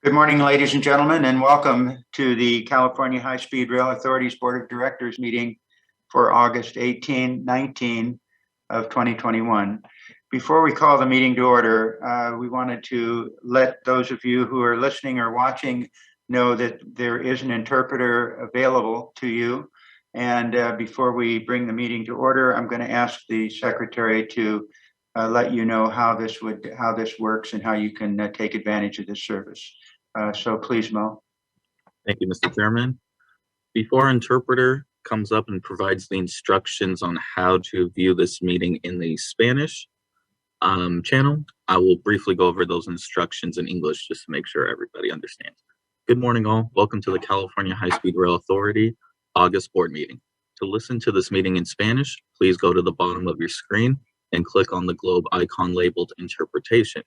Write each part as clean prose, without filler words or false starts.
Good morning, ladies and gentlemen, and welcome to the California High-Speed Rail Authority's Board of Directors meeting for August 18, 19 of 2021. Before we call the meeting to order, we wanted to let those of you who are listening or watching know that there is an interpreter available to you. And before we bring the meeting to order, I'm going to ask the secretary to let you know how this works and how you can take advantage of this service. So please, Mo. Thank you, Mr. Chairman. Before our interpreter comes up and provides the instructions on how to view this meeting in the Spanish channel, I will briefly go over those instructions in English just to make sure everybody understands. Good morning, all. Welcome to the California High-Speed Rail Authority August board meeting. To listen to this meeting in Spanish, please go to the bottom of your screen and click on the globe icon labeled Interpretation.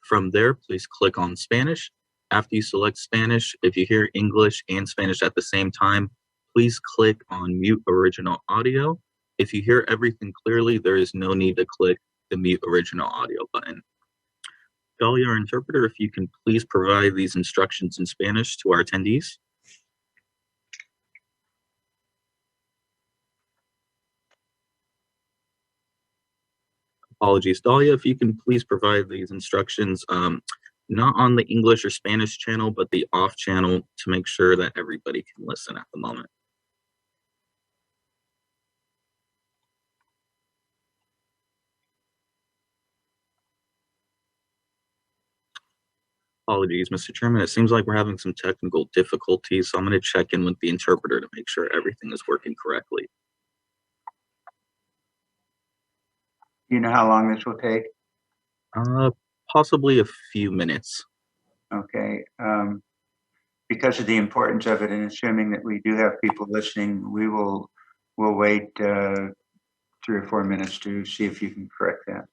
From there, please click on Spanish. After you select Spanish, if you hear English and Spanish at the same time, please click on Mute Original Audio. If you hear everything clearly, there is no need to click the Mute Original Audio button. Dyer, our interpreter, if you can please provide these instructions in Spanish to our attendees. Apologies, Dahlia, if you can please provide these instructions, not on the English or Spanish channel, but the off channel to make sure that everybody can listen at the moment. Apologies, Mr. Chairman. It seems like we're having some technical difficulties, so I'm going to check in with the interpreter to make sure everything is working correctly. Do you know how long this will take? Possibly a few minutes. Okay. Because of the importance of it, and assuming that we do have people listening, we'll wait 3 or 4 minutes to see if you can correct that.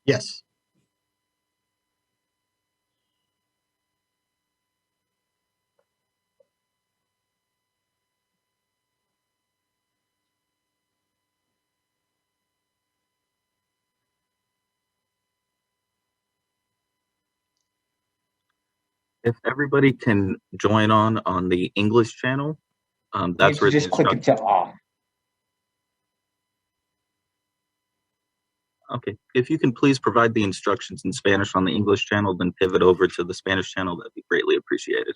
Yes. If everybody can join on the English channel, that's where just click it to off. Okay, if you can please provide the instructions in Spanish on the English channel, then pivot over to the Spanish channel, that'd be greatly appreciated.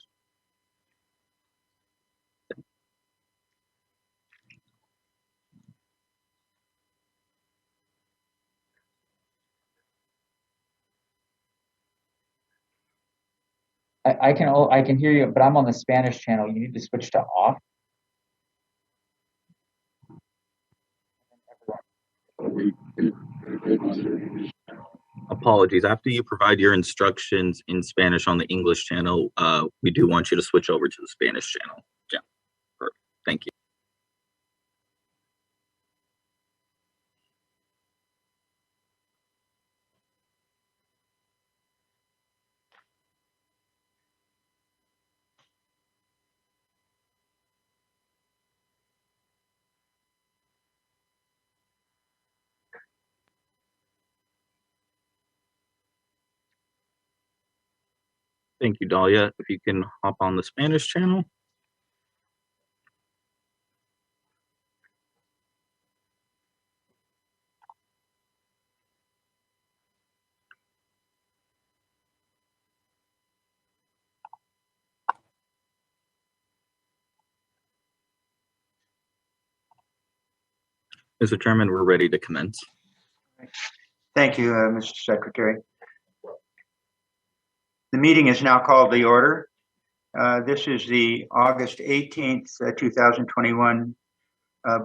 I can hear you, but I'm on the Spanish channel. You need to switch to off. Apologies, after you provide your instructions in Spanish on the English channel, we do want you to switch over to the Spanish channel. Yeah, perfect. Thank you. Thank you, Dahlia. If you can hop on the Spanish channel. Mr. Chairman, we're ready to commence. Thank you, Mr. Secretary. The meeting is now called to order. This is the August 18th, 2021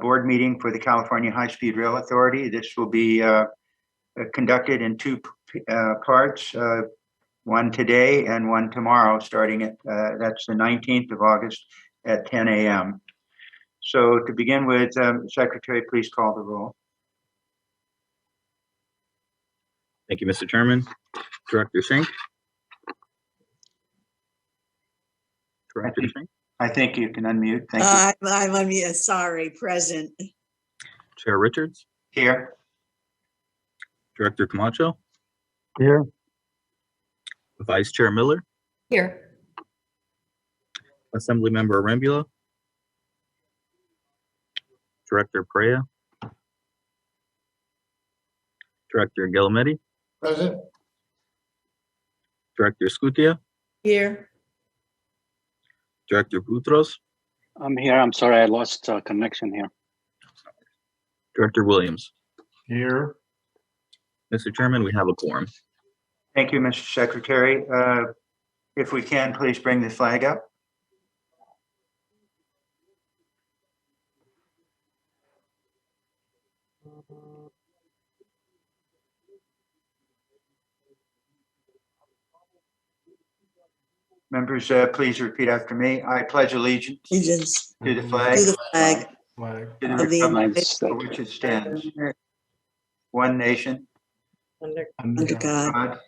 board meeting for the California High-Speed Rail Authority. This will be conducted in two parts, one today and one tomorrow, starting at, that's the 19th of August at 10 a.m. So to begin with, Secretary, please call the roll. Thank you, Mr. Chairman. Director Sink. Director Sink. I think you can unmute. Thank you. I'm unmuted. Sorry, present. Chair Richards. Here. Director Camacho. Here. Vice Chair Miller. Here. Assemblymember Arambula. Director Perea. Director Guillemette. Present. Director Scutia. Here. Director Boutros. I'm here. I'm sorry, I lost connection here. Director Williams. Here. Mr. Chairman, we have a quorum. Thank you, Mr. Secretary. If we can, please bring the flag up. Members, please repeat after me. I pledge allegiance Allegiance to the flag to the flag Flag. to of the republic United for States. which it stands, one nation, under God, God,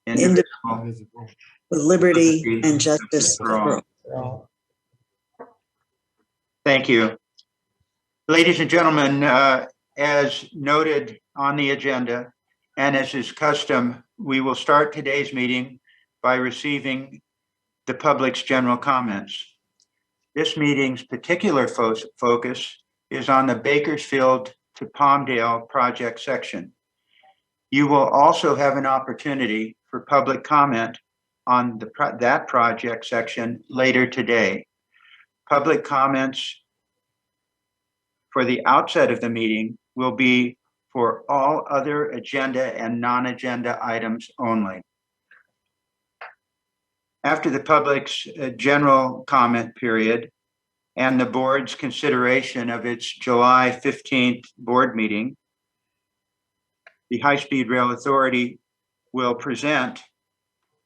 indivisible, Invisible. with liberty and justice for for all. all. Thank you. Ladies and gentlemen, as noted on the agenda, and as is custom, we will start today's meeting by receiving the public's general comments. This meeting's particular focus is on the Bakersfield to Palmdale project section. You will also have an opportunity for public comment on that project section later today. Public comments for the outset of the meeting will be for all other agenda and non-agenda items only. After the public's general comment period and the board's consideration of its July 15th board meeting, the High-Speed Rail Authority will present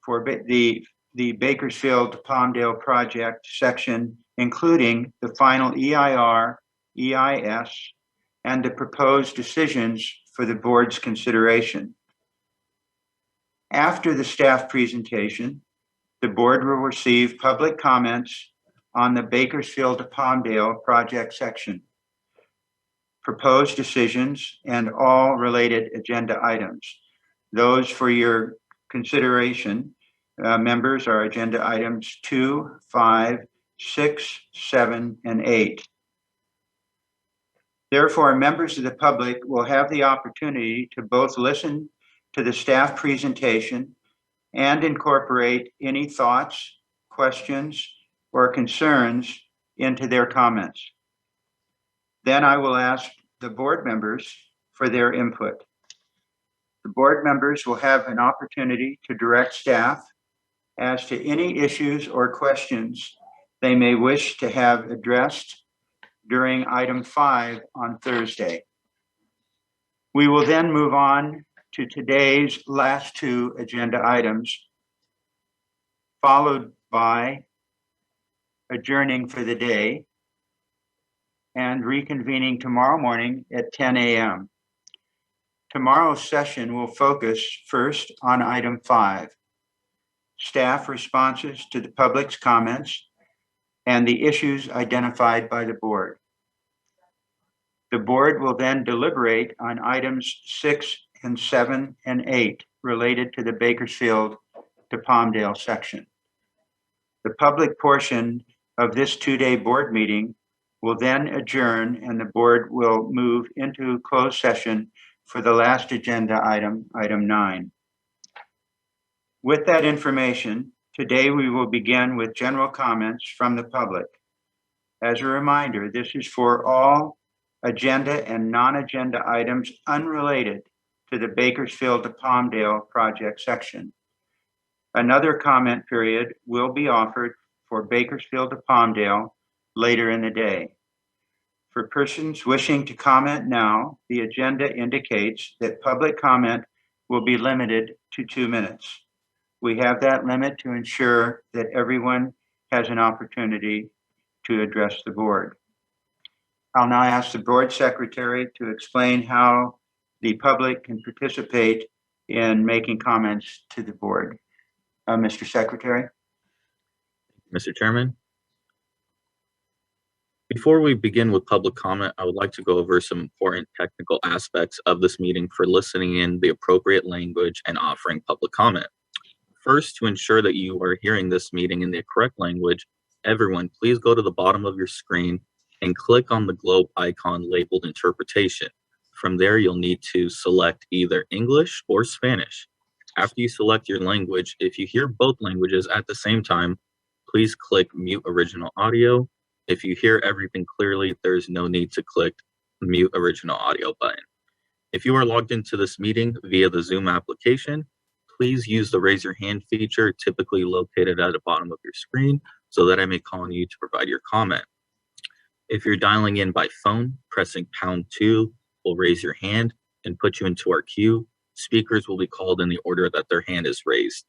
for the Bakersfield to Palmdale project section, including the final EIR, EIS, and the proposed decisions for the board's consideration. After the staff presentation, the board will receive public comments on the Bakersfield to Palmdale project section, proposed decisions, and all related agenda items. Those for your consideration, members, are agenda items 2, 5, 6, 7, and 8. Therefore, members of the public will have the opportunity to both listen to the staff presentation and incorporate any thoughts, questions, or concerns into their comments. Then I will ask the board members for their input. The board members will have an opportunity to direct staff as to any issues or questions they may wish to have addressed during item 5 on Thursday. We will then move on to today's last two agenda items, followed by adjourning for the day and reconvening tomorrow morning at 10 a.m. Tomorrow's session will focus first on item 5, staff responses to the public's comments and the issues identified by the board. The board will then deliberate on items 6 and 7 and 8 related to the Bakersfield to Palmdale section. The public portion of this two-day board meeting will then adjourn and the board will move into closed session for the last agenda item, item 9. With that information, today we will begin with general comments from the public. As a reminder, this is for all agenda and non-agenda items unrelated to the Bakersfield to Palmdale project section. Another comment period will be offered for Bakersfield to Palmdale later in the day. For persons wishing to comment now, the agenda indicates that public comment will be limited to 2 minutes. We have that limit to ensure that everyone has an opportunity to address the board. I'll now ask the board secretary to explain how the public can participate in making comments to the board. Mr. Secretary. Mr. Chairman. Before we begin with public comment, I would like to go over some important technical aspects of this meeting for listening in the appropriate language and offering public comment. First, to ensure that you are hearing this meeting in the correct language, everyone, please go to the bottom of your screen and click on the globe icon labeled interpretation. From there, you'll need to select either English or Spanish. After you select your language, if you hear both languages at the same time, please click mute original audio. If you hear everything clearly, there's no need to click mute original audio button. If you are logged into this meeting via the Zoom application, please use the raise your hand feature typically located at the bottom of your screen so that I may call on you to provide your comment. If you're dialing in by phone, pressing #2 will raise your hand and put you into our queue. Speakers will be called in the order that their hand is raised.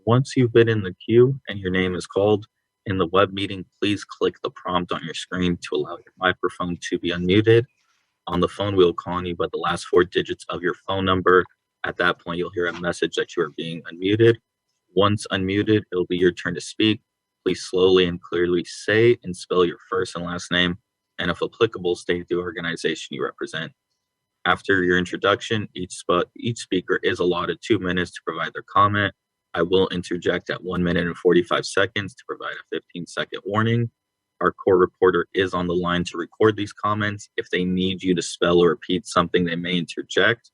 Once you've been in the queue and your name is called in the web meeting, please click the prompt on your screen to allow your microphone to be unmuted. On the phone, we'll call on you by the last 4 digits of your phone number. At that point, you'll hear a message that you are being unmuted. Once unmuted, it'll be your turn to speak. Please slowly and clearly say and spell your first and last name, and if applicable, state the organization you represent. After your introduction, each speaker is allotted 2 minutes to provide their comment. I will interject at 1 minute and 45 seconds to provide a 15-second warning. Our core reporter is on the line to record these comments. If they need you to spell or repeat something, they may interject.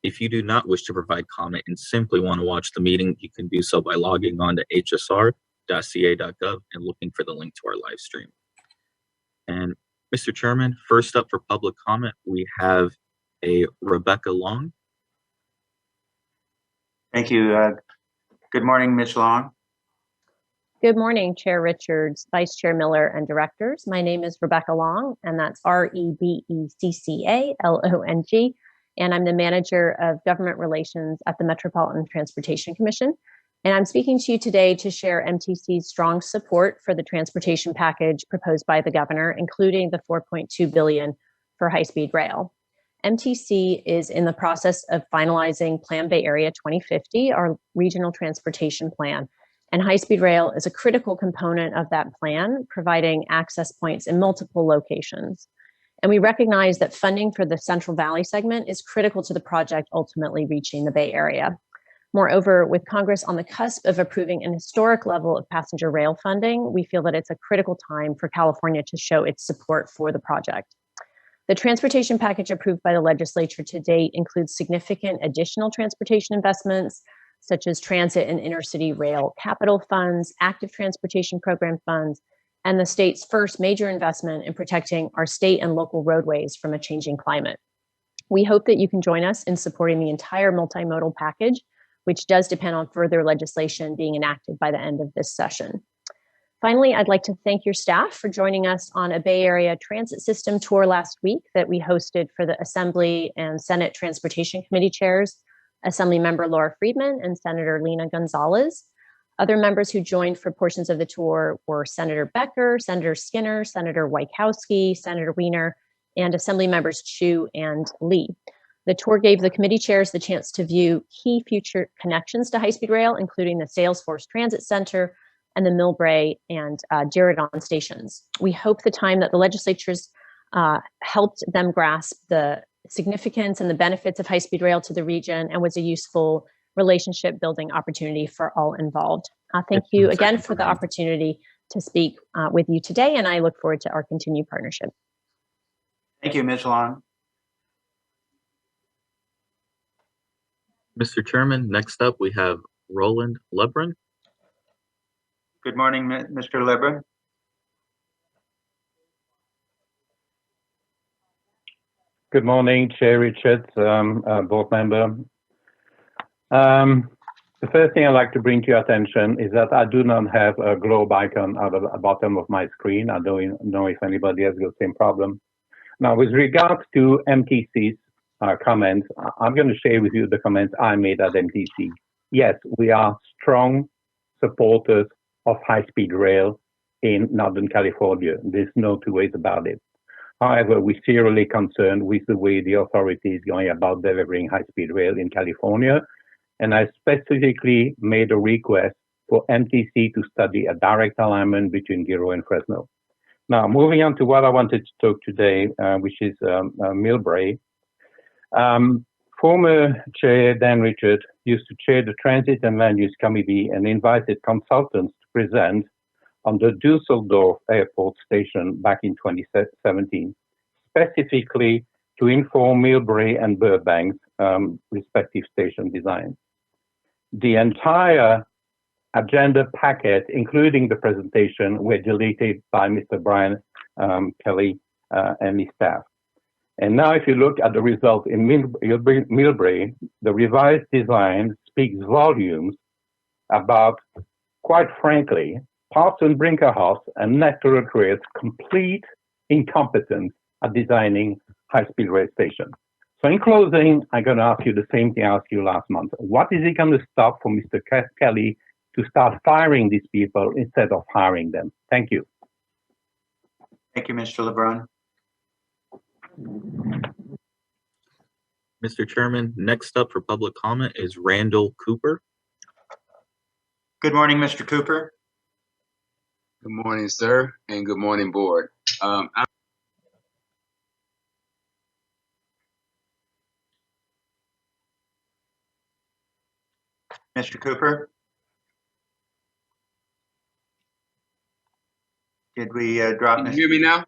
If you do not wish to provide comment and simply want to watch the meeting, you can do so by logging on to hsr.ca.gov and looking for the link to our live stream. And Mr. Chairman, first up for public comment, we have a Rebecca Long. Thank you. Good morning, Ms. Long. Good morning, Chair Richards, Vice Chair Miller, and directors. My name is Rebecca Long, and that's REBECCALONG, and I'm the Manager of Government Relations at the Metropolitan Transportation Commission. And I'm speaking to you today to share MTC's strong support for the transportation package proposed by the governor, including the $4.2 billion for high-speed rail. MTC is in the process of finalizing Plan Bay Area 2050, our regional transportation plan. And high-speed rail is a critical component of that plan, providing access points in multiple locations. And we recognize that funding for the Central Valley segment is critical to the project ultimately reaching the Bay Area. Moreover, with Congress on the cusp of approving an historic level of passenger rail funding, we feel that it's a critical time for California to show its support for the project. The transportation package approved by the legislature to date includes significant additional transportation investments, such as transit and intercity rail capital funds, active transportation program funds, and the state's first major investment in protecting our state and local roadways from a changing climate. We hope that you can join us in supporting the entire multimodal package, which does depend on further legislation being enacted by the end of this session. Finally, I'd like to thank your staff for joining us on a Bay Area transit system tour last week that we hosted for the Assembly and Senate Transportation Committee chairs, Assembly Member Laura Friedman and Senator Lena Gonzalez. Other members who joined for portions of the tour were Senator Becker, Senator Skinner, Senator Wachowski, Senator Wiener, and Assembly Members Chu and Lee. The tour gave the committee chairs the chance to view key future connections to high-speed rail, including the Salesforce Transit Center and the Millbrae and Diridon stations. We hope the time that the legislatures helped them grasp the significance and the benefits of high-speed rail to the region and was a useful relationship building opportunity for all involved. Thank you again for the opportunity to speak with you today, and I look forward to our continued partnership. Thank you, Ms. Long. Mr. Chairman, next up we have Roland Lebron. Good morning, Mr. Lebron. Good morning, Chair Richards, board member. The first thing I'd like to bring to your attention is that I do not have a globe icon at the bottom of my screen. I don't know if anybody has the same problem. Now, with regards to MTC's comments, I'm going to share with you the comments I made at MTC. Yes, we are strong supporters of high-speed rail in Northern California. There's no two ways about it. However, we're seriously concerned with the way the authority is going about delivering high-speed rail in California. And I specifically made a request for MTC to study a direct alignment between Giro and Fresno. Now, moving on to what I wanted to talk today, which is Millbrae. Former Chair Dan Richard used to chair the Transit and Land Use Committee and invited consultants to present on the Düsseldorf Airport Station back in 2017, specifically to inform Millbrae and Burbank's respective station designs. The entire agenda packet, including the presentation, were deleted by Mr. Brian Kelly and his staff. And now if you look at the result in Millbrae, the revised design speaks volumes about, quite frankly, Parson Brinkerhouse and Natural Rail's complete incompetence at designing high-speed rail stations. So in closing, I'm going to ask you the same thing I asked you last month. What is it going to stop for Mr. Kelly to start firing these people instead of hiring them? Thank you. Thank you, Mr. Lebron. Mr. Chairman, next up for public comment is Randall Cooper. Good morning, Mr. Cooper. Good morning, sir, and good morning, board. Mr. Cooper? Did we drop? Can you hear me now?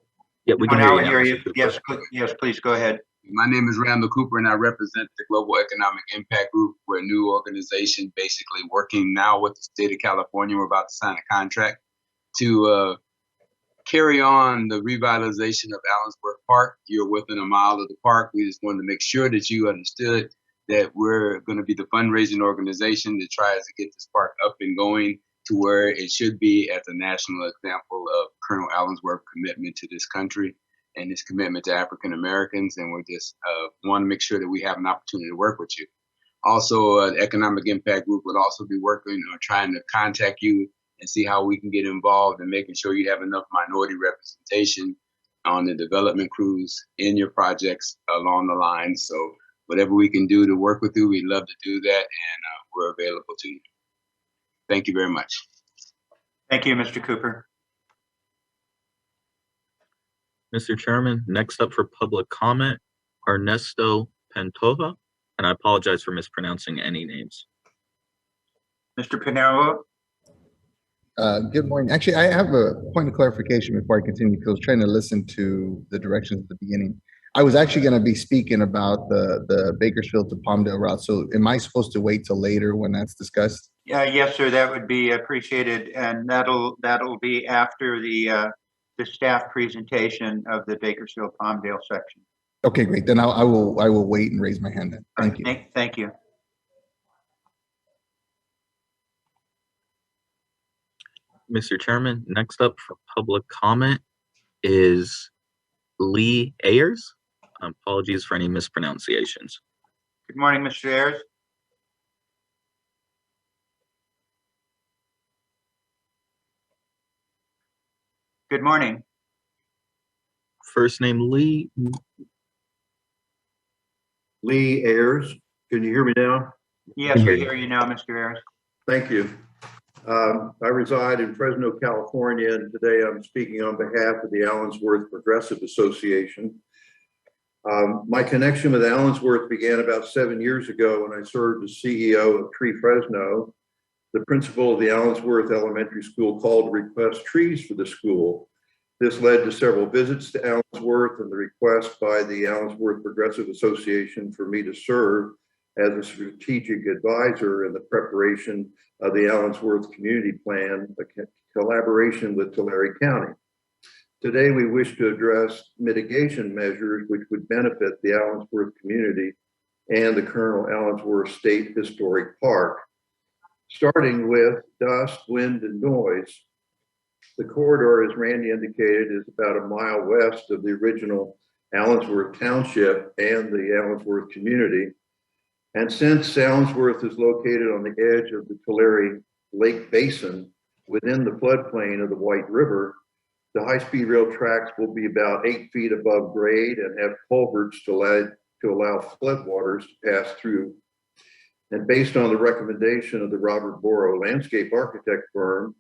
Yeah, we can now hear you. Hear you. Yes, yes, please go ahead. My name is Randall Cooper, and I represent the Global Economic Impact Group. We're a new organization basically working now with the state of California. We're about to sign a contract to carry on the revitalization of Allensworth Park. You're within a mile of the park. We just wanted to make sure that you understood that we're going to be the fundraising organization that tries to get this park up and going to where it should be as a national example of Colonel Allensworth's commitment to this country and his commitment to African Americans. And we just want to make sure that we have an opportunity to work with you. Also, the Economic Impact Group would also be working on trying to contact you and see how we can get involved in making sure you have enough minority representation on the development crews in your projects along the line. So whatever we can do to work with you, we'd love to do that, and we're available to you. Thank you very much. Thank you, Mr. Cooper. Mr. Chairman, next up for public comment, Ernesto Pantoja, and I apologize for mispronouncing any names. Mr. Pinero? Good morning. Actually, I have a point of clarification before I continue because I was trying to listen to the directions at the beginning. I was actually going to be speaking about the Bakersfield to Palmdale route. So am I supposed to wait till later when that's discussed? Yes, sir. That would be appreciated, and that'll be after the staff presentation of the Bakersfield Palmdale section. Okay, great. Then I will wait and raise my hand then. Thank you. Thank you. Mr. Chairman, next up for public comment is Lee Ayers. Apologies for any mispronunciations. Good morning, Mr. Ayers. Good morning. First name Lee. Lee Ayers. Can you hear me now? Yes, we hear you now, Mr. Ayers. Thank you. I reside in Fresno, California, and today I'm speaking on behalf of the Allensworth Progressive Association. My connection with Allensworth began about 7 years ago when I served as CEO of Tree Fresno. The principal of the Allensworth Elementary School called to request trees for the school. This led to several visits to Allensworth and the request by the Allensworth Progressive Association for me to serve as a strategic advisor in the preparation of the Allensworth Community Plan, a collaboration with Tulare County. Today, we wish to address mitigation measures which would benefit the Allensworth community and the Colonel Allensworth State Historic Park. Starting with dust, wind, and noise. The corridor, as Randy indicated, is about a mile west of the original Allensworth Township and the Allensworth community. And since Allensworth is located on the edge of the Tulare Lake Basin within the floodplain of the White River, the high-speed rail tracks will be about 8 feet above grade and have culverts to allow floodwaters to pass through. And based on the recommendation of the Robert Borough landscape architect firm,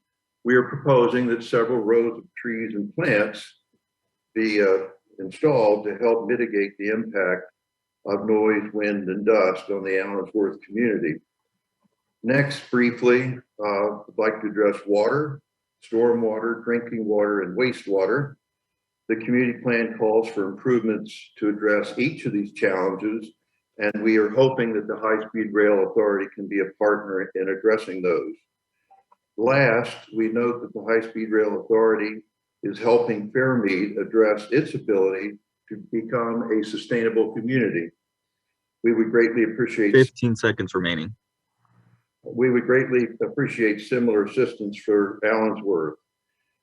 we are proposing that several rows of trees and plants be installed to help mitigate the impact of noise, wind, and dust on the Allensworth community. Next, briefly, I'd like to address water, stormwater, drinking water, and wastewater. The community plan calls for improvements to address each of these challenges, and we are hoping that the High-Speed Rail Authority can be a partner in addressing those. Last, we note that the High-Speed Rail Authority is helping Fairmead address its ability to become a sustainable community. We would greatly appreciate 15 seconds remaining. We would greatly appreciate similar assistance for Allensworth.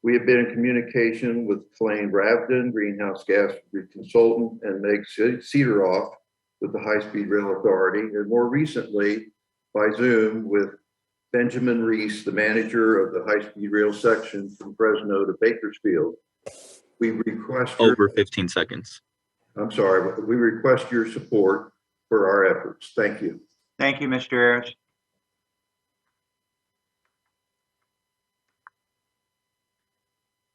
We have been in communication with Flane Ravden, greenhouse gas consultant, and Meg Cedaroff with the High-Speed Rail Authority, and more recently by Zoom with Benjamin Reese, the manager of the High-Speed Rail section from Fresno to Bakersfield. We request Over 15 seconds. I'm sorry, we request your support for our efforts. Thank you. Thank you, Mr. Ayers.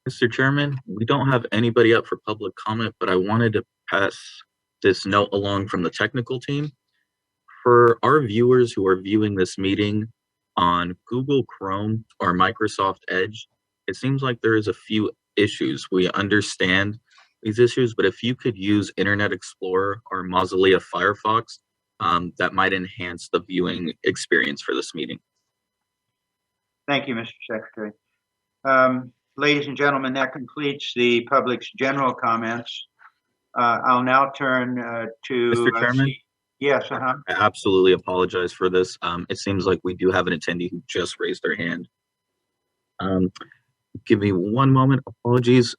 Mr. Chairman, we don't have anybody up for public comment, but I wanted to pass this note along from the technical team. For our viewers who are viewing this meeting on Google Chrome or Microsoft Edge, it seems like there is a few issues. We understand these issues, but if you could use Internet Explorer or Mozilla Firefox, that might enhance the viewing experience for this meeting. Thank you, Mr. Secretary. Ladies and gentlemen, that completes the public's general comments. I'll now turn to Mr. Chairman? Yes, I absolutely apologize for this. It seems like we do have an attendee who just raised their hand. Give me one moment. Apologies.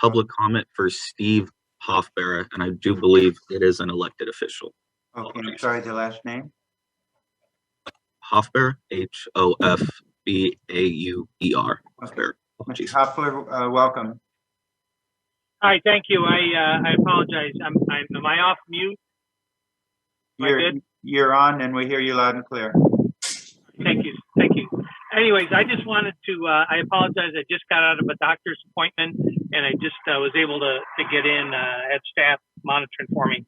Public comment for Steve Hofbauer, and I do believe it is an elected official. Okay, I'm sorry, the last name? Hofbauer, Hofbauer. Hofbauer. Mr. Hofbauer, welcome. Hi, thank you. I apologize. Am I off mute? You're on, and we hear you loud and clear. Thank you. Thank you. Anyways, I just wanted to, I apologize. I just got out of a doctor's appointment and I just was able to get in, had staff monitoring for me.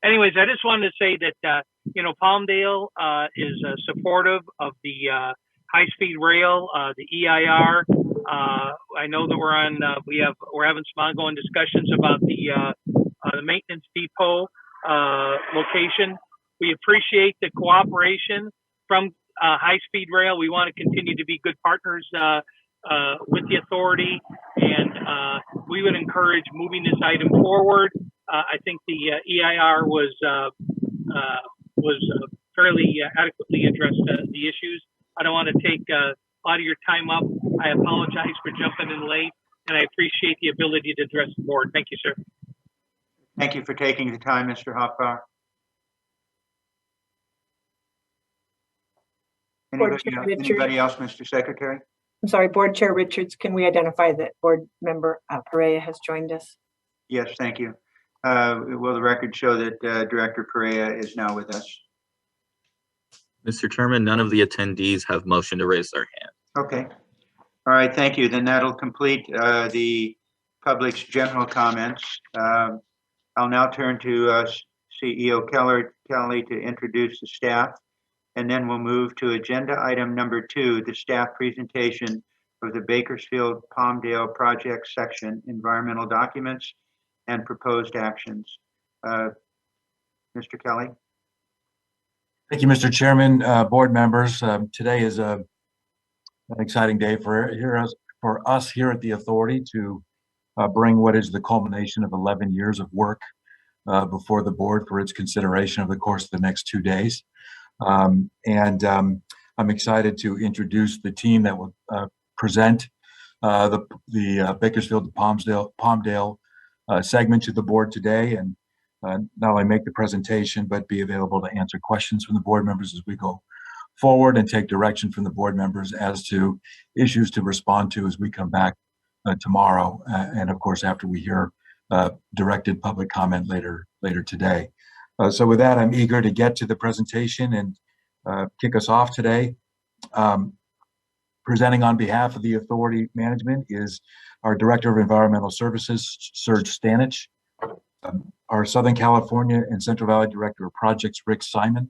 Anyways, I just wanted to say that, Palmdale is supportive of the high-speed rail, the EIR. I know that we're having some ongoing discussions about the maintenance depot location. We appreciate the cooperation from high-speed rail. We want to continue to be good partners with the authority, and we would encourage moving this item forward. I think the EIR was fairly adequately addressed the issues. I don't want to take a lot of your time up. I apologize for jumping in late, and I appreciate the ability to address the board. Thank you, sir. Thank you for taking the time, Mr. Hofbauer. Anybody else, Mr. Secretary? I'm sorry, Board Chair Richards, can we identify that board member Perea has joined us? Yes, thank you. Will the record show that Director Perea is now with us? Mr. Chairman, none of the attendees have motion to raise their hand. Okay. All right, thank you. Then that'll complete the public's general comments. I'll now turn to CEO Kelly to introduce the staff, and then we'll move to agenda item number 2, the staff presentation of the Bakersfield Palmdale project section, environmental documents and proposed actions. Mr. Kelly. Thank you, Mr. Chairman, board members. Today is an exciting day for us here at the authority to bring what is the culmination of 11 years of work before the board for its consideration over the course of the next 2 days. I'm excited to introduce the team that will present the Bakersfield to Palmdale segment to the board today, and not only make the presentation, but be available to answer questions from the board members as we go forward and take direction from the board members as to issues to respond to as we come back tomorrow. And of course, after we hear directed public comment later today. So with that, I'm eager to get to the presentation and kick us off today. Presenting on behalf of the authority management is our Director of Environmental Services, Serge Stanich, our Southern California and Central Valley Director of Projects, Rick Simon,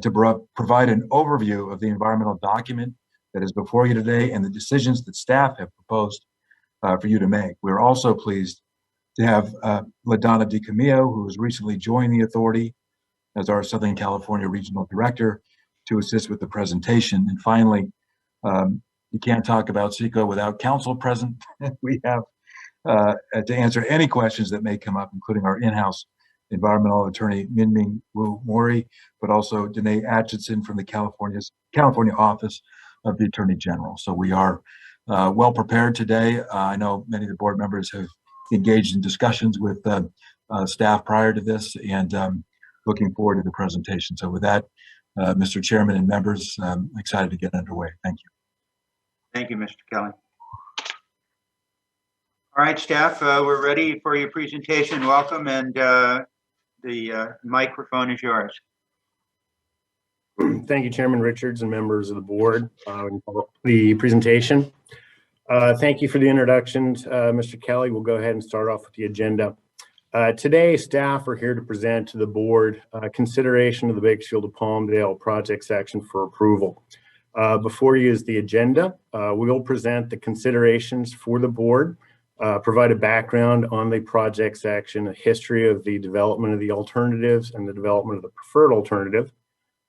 to provide an overview of the environmental document that is before you today and the decisions that staff have proposed for you to make. We're also pleased to have LaDonna DiCamillo, who has recently joined the authority as our Southern California Regional Director, to assist with the presentation. And finally, you can't talk about CEQA without counsel present. We have to answer any questions that may come up, including our in-house environmental attorney, Minming Wu Mori, but also Danae Atchison from the California Office of the Attorney General. So we are well prepared today. I know many of the board members have engaged in discussions with staff prior to this, and looking forward to the presentation. So with that, Mr. Chairman and members, I'm excited to get underway. Thank you. Thank you, Mr. Kelly. All right, staff, we're ready for your presentation. Welcome, and the microphone is yours. Thank you, Chairman Richards and members of the board. The presentation. Thank you for the introductions, Mr. Kelly. We'll go ahead and start off with the agenda. Today, staff are here to present to the board consideration of the Bakersfield to Palmdale project section for approval. Before you is the agenda. We will present the considerations for the board, provide a background on the project section, a history of the development of the alternatives and the development of the preferred alternative,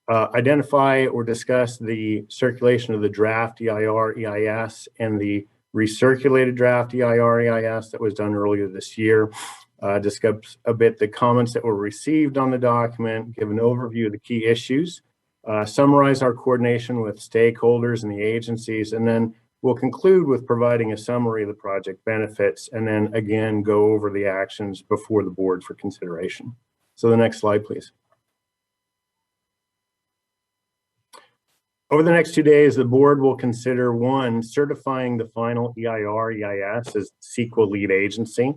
identify or discuss the circulation of the draft EIR, EIS, and the recirculated draft EIR, EIS that was done earlier this year, discuss a bit the comments that were received on the document, give an overview of the key issues, summarize our coordination with stakeholders and the agencies, and then we'll conclude with providing a summary of the project benefits, and then again go over the actions before the board for consideration. So the next slide, please. Over the next 2 days, the board will consider, one, certifying the final EIR, EIS as CEQA lead agency.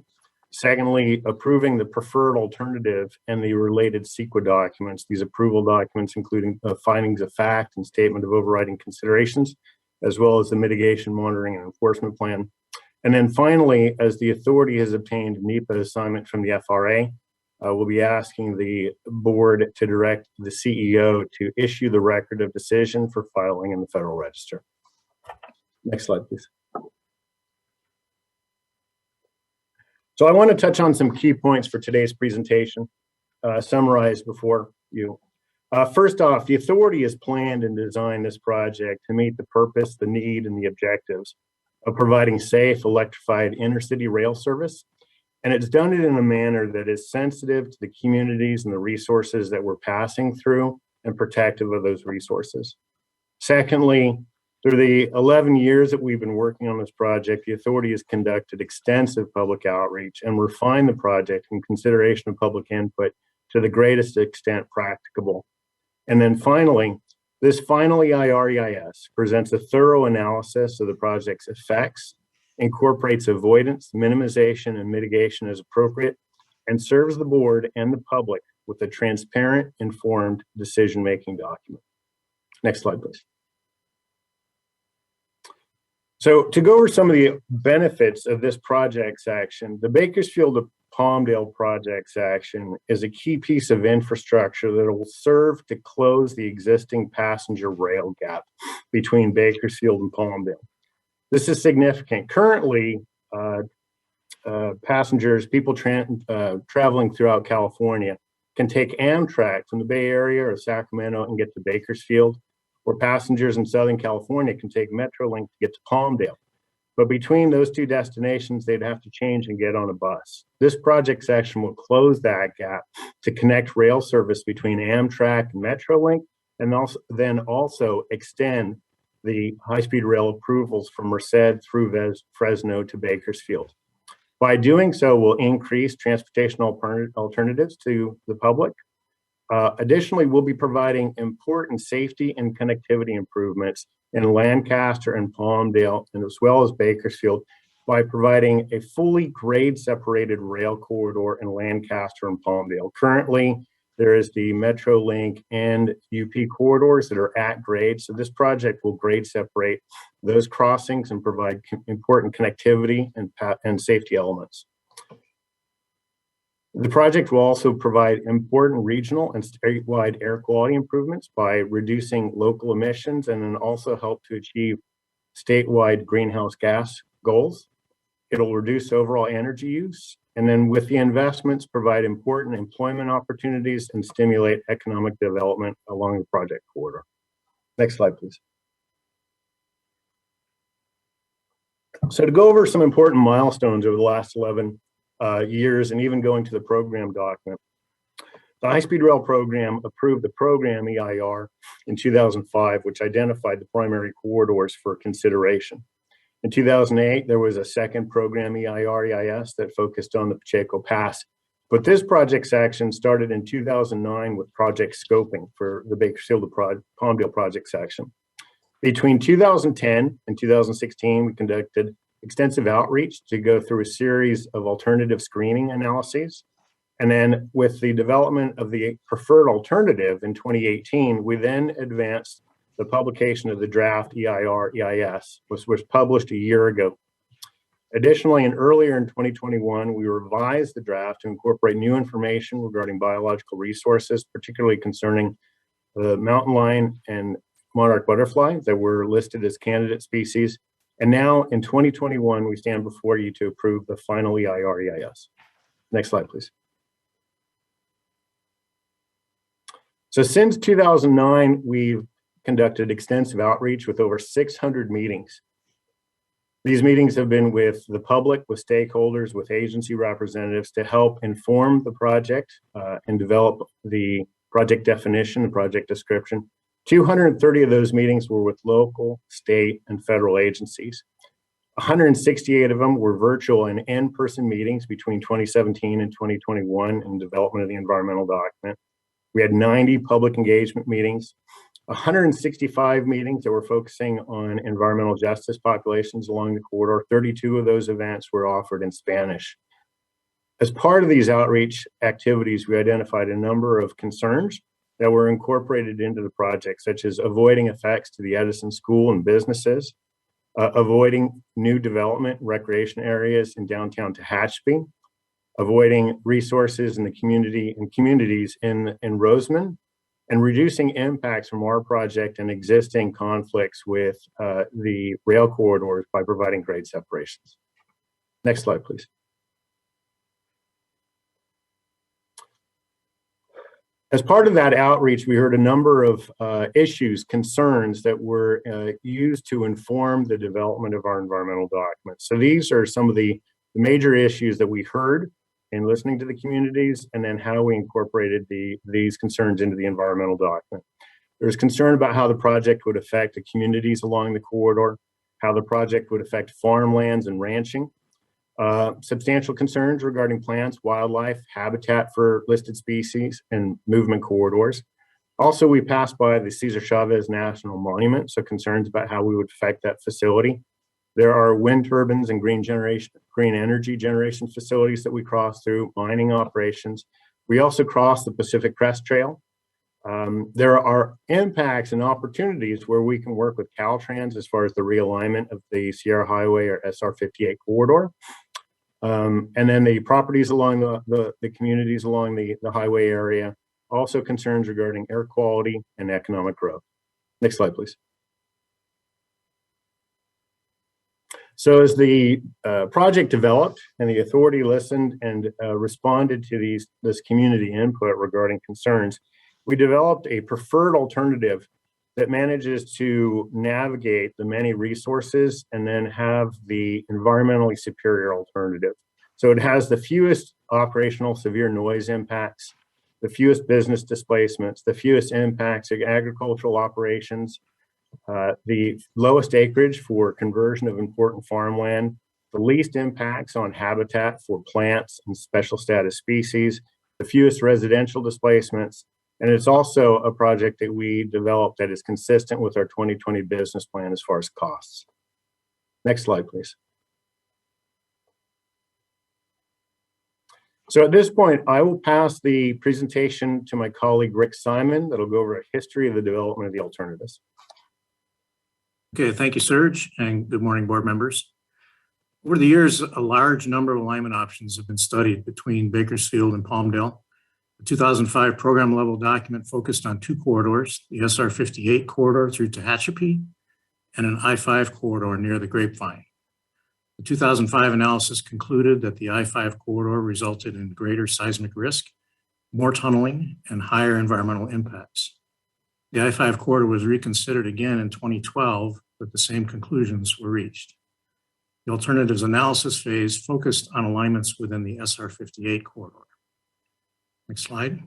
Secondly, approving the preferred alternative and the related CEQA documents. These approval documents, including findings of fact and statement of overriding considerations, as well as the mitigation, monitoring, and enforcement plan. And then finally, as the authority has obtained NEPA assignment from the FRA, we'll be asking the board to direct the CEO to issue the record of decision for filing in the Federal Register. Next slide, please. So I want to touch on some key points for today's presentation, summarized before you. First off, the authority has planned and designed this project to meet the purpose, the need, and the objectives of providing safe, electrified intercity rail service. And it's done it in a manner that is sensitive to the communities and the resources that we're passing through and protective of those resources. Secondly, through the 11 years that we've been working on this project, the authority has conducted extensive public outreach and refined the project in consideration of public input to the greatest extent practicable. And then finally, this final EIR EIS presents a thorough analysis of the project's effects, incorporates avoidance, minimization, and mitigation as appropriate, and serves the board and the public with a transparent, informed decision-making document. Next slide, please. So to go over some of the benefits of this project section, the Bakersfield to Palmdale project section is a key piece of infrastructure that will serve to close the existing passenger rail gap between Bakersfield and Palmdale. This is significant. Currently, passengers, people traveling throughout California can take Amtrak from the Bay Area or Sacramento and get to Bakersfield, or passengers in Southern California can take Metrolink to get to Palmdale. But between those two destinations, they'd have to change and get on a bus. This project section will close that gap to connect rail service between Amtrak and Metrolink, and also extend the high-speed rail approvals from Merced through Fresno to Bakersfield. By doing so, we'll increase transportation alternatives to the public. Additionally, we'll be providing important safety and connectivity improvements in Lancaster and Palmdale, and as well as Bakersfield, by providing a fully grade-separated rail corridor in Lancaster and Palmdale. Currently, there is the Metrolink and UP corridors that are at grade, so this project will grade separate those crossings and provide important connectivity and safety elements. The project will also provide important regional and statewide air quality improvements by reducing local emissions, and then also help to achieve statewide greenhouse gas goals. It'll reduce overall energy use, and then with the investments, provide important employment opportunities and stimulate economic development along the project corridor. Next slide, please. So to go over some important milestones over the last 11 years, and even going to the program document. The high-speed rail program approved the program EIR in 2005, which identified the primary corridors for consideration. In 2008, there was a second program EIR-EIS that focused on the Pacheco Pass. But this project section started in 2009 with project scoping for the Bakersfield to Palmdale project section. Between 2010 and 2016, we conducted extensive outreach to go through a series of alternative screening analyses. And then with the development of the preferred alternative in 2018, we then advanced the publication of the draft EIR-EIS, which was published a year ago. Additionally, and earlier in 2021, we revised the draft to incorporate new information regarding biological resources, particularly concerning the mountain lion and monarch butterfly that were listed as candidate species. And now in 2021, we stand before you to approve the final EIR-EIS. Next slide, please. So since 2009, we've conducted extensive outreach with over 600 meetings. These meetings have been with the public, with stakeholders, with agency representatives to help inform the project and develop the project definition and project description. 230 of those meetings were with local, state, and federal agencies. 168 of them were virtual and in-person meetings between 2017 and 2021 in development of the environmental document. We had 90 public engagement meetings, 165 meetings that were focusing on environmental justice populations along the corridor. 32 of those events were offered in Spanish. As part of these outreach activities, we identified a number of concerns that were incorporated into the project, such as avoiding effects to the Edison school and businesses, avoiding new development recreation areas in downtown Tehachapi, avoiding resources in the community and communities in Roseman, and reducing impacts from our project and existing conflicts with the rail corridors by providing grade separations. Next slide, please. As part of that outreach, we heard a number of issues, concerns that were used to inform the development of our environmental documents. So these are some of the major issues that we heard in listening to the communities, and then how we incorporated these concerns into the environmental document. There's concern about how the project would affect the communities along the corridor, how the project would affect farmlands and ranching, substantial concerns regarding plants, wildlife, habitat for listed species, and movement corridors. Also, we passed by the Cesar Chavez National Monument, so concerns about how we would affect that facility. There are wind turbines and green energy generation facilities that we cross through, mining operations. We also cross the Pacific Crest Trail. There are impacts and opportunities where we can work with Caltrans as far as the realignment of the Sierra Highway or SR 58 corridor. And then the properties along the communities along the highway area, also concerns regarding air quality and economic growth. Next slide, please. So as the project developed and the authority listened and responded to this community input regarding concerns, we developed a preferred alternative that manages to navigate the many resources and then have the environmentally superior alternative. So it has the fewest operational severe noise impacts, the fewest business displacements, the fewest impacts of agricultural operations, the lowest acreage for conversion of important farmland, the least impacts on habitat for plants and special status species, the fewest residential displacements, and it's also a project that we developed that is consistent with our 2020 business plan as far as costs. Next slide, please. So at this point, I will pass the presentation to my colleague, Rick Simon, that'll go over a history of the development of the alternatives. Okay, thank you, Serge, and good morning, board members. Over the years, a large number of alignment options have been studied between Bakersfield and Palmdale. The 2005 program level document focused on two corridors, the SR 58 corridor through Tehachapi and an I-5 corridor near the Grapevine. The 2005 analysis concluded that the I-5 corridor resulted in greater seismic risk, more tunneling, and higher environmental impacts. The I-5 corridor was reconsidered again in 2012, but the same conclusions were reached. The alternatives analysis phase focused on alignments within the SR 58 corridor. Next slide.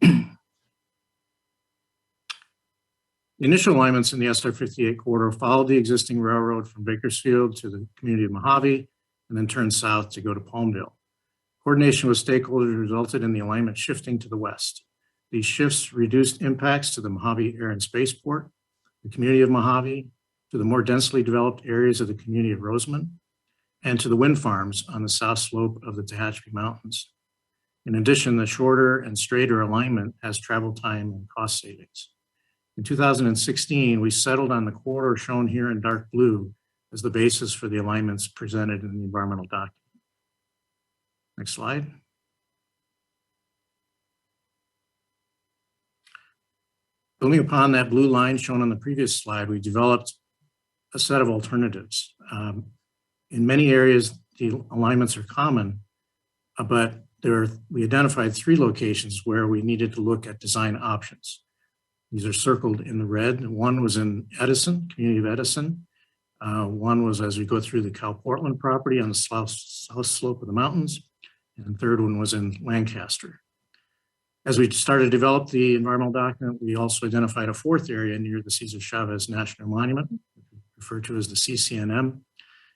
The initial alignments in the SR 58 corridor followed the existing railroad from Bakersfield to the community of Mojave and then turned south to go to Palmdale. Coordination with stakeholders resulted in the alignment shifting to the west. These shifts reduced impacts to the Mojave Air and Spaceport, the community of Mojave, to the more densely developed areas of the community of Rosamond, and to the wind farms on the south slope of the Tehachapi Mountains. In addition, the shorter and straighter alignment has travel time and cost savings. In 2016, we settled on the corridor shown here in dark blue as the basis for the alignments presented in the environmental document. Next slide. Building upon that blue line shown on the previous slide, we developed a set of alternatives. In many areas, the alignments are common, but we identified three locations where we needed to look at design options. These are circled in the red. One was in Edison, community of Edison. One was as we go through the Cal Portland property on the south slope of the mountains. And the third one was in Lancaster. As we started to develop the environmental document, we also identified a fourth area near the Cesar Chavez National Monument, referred to as the CCNM.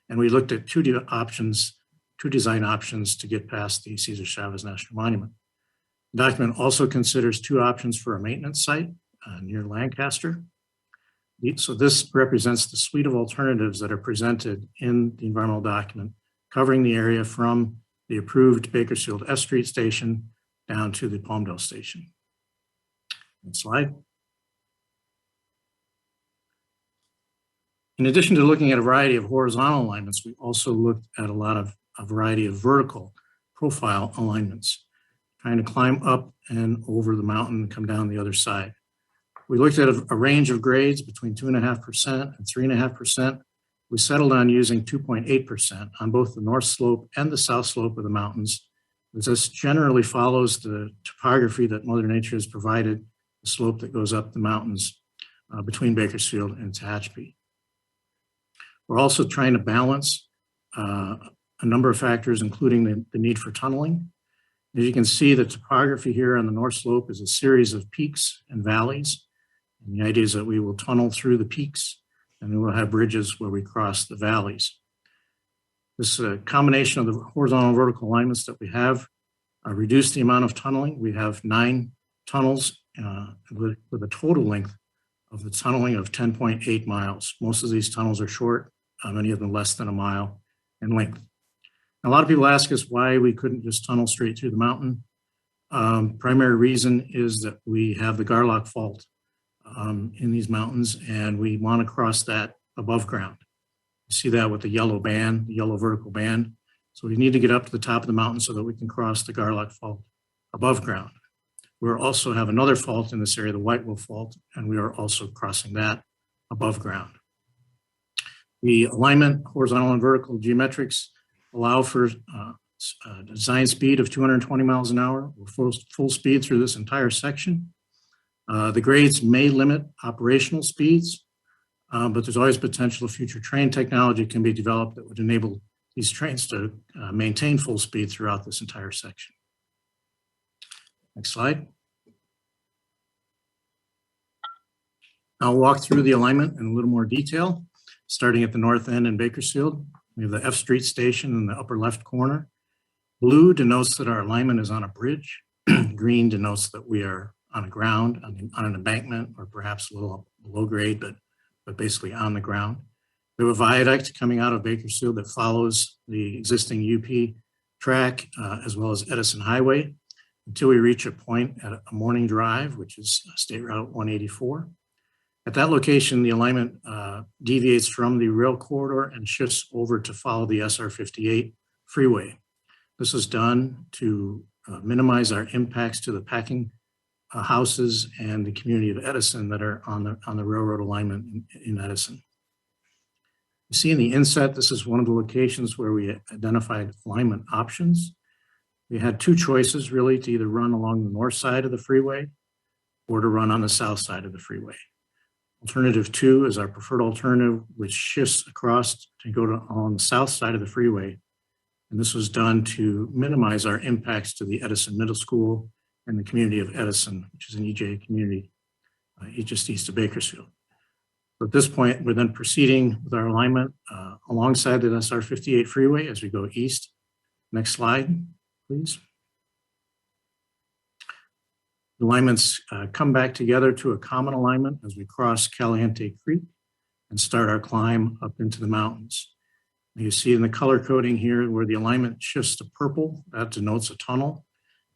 And we looked at two design options to get past the Cesar Chavez National Monument. The document also considers two options for a maintenance site near Lancaster. So this represents the suite of alternatives that are presented in the environmental document, covering the area from the approved Bakersfield F Street station down to the Palmdale station. Next slide. In addition to looking at a variety of horizontal alignments, we also looked at a variety of vertical profile alignments, trying to climb up and over the mountain and come down the other side. We looked at a range of grades between 2.5% and 3.5%. We settled on using 2.8% on both the north slope and the south slope of the mountains. This generally follows the topography that Mother Nature has provided, the slope that goes up the mountains between Bakersfield and Tehachapi. We're also trying to balance a number of factors, including the need for tunneling. As you can see, the topography here on the north slope is a series of peaks and valleys. And the idea is that we will tunnel through the peaks and we will have bridges where we cross the valleys. This combination of the horizontal and vertical alignments that we have reduced the amount of tunneling. We have 9 tunnels with a total length of the tunneling of 10.8 miles. Most of these tunnels are short, many of them less than a mile in length. A lot of people ask us why we couldn't just tunnel straight through the mountain. Primary reason is that we have the Garlock Fault in these mountains, and we want to cross that above ground. You see that with the yellow band, the yellow vertical band. So we need to get up to the top of the mountain so that we can cross the Garlock Fault above ground. We also have another fault in this area, the White Wolf Fault, and we are also crossing that above ground. The alignment, horizontal and vertical geometrics allow for a design speed of 220 miles an hour, full speed through this entire section. The grades may limit operational speeds, but there's always potential future train technology can be developed that would enable these trains to maintain full speed throughout this entire section. Next slide. I'll walk through the alignment in a little more detail, starting at the north end in Bakersfield. We have the F Street station in the upper left corner. Blue denotes that our alignment is on a bridge. Green denotes that we are on a ground, on an embankment, or perhaps a little below grade, but basically on the ground. We have a viaduct coming out of Bakersfield that follows the existing UP track, as well as Edison Highway, until we reach a point at a Morning Drive, which is State Route 184. At that location, the alignment deviates from the rail corridor and shifts over to follow the SR 58 freeway. This is done to minimize our impacts to the packing houses and the community of Edison that are on the railroad alignment in Edison. You see in the inset, this is one of the locations where we identified alignment options. We had two choices really, to either run along the north side of the freeway or to run on the south side of the freeway. Alternative 2 is our preferred alternative, which shifts across to go on the south side of the freeway. And this was done to minimize our impacts to the Edison Middle School and the community of Edison, which is an EJ community just east of Bakersfield. So at this point, we're then proceeding with our alignment alongside the SR 58 freeway as we go east. Next slide, please. The alignments come back together to a common alignment as we cross Caliente Creek and start our climb up into the mountains. You see in the color coding here where the alignment shifts to purple, that denotes a tunnel.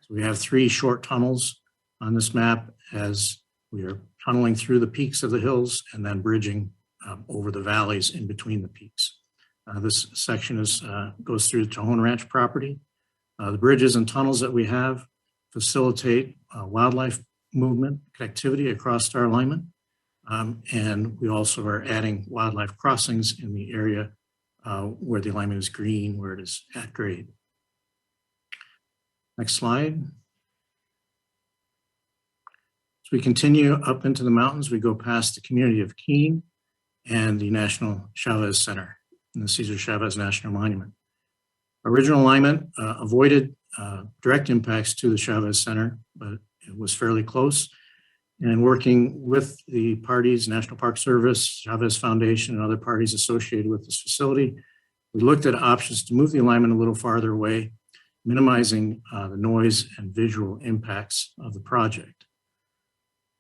So we have 3 short tunnels on this map as we are tunneling through the peaks of the hills and then bridging over the valleys in between the peaks. This section goes through the Tejon Ranch property. The bridges and tunnels that we have facilitate wildlife movement, connectivity across our alignment. And we also are adding wildlife crossings in the area where the alignment is green, where it is at grade. Next slide. As we continue up into the mountains, we go past the community of Keene and the National Chavez Center and the Cesar Chavez National Monument. Original alignment avoided direct impacts to the Chavez Center, but it was fairly close. And working with the parties, National Park Service, Chavez Foundation, and other parties associated with this facility, we looked at options to move the alignment a little farther away, minimizing the noise and visual impacts of the project.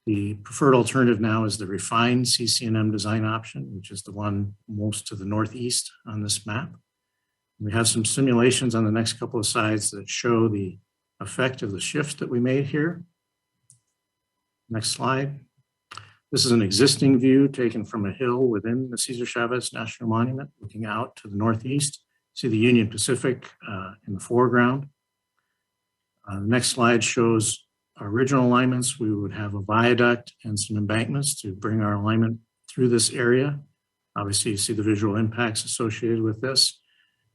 The preferred alternative now is the refined CCNM design option, which is the one most to the northeast on this map. We have some simulations on the next couple of slides that show the effect of the shift that we made here. Next slide. This is an existing view taken from a hill within the Cesar Chavez National Monument, looking out to the northeast. See the Union Pacific in the foreground. The next slide shows our original alignments. We would have a viaduct and some embankments to bring our alignment through this area. Obviously, you see the visual impacts associated with this.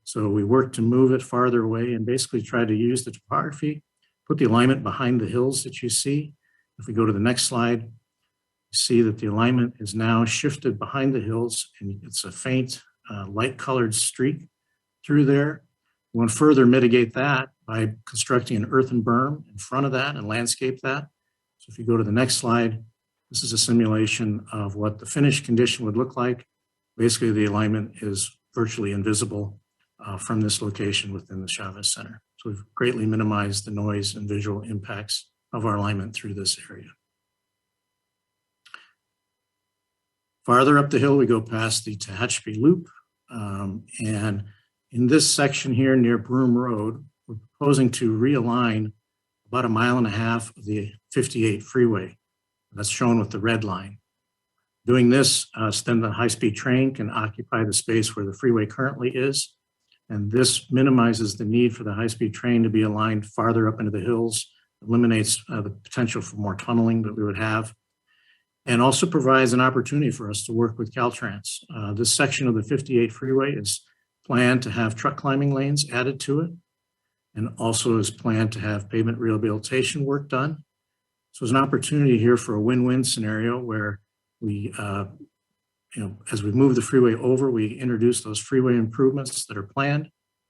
So we worked to move it farther away and basically try to use the topography, put the alignment behind the hills that you see. If we go to the next slide, you see that the alignment is now shifted behind the hills, and it's a faint light colored streak through there. We want to further mitigate that by constructing an earthen berm in front of that and landscape that. So if you go to the next slide, this is a simulation of what the finished condition would look like. Basically, the alignment is virtually invisible from this location within the Chavez Center. So we've greatly minimized the noise and visual impacts of our alignment through this area. Farther up the hill, we go past the Tehachapi Loop. And in this section here near Broom Road, we're proposing to realign about 1.5 miles of the 58 freeway. That's shown with the red line. Doing this, then the high-speed train can occupy the space where the freeway currently is. And this minimizes the need for the high-speed train to be aligned farther up into the hills, eliminates the potential for more tunneling that we would have, and also provides an opportunity for us to work with Caltrans. This section of the 58 freeway is planned to have truck climbing lanes added to it, and also is planned to have pavement rehabilitation work done. So there's an opportunity here for a win-win scenario where we, as we move the freeway over, we introduce those freeway improvements that are planned,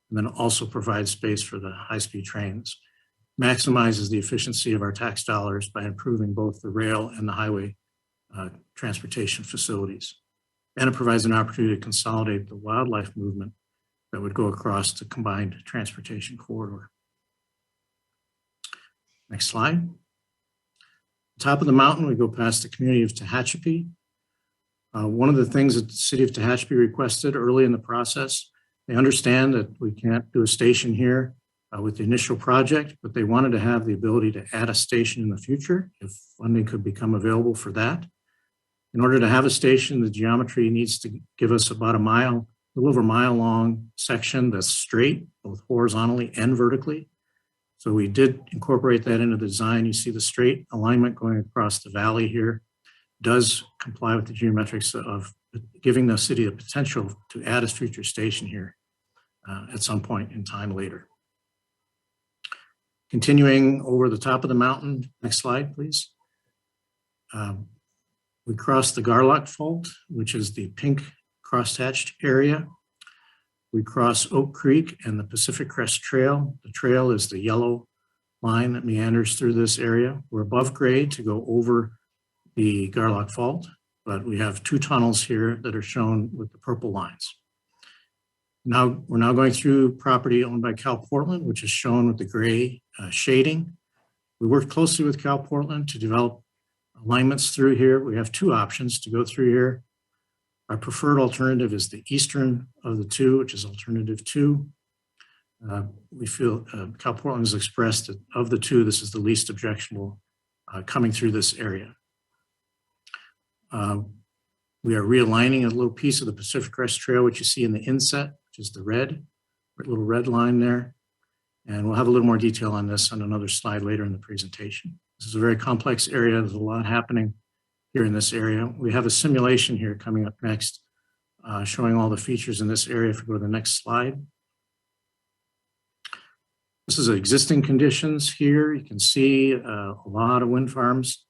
and then also provide space for the high-speed trains. Maximizes the efficiency of our tax dollars by improving both the rail and the highway transportation facilities. And it provides an opportunity to consolidate the wildlife movement that would go across the combined transportation corridor. Next slide. Top of the mountain, we go past the community of Tehachapi. One of the things that the city of Tehachapi requested early in the process, they understand that we can't do a station here with the initial project, but they wanted to have the ability to add a station in the future if funding could become available for that. In order to have a station, the geometry needs to give us about a little over a mile long section that's straight, both horizontally and vertically. So we did incorporate that into the design. You see the straight alignment going across the valley here does comply with the geometrics of giving the city the potential to add a future station here at some point in time later. Continuing over the top of the mountain, next slide, please. We cross the Garlock Fault, which is the pink crosshatched area. We cross Oak Creek and the Pacific Crest Trail. The trail is the yellow line that meanders through this area. We're above grade to go over the Garlock Fault, but we have 2 tunnels here that are shown with the purple lines. Now, we're now going through property owned by Cal Portland, which is shown with the gray shading. We worked closely with Cal Portland to develop alignments through here. We have 2 options to go through here. Our preferred alternative is the eastern of the 2, which is alternative 2. We feel Cal Portland has expressed that of the 2, this is the least objectionable coming through this area. We are realigning a little piece of the Pacific Crest Trail, which you see in the inset, which is the little red line there. And we'll have a little more detail on this on another slide later in the presentation. This is a very complex area. There's a lot happening here in this area. We have a simulation here coming up next, showing all the features in this area. If we go to the next slide. This is existing conditions here. You can see a lot of wind farms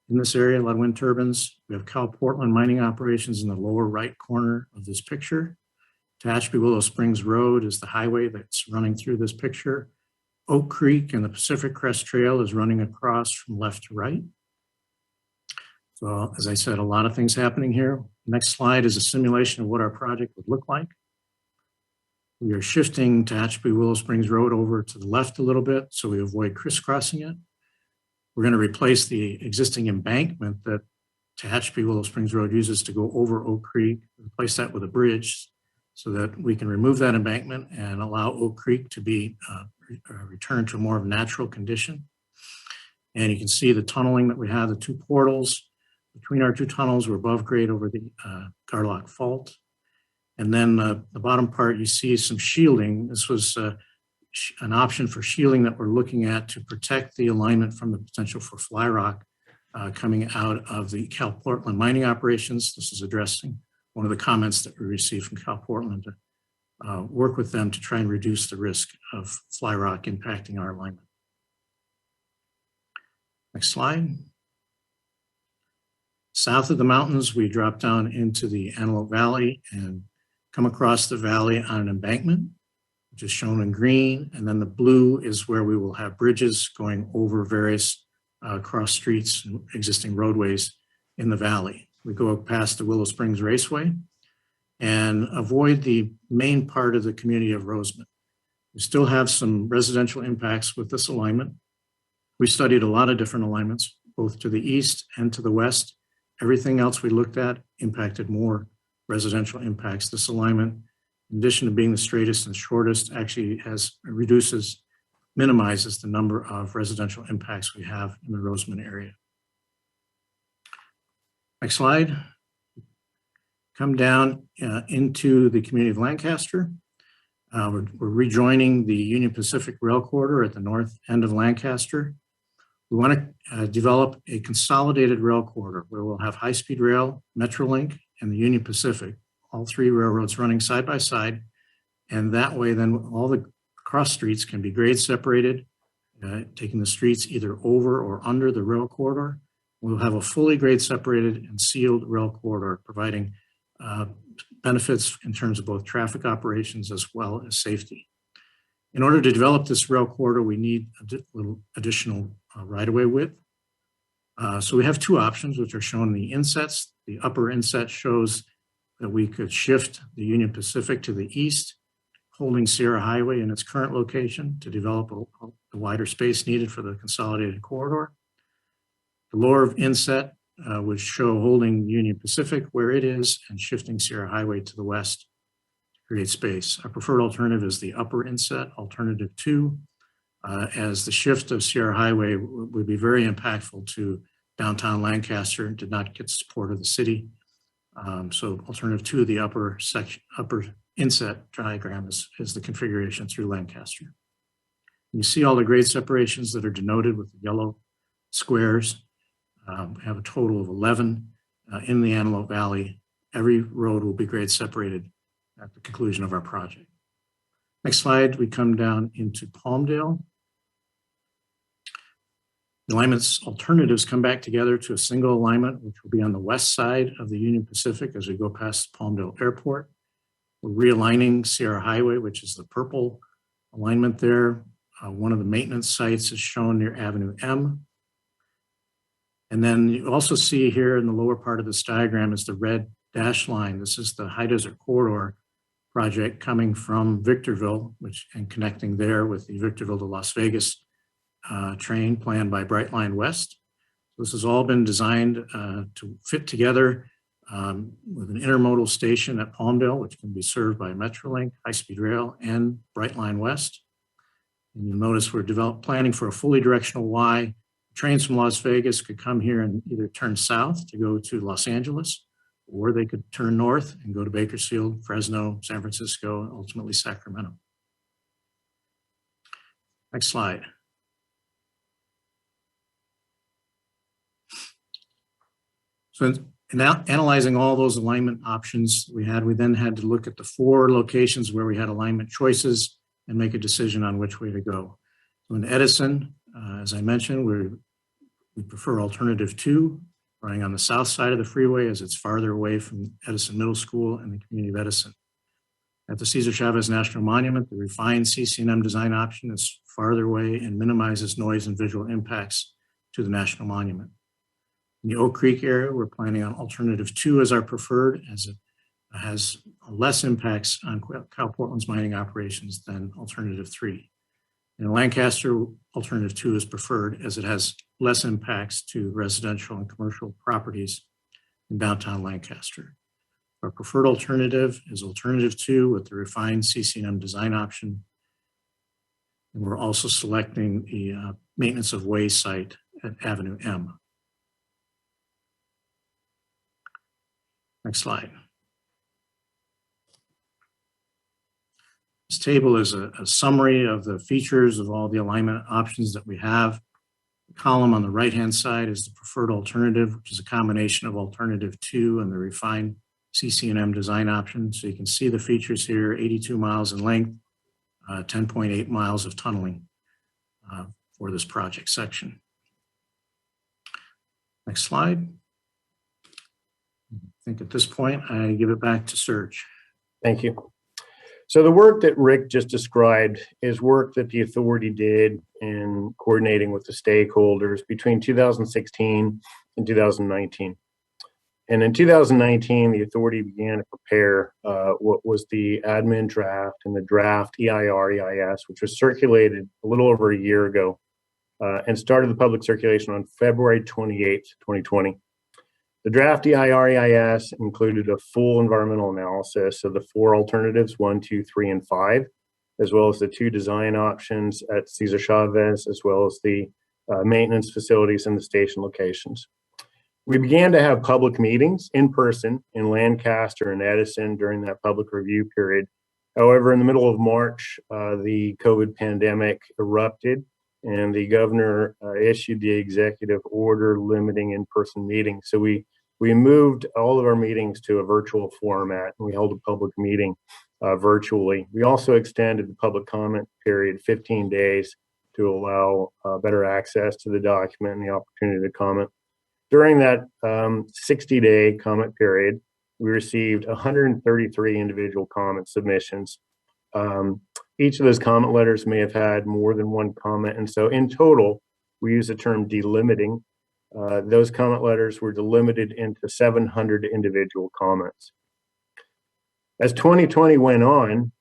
in this area, a lot of wind turbines. We have Cal Portland mining operations in the lower right corner of this picture. Tehachapi Willow Springs Road is the highway that's running through this picture. Oak Creek and the Pacific Crest Trail is running across from left to right. So as I said, a lot of things happening here. Next slide is a simulation of what our project would look like. We are shifting Tehachapi Willow Springs Road over to the left a little bit so we avoid crisscrossing it. We're going to replace the existing embankment that Tehachapi Willow Springs Road uses to go over Oak Creek, replace that with a bridge so that we can remove that embankment and allow Oak Creek to be returned to a more of a natural condition. And you can see the tunneling that we have, the 2 portals. Between our 2 tunnels, we're above grade over the Garlock Fault. And then the bottom part, you see some shielding. This was an option for shielding that we're looking at to protect the alignment from the potential for fly rock coming out of the Cal Portland mining operations. This is addressing one of the comments that we received from Cal Portland to work with them to try and reduce the risk of fly rock impacting our alignment. Next slide. South of the mountains, we drop down into the Antelope Valley and come across the valley on an embankment, which is shown in green. And then the blue is where we will have bridges going over various cross streets and existing roadways in the valley. We go past the Willow Springs Raceway and avoid the main part of the community of Roseman. We still have some residential impacts with this alignment. We studied a lot of different alignments, both to the east and to the west. Everything else we looked at impacted more residential impacts. This alignment, in addition to being the straightest and shortest, actually minimizes the number of residential impacts we have in the Roseman area. Next slide. Come down into the community of Lancaster. We're rejoining the Union Pacific Rail Corridor at the north end of Lancaster. We want to develop a consolidated rail corridor where we'll have high-speed rail, Metrolink, and the Union Pacific, all 3 railroads running side by side. And that way, then all the cross streets can be grade separated. taking the streets either over or under the rail corridor. We'll have a fully grade separated and sealed rail corridor, providing benefits in terms of both traffic operations as well as safety. In order to develop this rail corridor, we need a little additional right-of-way width. So we have two options, which are shown in the insets. The upper inset shows that we could shift the Union Pacific to the east, holding Sierra Highway in its current location to develop the wider space needed for the consolidated corridor. The lower inset would show holding Union Pacific where it is and shifting Sierra Highway to the west to create space. Our preferred alternative is the upper inset, alternative 2, as the shift of Sierra Highway would be very impactful to downtown Lancaster and did not get support of the city. So alternative 2, the upper inset diagram is the configuration through Lancaster. You see all the grade separations that are denoted with the yellow squares. We have a total of 11 in the Antelope Valley. Every road will be grade separated at the conclusion of our project. Next slide, we come down into Palmdale. The alignment's alternatives come back together to a single alignment, which will be on the west side of the Union Pacific as we go past Palmdale Airport. We're realigning Sierra Highway, which is the purple alignment there. One of the maintenance sites is shown near Avenue M. And then you also see here in the lower part of this diagram is the red dash line. This is the High Desert Corridor project coming from Victorville, and connecting there with the Victorville to Las Vegas train planned by Brightline West. This has all been designed to fit together with an intermodal station at Palmdale, which can be served by Metrolink, high-speed rail, and Brightline West. And you'll notice we're planning for a fully directional Y. Trains from Las Vegas could come here and either turn south to go to Los Angeles, or they could turn north and go to Bakersfield, Fresno, San Francisco, and ultimately Sacramento. Next slide. So in analyzing all those alignment options we then had to look at the 4 locations where we had alignment choices and make a decision on which way to go. So in Edison, as I mentioned, we prefer alternative 2, running on the south side of the freeway as it's farther away from Edison Middle School and the community of Edison. At the Cesar Chavez National Monument, the refined CC&M design option is farther away and minimizes noise and visual impacts to the National Monument. In the Oak Creek area, we're planning on alternative 2 as our preferred, as it has less impacts on Cal Portland's mining operations than alternative 3. In Lancaster, alternative 2 is preferred as it has less impacts to residential and commercial properties in downtown Lancaster. Our preferred alternative is alternative 2 with the refined CC&M design option. And we're also selecting the maintenance of way site at Avenue M. Next slide. This table is a summary of the features of all the alignment options that we have. The column on the right-hand side is the preferred alternative, which is a combination of alternative 2 and the refined CC&M design option. So you can see the features here, 82 miles in length, 10.8 miles of tunneling for this project section. Next slide. I think at this point, I give it back to Serge. Thank you. So the work that Rick just described is work that the authority did in coordinating with the stakeholders between 2016 and 2019. And in 2019, the authority began to prepare what was the admin draft and the draft EIR-EIS, which was circulated a little over a year ago and started the public circulation on February 28th, 2020. The draft EIR-EIS included a full environmental analysis of the 4 alternatives, 1, 2, 3, and 5, as well as the 2 design options at Cesar Chavez, as well as the maintenance facilities and the station locations. We began to have public meetings in person in Lancaster and Edison during that public review period. However, in the middle of March, the COVID pandemic erupted, and the governor issued the executive order limiting in-person meetings. So we moved all of our meetings to a virtual format, and we held a public meeting virtually. We also extended the public comment period 15 days to allow better access to the document and the opportunity to comment. During that 60-day comment period, we received 133 individual comment submissions. Each of those comment letters may have had more than one comment, and so in total, we use the term delimiting. Those comment letters were delimited into 700 individual comments. As 2020 went on,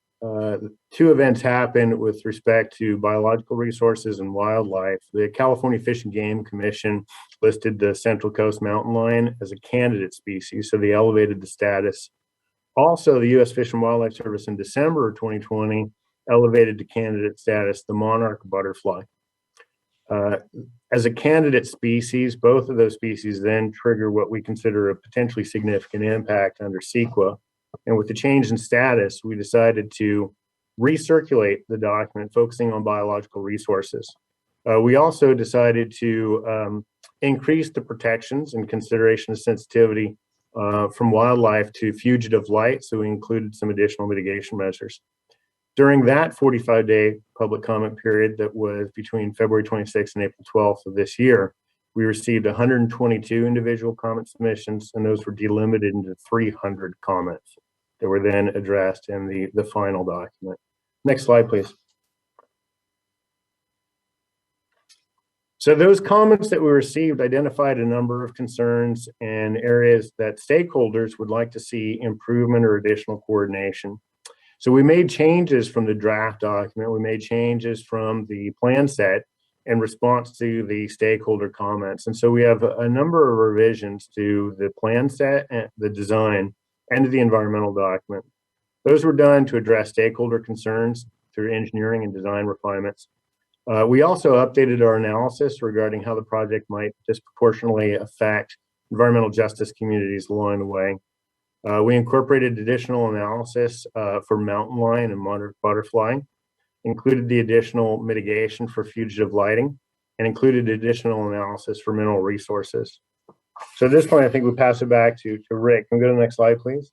two events happened with respect to biological resources and wildlife. The California Fish and Game Commission listed the Central Coast mountain lion as a candidate species, so they elevated the status. Also, the U.S. Fish and Wildlife Service in December of 2020 elevated to candidate status the monarch butterfly. As a candidate species, both of those species then trigger what we consider a potentially significant impact under CEQA. And with the change in status, we decided to recirculate the document focusing on biological resources. We also decided to increase the protections and consideration of sensitivity from wildlife to fugitive light, so we included some additional mitigation measures. During that 45-day public comment period that was between February 26th and April 12th of this year, we received 122 individual comment submissions, and those were delimited into 300 comments that were then addressed in the final document. Next slide, please. So those comments that we received identified a number of concerns and areas that stakeholders would like to see improvement or additional coordination. So we made changes from the draft document. We made changes from the plan set in response to the stakeholder comments. And so we have a number of revisions to the plan set, and the design, and to the environmental document. Those were done to address stakeholder concerns through engineering and design refinements. We also updated our analysis regarding how the project might disproportionately affect environmental justice communities along the way. We incorporated additional analysis for mountain lion and monarch butterfly, included the additional mitigation for fugitive lighting, and included additional analysis for mineral resources. So at this point, I think we'll pass it back to Rick. Can we go to the next slide, please?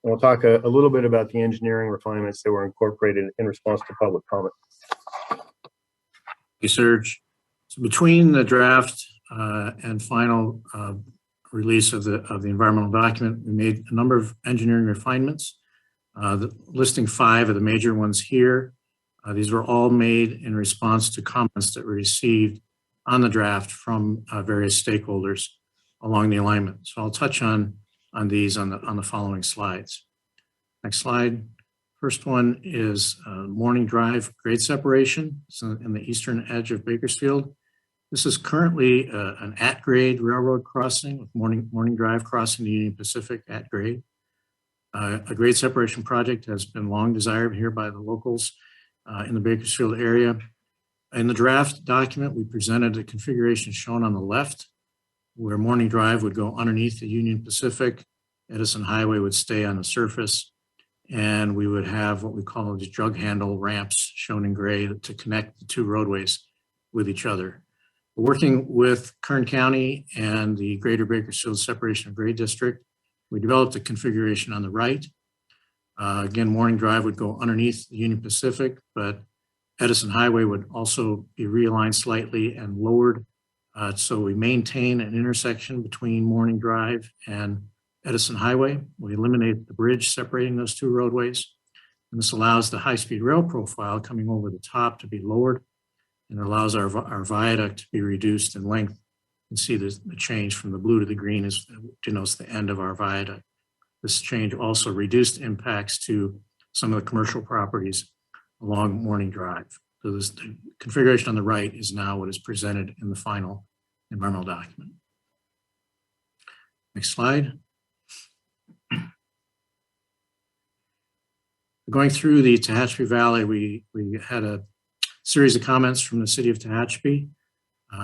And we'll talk a little bit about the engineering refinements that were incorporated in response to public comment. Thank you, Serge. So between the draft and final release of the environmental document, we made a number of engineering refinements, listing 5 of the major ones here. These were all made in response to comments that were received on the draft from various stakeholders along the alignment. So I'll touch on these on the following slides. Next slide. First one is Morning Drive grade separation. It's in the eastern edge of Bakersfield. This is currently an at-grade railroad crossing with Morning Drive crossing the Union Pacific at grade. A grade separation project has been long desired here by the locals in the Bakersfield area. In the draft document, we presented a configuration shown on the left, where Morning Drive would go underneath the Union Pacific, Edison Highway would stay on the surface, and we would have what we call the jug handle ramps shown in gray to connect the two roadways with each other. Working with Kern County and the Greater Bakersfield Separation of Grade District, we developed a configuration on the right. Again, Morning Drive would go underneath the Union Pacific, but Edison Highway would also be realigned slightly and lowered. So we maintain an intersection between Morning Drive and Edison Highway. We eliminate the bridge separating those two roadways. And this allows the high-speed rail profile coming over the top to be lowered, and it allows our viaduct to be reduced in length. You can see the change from the blue to the green denotes the end of our viaduct. This change also reduced impacts to some of the commercial properties along Morning Drive. So the configuration on the right is now what is presented in the final environmental document. Next slide. Going through the Tehachapi Valley, we had a series of comments from the city of Tehachapi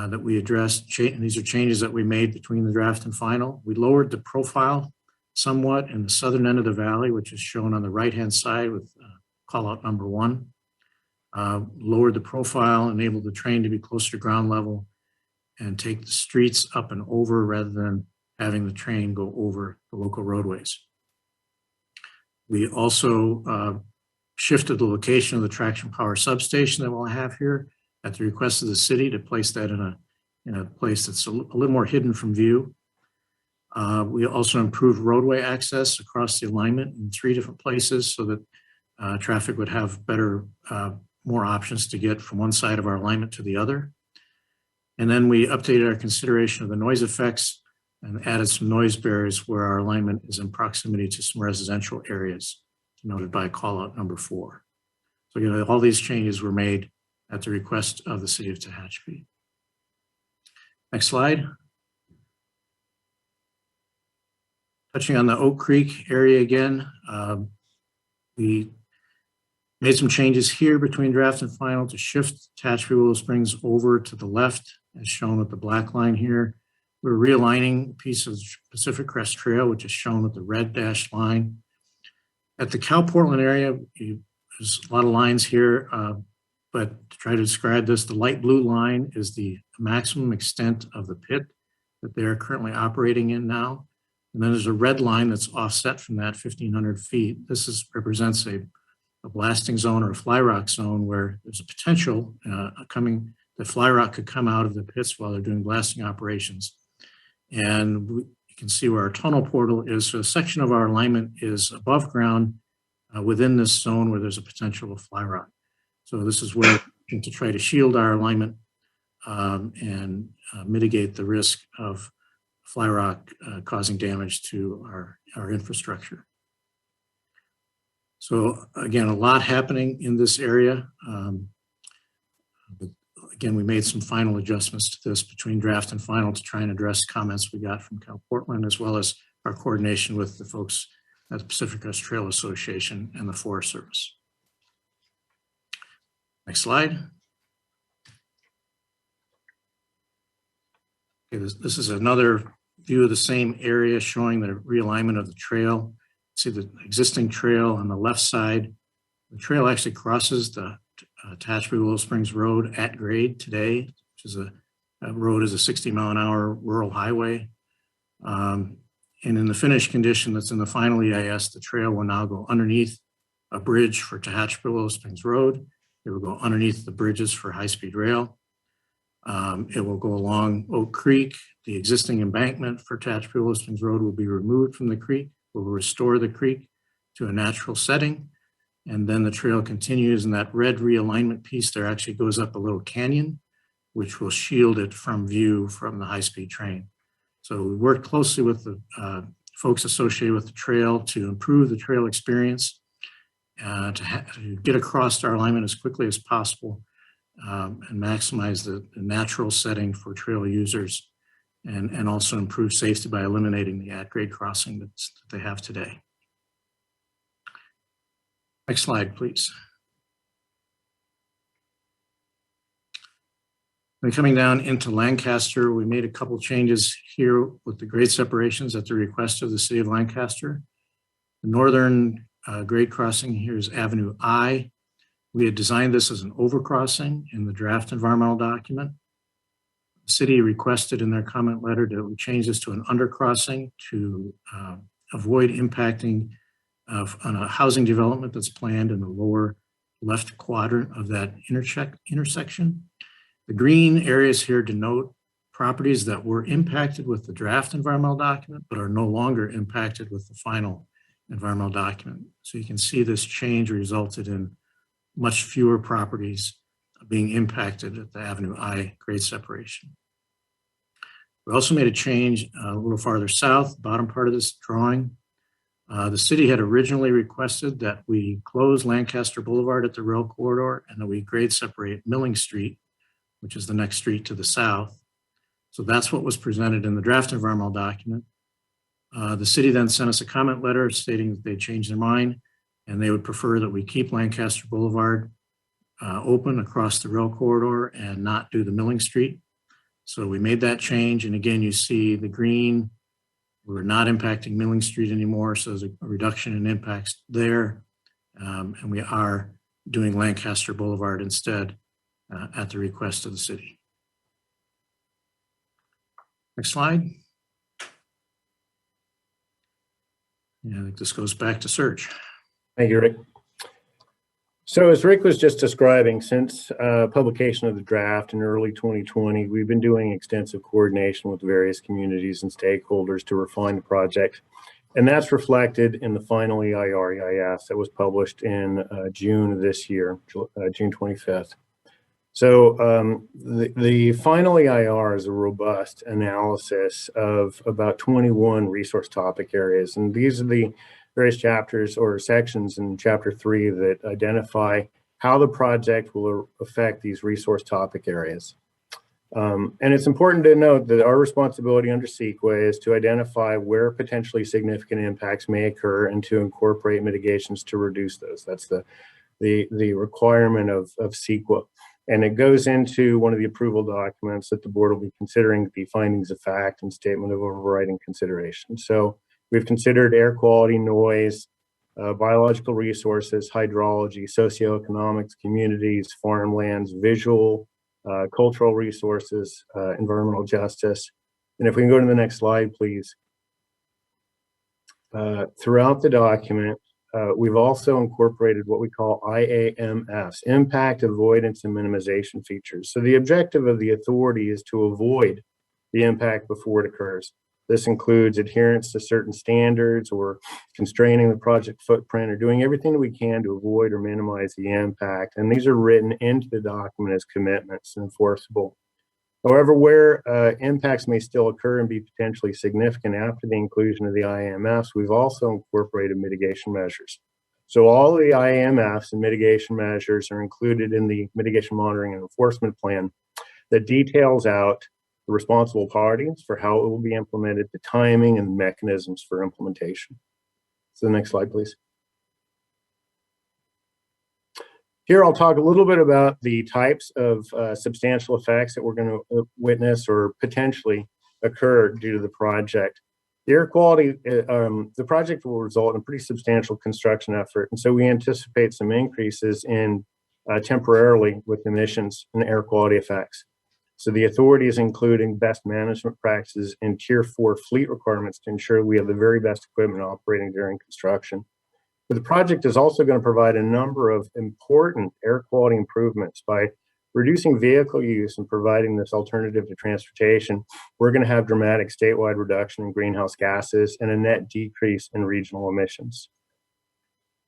that we addressed. And these are changes that we made between the draft and final. We lowered the profile somewhat in the southern end of the valley, which is shown on the right-hand side with call out number 1. Lowered the profile, enabled the train to be closer to ground level and take the streets up and over rather than having the train go over the local roadways. We also shifted the location of the traction power substation that we'll have here at the request of the city to place that in a place that's a little more hidden from view. We also improved roadway access across the alignment in 3 different places so that traffic would have more options to get from one side of our alignment to the other. And then we updated our consideration of the noise effects and added some noise barriers where our alignment is in proximity to some residential areas, noted by call out number 4. So again, all these changes were made at the request of the city of Tehachapi. Next slide. Touching on the Oak Creek area again, we made some changes here between draft and final to shift Tehachapi Willow Springs over to the left, as shown with the black line here. We're realigning a piece of Pacific Crest Trail, which is shown with the red dashed line. At the Cal Portland area, there's a lot of lines here, but to try to describe this, the light blue line is the maximum extent of the pit that they're currently operating in now. And then there's a red line that's offset from that 1,500 feet. This represents a blasting zone or a fly rock zone where there's a potential that fly rock could come out of the pits while they're doing blasting operations. And you can see where our tunnel portal is. So a section of our alignment is above ground within this zone where there's a potential of fly rock. So this is where to try to shield our alignment and mitigate the risk of fly rock causing damage to our infrastructure. So again, a lot happening in this area. Again, we made some final adjustments to this between draft and final to try and address comments we got from Cal Portland, as well as our coordination with the folks at the Pacific Crest Trail Association and the Forest Service. Next slide. Okay, this is another view of the same area showing the realignment of the trail. See the existing trail on the left side. The trail actually crosses the Tehachapi Willow Springs Road at grade today, which is that road is a 60-mile-an-hour rural highway. And in the finished condition that's in the final EIS, the trail will now go underneath a bridge for Tehachapi Willow Springs Road. It will go underneath the bridges for high-speed rail. It will go along Oak Creek. The existing embankment for Tehachapi Willow Springs Road will be removed from the creek. We'll restore the creek to a natural setting. And then the trail continues, and that red realignment piece there actually goes up a little canyon, which will shield it from view from the high-speed train. So we worked closely with the folks associated with the trail to improve the trail experience, to get across our alignment as quickly as possible, and maximize the natural setting for trail users, and also improve safety by eliminating the at-grade crossing that they have today. Next slide, please. Then coming down into Lancaster, we made a couple changes here with the grade separations at the request of the city of Lancaster. The northern grade crossing here is Avenue I. We had designed this as an overcrossing in the draft environmental document. The city requested in their comment letter that we change this to an undercrossing to avoid impacting on a housing development that's planned in the lower left quadrant of that intersection. The green areas here denote properties that were impacted with the draft environmental document, but are no longer impacted with the final environmental document. So you can see this change resulted in much fewer properties being impacted at the Avenue I grade separation. We also made a change a little farther south, bottom part of this drawing. The city had originally requested that we close Lancaster Boulevard at the rail corridor and that we grade separate Milling Street, which is the next street to the south. So that's what was presented in the draft environmental document. The city then sent us a comment letter stating that they changed their mind and they would prefer that we keep Lancaster Boulevard open across the rail corridor and not do the Milling Street. So we made that change. And again, you see the green, we're not impacting Milling Street anymore. So there's a reduction in impacts there. And we are doing Lancaster Boulevard instead at the request of the city. Next slide. Yeah, I think this goes back to Serge. Thank you, Rick. So as Rick was just describing, since publication of the draft in early 2020, we've been doing extensive coordination with various communities and stakeholders to refine the project. And that's reflected in the final EIS that was published in June of this year, June 25th. So the final EIR is a robust analysis of about 21 resource topic areas. And these are the various chapters or sections in chapter 3 that identify how the project will affect these resource topic areas. And it's important to note that our responsibility under CEQA is to identify where potentially significant impacts may occur and to incorporate mitigations to reduce those. That's the requirement of CEQA. And it goes into one of the approval documents that the board will be considering the findings of fact and statement of overriding consideration. So we've considered air quality, noise, biological resources, hydrology, socioeconomics, communities, farmlands, visual, cultural resources, environmental justice. And if we can go to the next slide, please. Throughout the document, we've also incorporated what we call IAMFs, impact avoidance and minimization features. So the objective of the authority is to avoid the impact before it occurs. This includes adherence to certain standards or constraining the project footprint or doing everything that we can to avoid or minimize the impact. And these are written into the document as commitments and enforceable. However, where impacts may still occur and be potentially significant after the inclusion of the IAMFs, we've also incorporated mitigation measures. So all of the IAMFs and mitigation measures are included in the mitigation monitoring and enforcement plan that details out the responsible parties for how it will be implemented, the timing and mechanisms for implementation. So the next slide, please. Here, I'll talk a little bit about the types of substantial effects that we're going to witness or potentially occur due to the project. The air quality, the project will result in a pretty substantial construction effort. And so we anticipate some increases in temporarily with emissions and air quality effects. So the authority is including best management practices and Tier 4 fleet requirements to ensure we have the very best equipment operating during construction. But the project is also going to provide a number of important air quality improvements by reducing vehicle use and providing this alternative to transportation. We're going to have dramatic statewide reduction in greenhouse gases and a net decrease in regional emissions.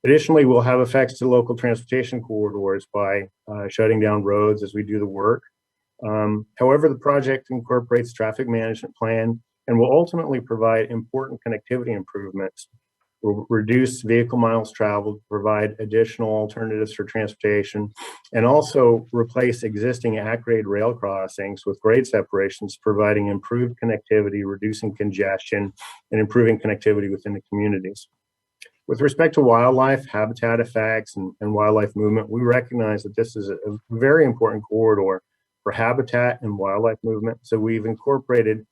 Additionally, we'll have effects to local transportation corridors by shutting down roads as we do the work. However, the project incorporates traffic management plan and will ultimately provide important connectivity improvements. Will reduce vehicle miles traveled, provide additional alternatives for transportation, and also replace existing at-grade rail crossings with grade separations, providing improved connectivity, reducing congestion, and improving connectivity within the communities. With respect to wildlife, habitat effects, and wildlife movement, we recognize that this is a very important corridor for habitat and wildlife movement. So we've incorporated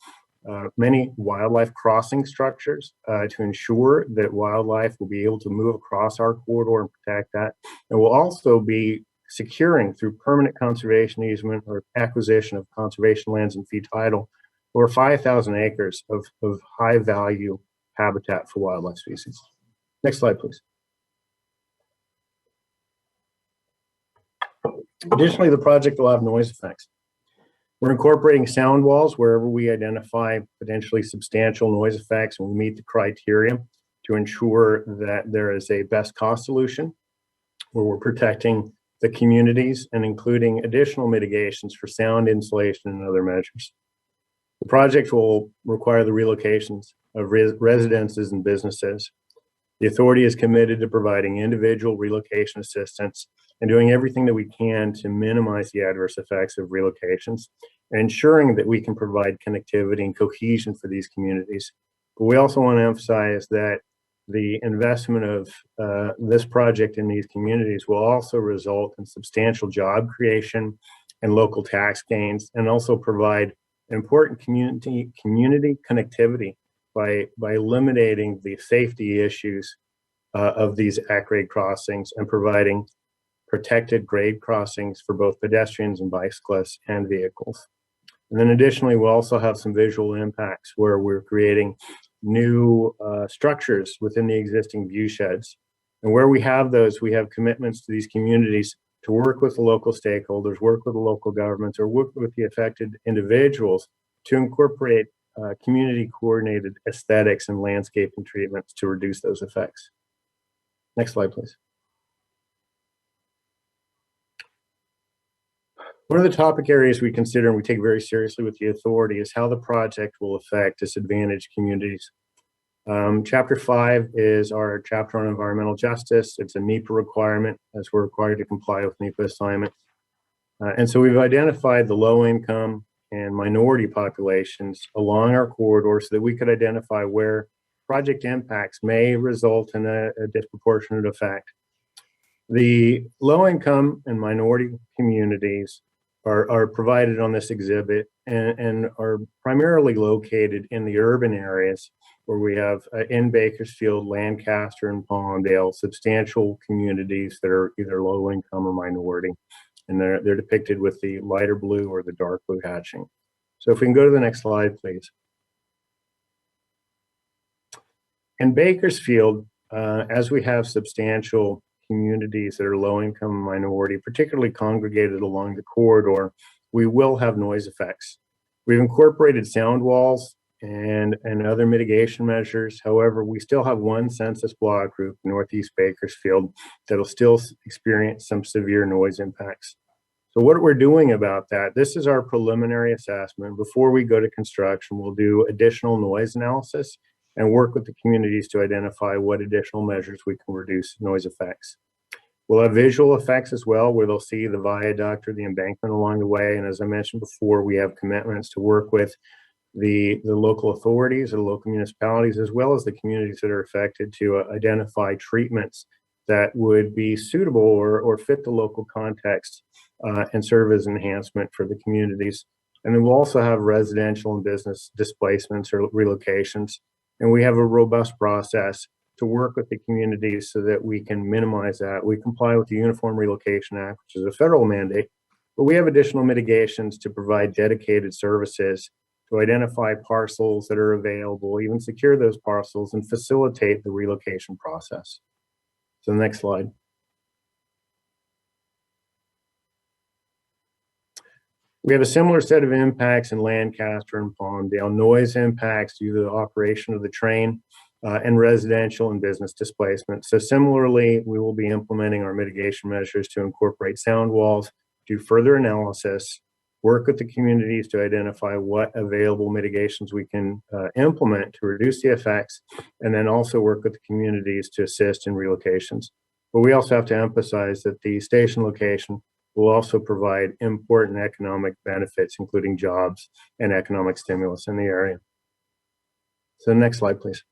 many wildlife crossing structures to ensure that wildlife will be able to move across our corridor and protect that. And we'll also be securing through permanent conservation easement or acquisition of conservation lands and fee title over 5,000 acres of high value habitat for wildlife species. Next slide, please. Additionally, the project will have noise effects. We're incorporating sound walls wherever we identify potentially substantial noise effects and we meet the criteria to ensure that there is a best cost solution where we're protecting the communities and including additional mitigations for sound insulation and other measures. The project will require the relocations of residences and businesses. The authority is committed to providing individual relocation assistance and doing everything that we can to minimize the adverse effects of relocations and ensuring that we can provide connectivity and cohesion for these communities. But we also want to emphasize that the investment of this project in these communities will also result in substantial job creation and local tax gains, and also provide important community connectivity by eliminating the safety issues of these at-grade crossings and providing protected grade crossings for both pedestrians and bicyclists and vehicles. And then additionally, we'll also have some visual impacts where we're creating new structures within the existing view sheds And where we have those, we have commitments to these communities to work with the local stakeholders, work with the local governments, or work with the affected individuals to incorporate community coordinated aesthetics and landscaping treatments to reduce those effects. Next slide, please. One of the topic areas we consider and we take very seriously with the authority is how the project will affect disadvantaged communities. Chapter 5 is our chapter on environmental justice. It's a NEPA requirement, as we're required to comply with NEPA assignments. And so we've identified the low income and minority populations along our corridor so that we could identify where project impacts may result in a disproportionate effect. The low income and minority communities are provided on this exhibit and are primarily located in the urban areas where we have in Bakersfield, Lancaster, and Palmdale, substantial communities that are either low income or minority. And they're depicted with the lighter blue or the dark blue hatching. So if we can go to the next slide, please. In Bakersfield, as we have substantial communities that are low income and minority, particularly congregated along the corridor, we will have noise effects. We've incorporated sound walls and other mitigation measures. However, we still have one census block group, Northeast Bakersfield, that'll still experience some severe noise impacts. So what we're doing about that, this is our preliminary assessment. Before we go to construction, we'll do additional noise analysis and work with the communities to identify what additional measures we can reduce noise effects. We'll have visual effects as well, where they'll see the viaduct or the embankment along the way. And as I mentioned before, we have commitments to work with the local authorities or the local municipalities, as well as the communities that are affected, to identify treatments that would be suitable or fit the local context and serve as enhancement for the communities. And then we'll also have residential and business displacements or relocations. And we have a robust process to work with the communities so that we can minimize that. We comply with the Uniform Relocation Act, which is a federal mandate, but we have additional mitigations to provide dedicated services to identify parcels that are available, even secure those parcels and facilitate the relocation process. So next slide. We have a similar set of impacts in Lancaster and Palmdale: noise impacts due to the operation of the train and residential and business displacement. So similarly, we will be implementing our mitigation measures to incorporate sound walls, do further analysis, work with the communities to identify what available mitigations we can implement to reduce the effects, and then also work with the communities to assist in relocations. But we also have to emphasize that the station location will also provide important economic benefits, including jobs and economic stimulus in the area. So next slide, please.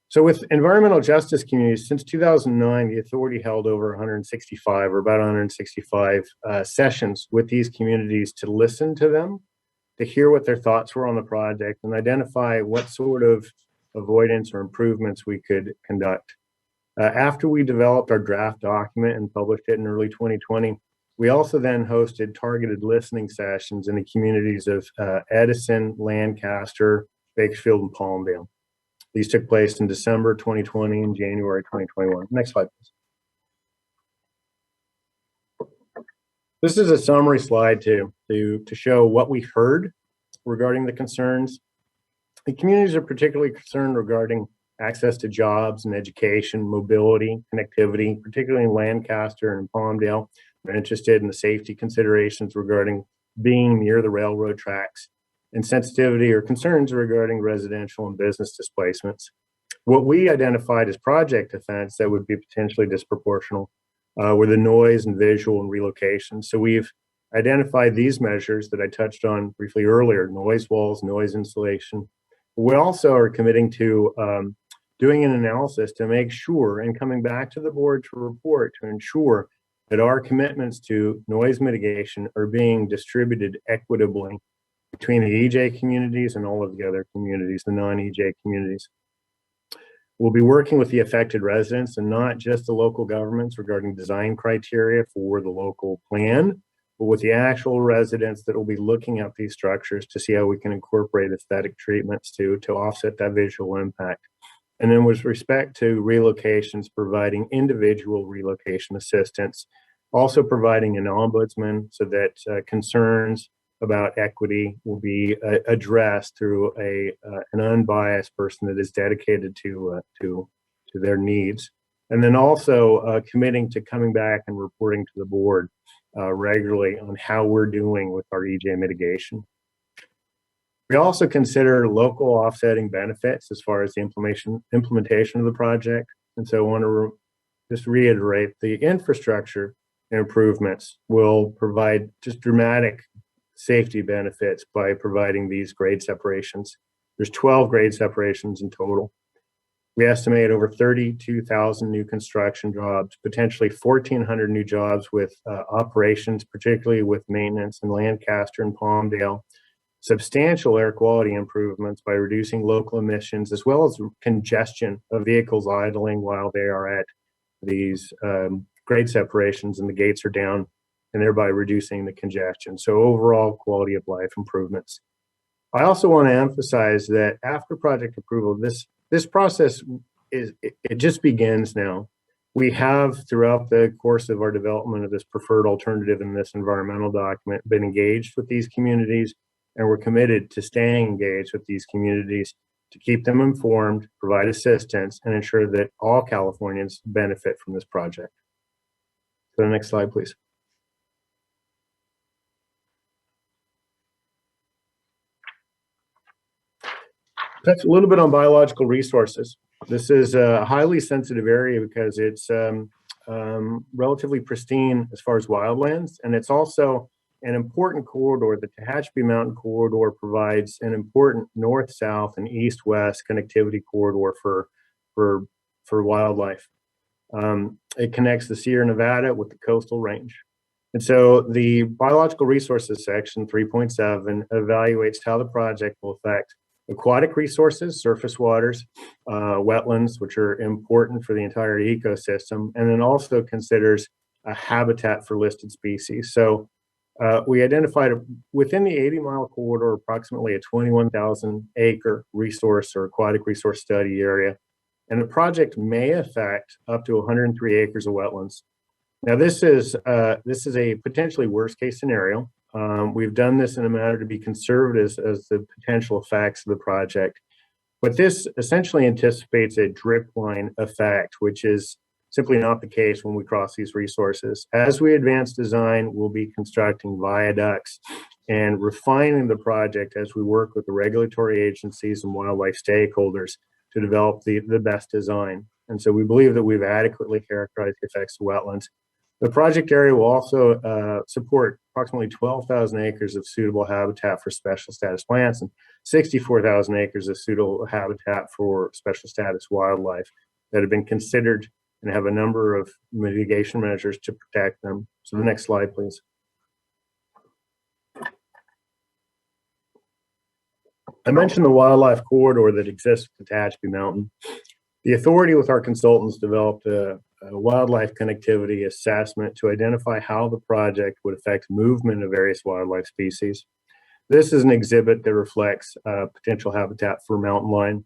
So with environmental justice communities, since 2009, the authority held over 165 or about 165 sessions with these communities to listen to them, to hear what their thoughts were on the project, and identify what sort of avoidance or improvements we could conduct. After we developed our draft document and published it in early 2020, we also then hosted targeted listening sessions in the communities of Edison, Lancaster, Bakersfield, and Palmdale. These took place in December 2020 and January 2021. Next slide, please. This is a summary slide to show what we heard regarding the concerns. The communities are particularly concerned regarding access to jobs and education, mobility, connectivity, particularly in Lancaster and Palmdale. They're interested in the safety considerations regarding being near the railroad tracks, and sensitivity or concerns regarding residential and business displacements. What we identified as project offense that would be potentially disproportional were the noise and visual and relocation. So we've identified these measures that I touched on briefly earlier: noise walls, noise insulation. We also are committing to doing an analysis to make sure, and coming back to the board to report, to ensure that our commitments to noise mitigation are being distributed equitably between the EJ communities and all of the other communities, the non-EJ communities. We'll be working with the affected residents and not just the local governments regarding design criteria for the local plan, but with the actual residents that will be looking at these structures to see how we can incorporate aesthetic treatments to offset that visual impact. And then with respect to relocations, providing individual relocation assistance, also providing an ombudsman so that concerns about equity will be addressed through an unbiased person that is dedicated to their needs. And then also committing to coming back and reporting to the board regularly on how we're doing with our EJ mitigation. We also consider local offsetting benefits as far as the implementation of the project. And so I want to just reiterate, the infrastructure improvements will provide just dramatic safety benefits by providing these grade separations. There's 12 grade separations in total. We estimate over 32,000 new construction jobs, potentially 1,400 new jobs with operations, particularly with maintenance in Lancaster and Palmdale. Substantial air quality improvements by reducing local emissions, as well as congestion of vehicles idling while they are at these grade separations and the gates are down, and thereby reducing the congestion. So overall quality of life improvements. I also want to emphasize that after project approval, this process it just begins now. We have, throughout the course of our development of this preferred alternative in this environmental document, been engaged with these communities, and we're committed to staying engaged with these communities to keep them informed, provide assistance, and ensure that all Californians benefit from this project. So the next slide, please. Touch a little bit on biological resources. This is a highly sensitive area because it's relatively pristine as far as wildlands, and it's also an important corridor. The Tehachapi Mountain Corridor provides an important north-south and east-west connectivity corridor for wildlife. It connects the Sierra Nevada with the coastal range. And so the biological resources section 3.7 evaluates how the project will affect aquatic resources, surface waters, wetlands, which are important for the entire ecosystem, and then also considers a habitat for listed species. So we identified within the 80-mile corridor approximately a 21,000 acre resource or aquatic resource study area, and the project may affect up to 103 acres of wetlands. Now this is a potentially worst case scenario. We've done this in a manner to be conservative as the potential effects of the project, but this essentially anticipates a drip line effect, which is simply not the case when we cross these resources. As we advance design, we'll be constructing viaducts and refining the project as we work with the regulatory agencies and wildlife stakeholders to develop the best design. And so we believe that we've adequately characterized the effects of wetlands. The project area will also support approximately 12,000 acres of suitable habitat for special status plants and 64,000 acres of suitable habitat for special status wildlife that have been considered and have a number of mitigation measures to protect them. So the next slide, please. I mentioned the wildlife corridor that exists at the Tehachapi Mountain. The authority with our consultants developed a wildlife connectivity assessment to identify how the project would affect movement of various wildlife species. This is an exhibit that reflects potential habitat for mountain lion.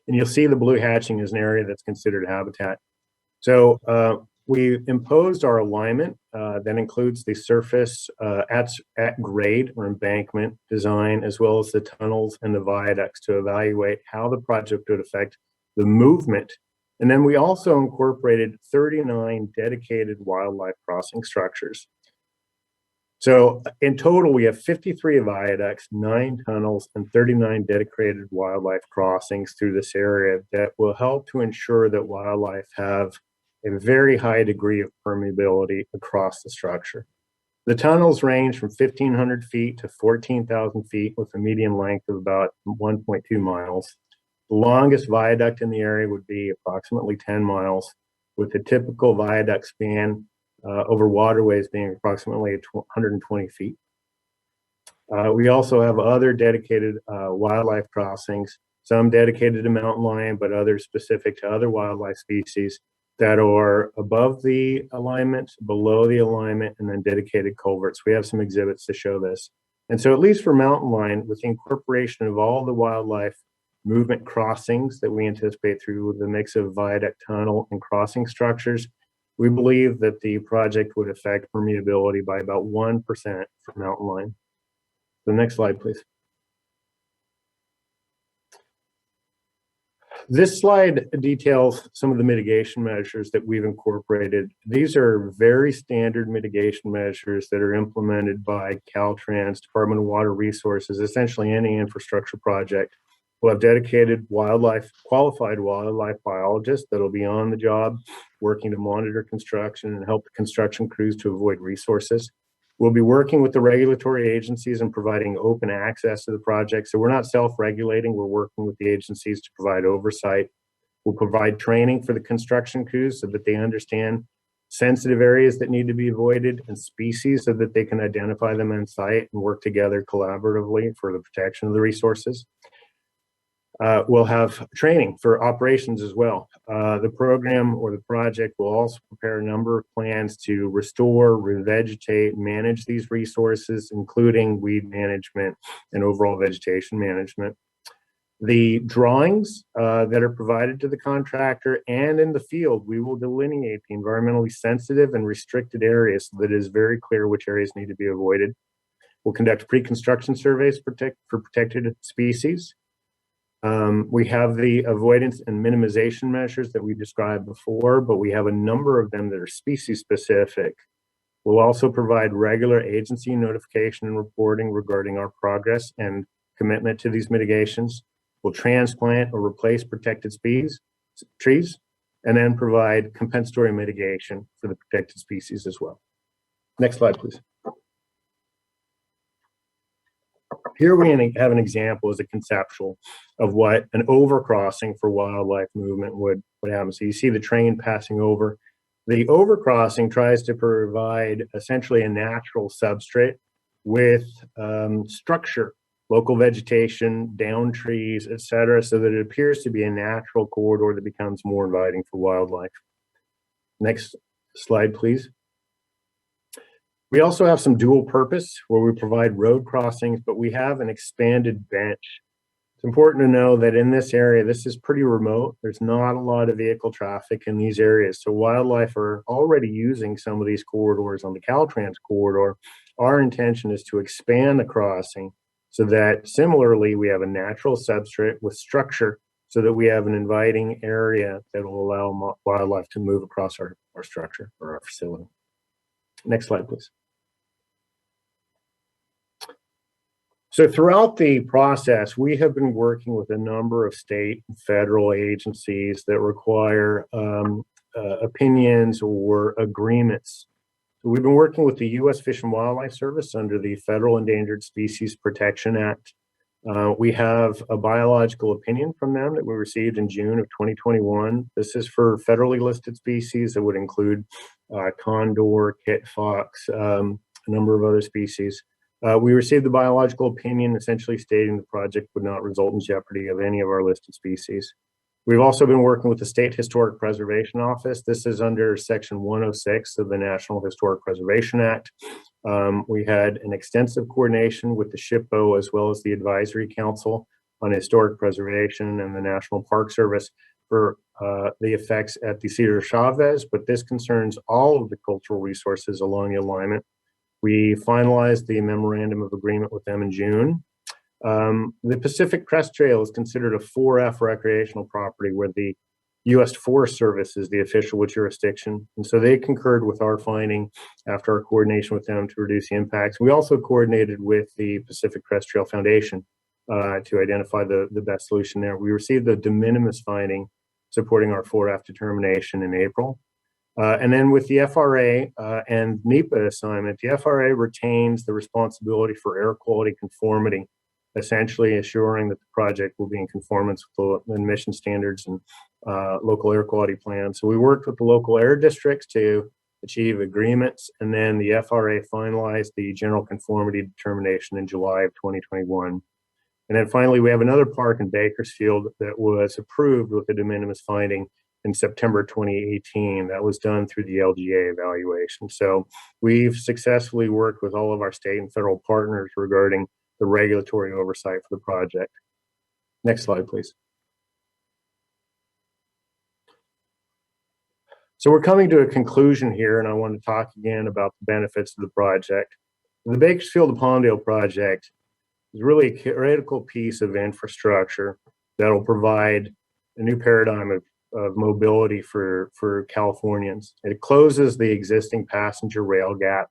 And you'll see the blue hatching is an area that's considered habitat. So we imposed our alignment that includes the surface at grade or embankment design, as well as the tunnels and the viaducts to evaluate how the project would affect the movement. And then we also incorporated 39 dedicated wildlife crossing structures. So in total, we have 53 viaducts, 9 tunnels, and 39 dedicated wildlife crossings through this area that will help to ensure that wildlife have a very high degree of permeability across the structure. The tunnels range from 1,500 feet to 14,000 feet with a median length of about 1.2 miles. The longest viaduct in the area would be approximately 10 miles, with a typical viaduct span over waterways being approximately 120 feet. We also have other dedicated wildlife crossings, some dedicated to mountain lion, but others specific to other wildlife species that are above the alignment, below the alignment, and then dedicated culverts. We have some exhibits to show this. And so at least for mountain lion, with the incorporation of all the wildlife movement crossings that we anticipate through the mix of viaduct, tunnel, and crossing structures. We believe that the project would affect permeability by about 1% for mountain line. The next slide, please. This slide details some of the mitigation measures that we've incorporated. These are very standard mitigation measures that are implemented by Caltrans, Department of Water Resources. Essentially any infrastructure project will have dedicated qualified wildlife biologists that'll be on the job working to monitor construction and help the construction crews to avoid resources. We'll be working with the regulatory agencies and providing open access to the project. So we're not self-regulating, we're working with the agencies to provide oversight. We'll provide training for the construction crews so that they understand sensitive areas that need to be avoided and species so that they can identify them on site and work together collaboratively for the protection of the resources. We'll have training for operations as well. The program or the project will also prepare a number of plans to restore, revegetate, manage these resources, including weed management and overall vegetation management. The drawings that are provided to the contractor and in the field, we will delineate the environmentally sensitive and restricted areas so that it is very clear which areas need to be avoided. We'll conduct pre-construction surveys for protected species. We have the avoidance and minimization measures that we described before, but we have a number of them that are species specific. We'll also provide regular agency notification and reporting regarding our progress and commitment to these mitigations. We'll transplant or replace protected trees, and then provide compensatory mitigation for the protected species as well. Next slide, please. Here we have an example as a conceptual of what an overcrossing for wildlife movement would happen. So you see the train passing over. The overcrossing tries to provide essentially a natural substrate with structure, local vegetation, down trees, etc., so that it appears to be a natural corridor that becomes more inviting for wildlife. Next slide, please. We also have some dual purpose where we provide road crossings, but we have an expanded bench. It's important to know that in this area, this is pretty remote. There's not a lot of vehicle traffic in these areas. So wildlife are already using some of these corridors on the Caltrans corridor. Our intention is to expand the crossing so that similarly, we have a natural substrate with structure so that we have an inviting area that will allow wildlife to move across our structure or our facility. Next slide, please. So throughout the process, we have been working with a number of state and federal agencies that require opinions or agreements. So we've been working with the U.S. Fish and Wildlife Service under the Federal Endangered Species Protection Act. We have a biological opinion from them that we received in June of 2021. This is for federally listed species that would include condor, kit fox, a number of other species. We received the biological opinion essentially stating the project would not result in jeopardy of any of our listed species. We've also been working with the State Historic Preservation Office. This is under Section 106 of the National Historic Preservation Act. We had an extensive coordination with the SHPO as well as the Advisory Council on Historic Preservation and the National Park Service for the effects at the Cesar Chavez, but this concerns all of the cultural resources along the alignment. We finalized the memorandum of agreement with them in June. The Pacific Crest Trail is considered a 4F recreational property where the U.S. Forest Service is the official jurisdiction. And so they concurred with our finding after our coordination with them to reduce the impacts. We also coordinated with the Pacific Crest Trail Foundation to identify the best solution there. We received the de minimis finding supporting our 4F determination in April. And then with the FRA and NEPA assignment, the FRA retains the responsibility for air quality conformity, essentially assuring that the project will be in conformance with the emission standards and local air quality plans. So we worked with the local air districts to achieve agreements, and then the FRA finalized the general conformity determination in July of 2021. And then finally, we have another park in Bakersfield that was approved with a de minimis finding in September 2018. That was done through the LGA evaluation. So we've successfully worked with all of our state and federal partners regarding the regulatory oversight for the project. Next slide, please. So we're coming to a conclusion here, and I want to talk again about the benefits of the project. The Bakersfield to Palmdale project is really a critical piece of infrastructure that will provide a new paradigm of mobility for Californians. It closes the existing passenger rail gap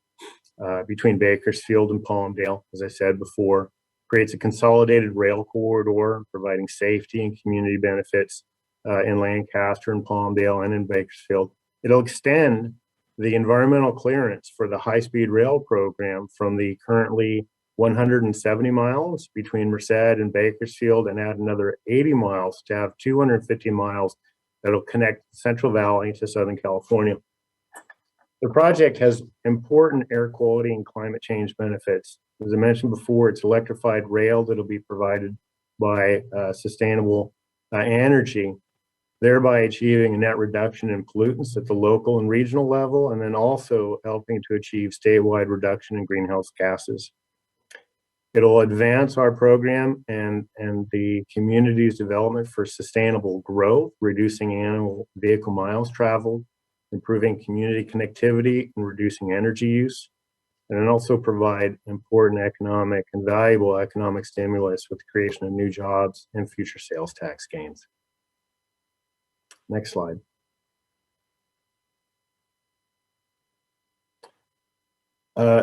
between Bakersfield and Palmdale, as I said before, creates a consolidated rail corridor, providing safety and community benefits in Lancaster and Palmdale and in Bakersfield. It'll extend the environmental clearance for the high-speed rail program from the currently 170 miles between Merced and Bakersfield, and add another 80 miles to have 250 miles that'll connect Central Valley to Southern California. The project has important air quality and climate change benefits. As I mentioned before, it's electrified rail that'll be provided by sustainable energy, thereby achieving a net reduction in pollutants at the local and regional level, and then also helping to achieve statewide reduction in greenhouse gases. It'll advance our program and the community's development for sustainable growth, reducing annual vehicle miles traveled, improving community connectivity, and reducing energy use. And then also provide important economic and valuable economic stimulus with the creation of new jobs and future sales tax gains. Next slide.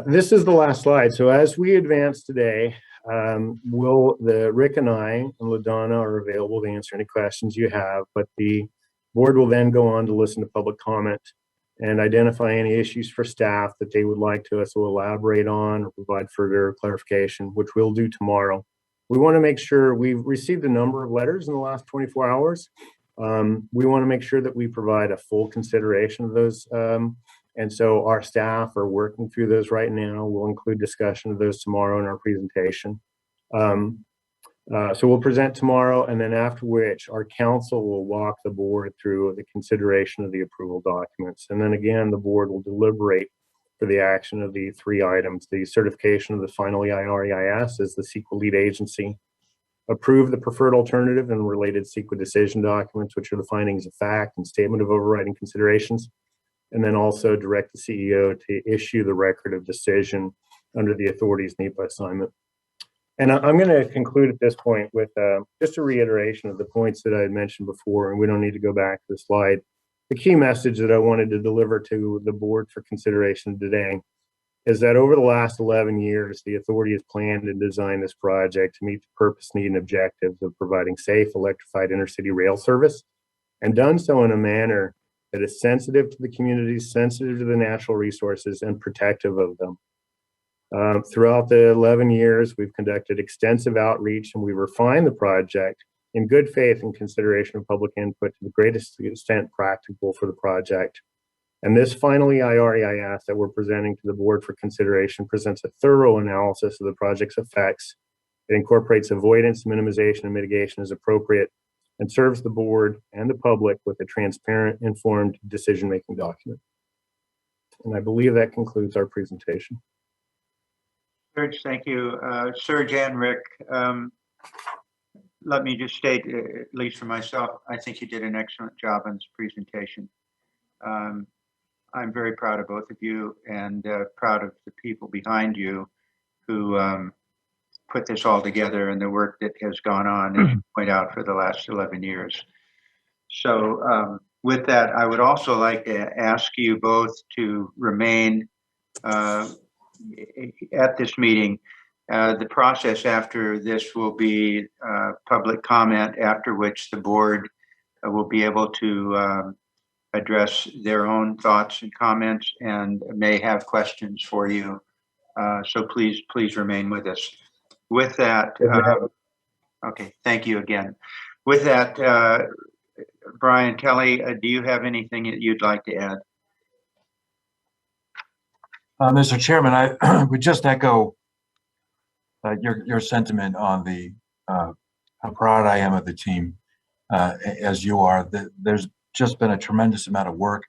This is the last slide. So as we advance today, Rick and I and LaDonna are available to answer any questions you have, but the board will then go on to listen to public comment and identify any issues for staff that they would like us to elaborate on or provide further clarification, which we'll do tomorrow. We want to make sure we've received a number of letters in the last 24 hours. We want to make sure that we provide a full consideration of those. And so our staff are working through those right now. We'll include discussion of those tomorrow in our presentation. So we'll present tomorrow, and then after which our council will walk the board through the consideration of the approval documents. And then again, the board will deliberate for the action of the three items: the certification of the final EIR/EIS as the CEQA lead agency, approve the preferred alternative and related CEQA decision documents, which are the findings of fact and statement of overriding considerations, and then also direct the CEO to issue the record of decision under the authority's NEPA assignment. And I'm going to conclude at this point with just a reiteration of the points that I had mentioned before, and we don't need to go back to the slide. The key message that I wanted to deliver to the board for consideration today is that over the last 11 years, the authority has planned and designed this project to meet the purpose, need, and objectives of providing safe, electrified intercity rail service, and done so in a manner that is sensitive to the communities, sensitive to the natural resources, and protective of them. Throughout the 11 years, we've conducted extensive outreach, and we refined the project in good faith and consideration of public input to the greatest extent practicable for the project. And this final EIR/EIS that we're presenting to the board for consideration presents a thorough analysis of the project's effects. It incorporates avoidance, minimization, and mitigation as appropriate, and serves the board and the public with a transparent, informed decision-making document. And I believe that concludes our presentation. Serge, thank you. Serge and Rick, let me just state, at least for myself, I think you did an excellent job on this presentation. I'm very proud of both of you, and proud of the people behind you who put this all together and the work that has gone on, as you point out, for the last 11 years. So with that, I would also like to ask you both to remain at this meeting. The process after this will be public comment, after which the board will be able to address their own thoughts and comments and may have questions for you. So please remain with us. With that, okay, thank you again. With that, Brian, Kelly, do you have anything that you'd like to add? Mr. Chairman, I would just echo your sentiment on the how proud I am of the team, as you are. There's just been a tremendous amount of work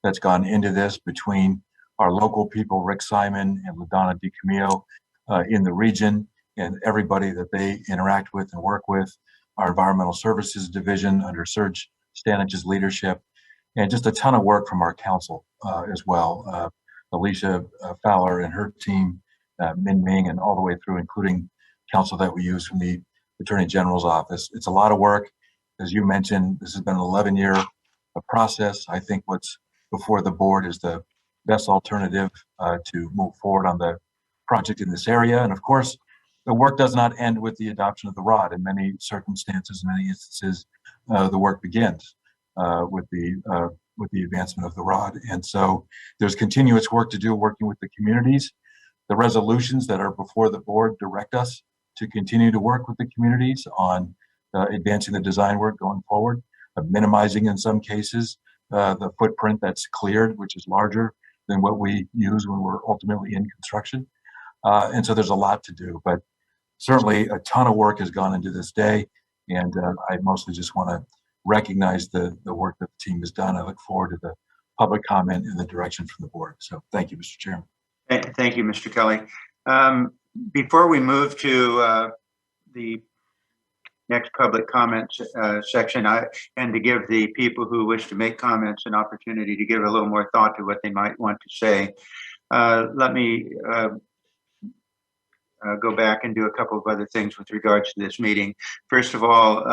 that's gone into this between our local people, Rick Simon and LaDonna DiCamillo, in the region, and everybody that they interact with and work with, our environmental services division under Serge Stanich's leadership, and just a ton of work from our council as well. Alicia Fowler and her team, Min Ming, and all the way through, including counsel that we use from the Attorney General's office. It's a lot of work. As you mentioned, this has been an 11-year process. I think what's before the board is the best alternative to move forward on the project in this area. And of course, the work does not end with the adoption of the ROD. In many circumstances, in many instances, the work begins with the advancement of the ROD. And so there's continuous work to do working with the communities. The resolutions that are before the board direct us to continue to work with the communities on advancing the design work going forward, minimizing in some cases the footprint that's cleared, which is larger than what we use when we're ultimately in construction. And so there's a lot to do, but certainly a ton of work has gone into this day. And I mostly just want to recognize the work that the team has done. I look forward to the public comment and the direction from the board. So thank you, Mr. Chairman. Thank you, Mr. Kelly. Before we move to the next public comments section, and to give the people who wish to make comments an opportunity to give a little more thought to what they might want to say, let me go back and do a couple of other things with regards to this meeting. First of all,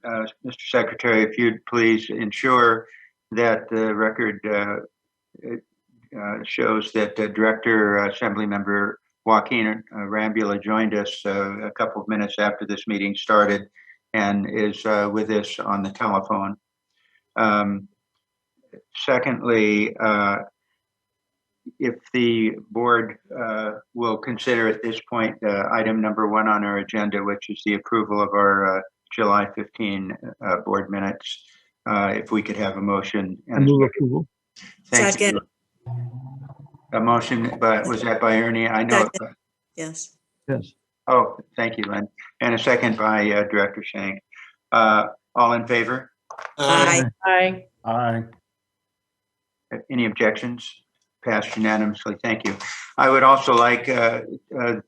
Mr. Secretary, if you'd please ensure that the record shows that Director Assemblymember Joaquin Rambula joined us a couple of minutes after this meeting started and is with us on the telephone. Secondly, if the board will consider at this point item number 1 on our agenda, which is the approval of our July 15 board minutes, if we could have a motion. I move approval. Thank you. A motion, but was that by Ernie? I know. Yes. Yes. Oh, thank you, Lynn. And a second by Director Shank. All in favor? Aye. Aye. Aye. Any objections? Passed unanimously. Thank you. I would also like the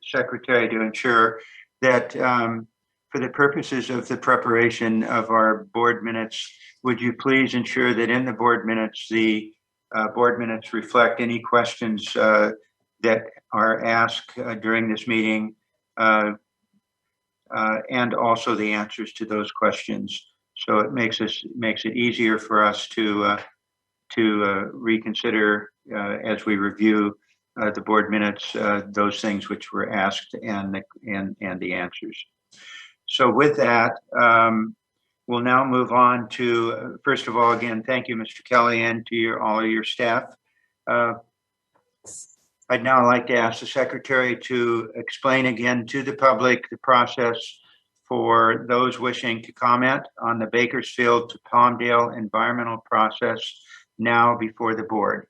Secretary to ensure that for the purposes of the preparation of our board minutes, would you please ensure that in the board minutes, the board minutes reflect any questions that are asked during this meeting and also the answers to those questions. So it makes it easier for us to reconsider as we review the board minutes those things which were asked and the answers. So with that, we'll now move on to, first of all, again, thank you, Mr. Kelly, and to all of your staff. I'd now like to ask the Secretary to explain again to the public the process for those wishing to comment on the Bakersfield to Palmdale environmental process now before the board.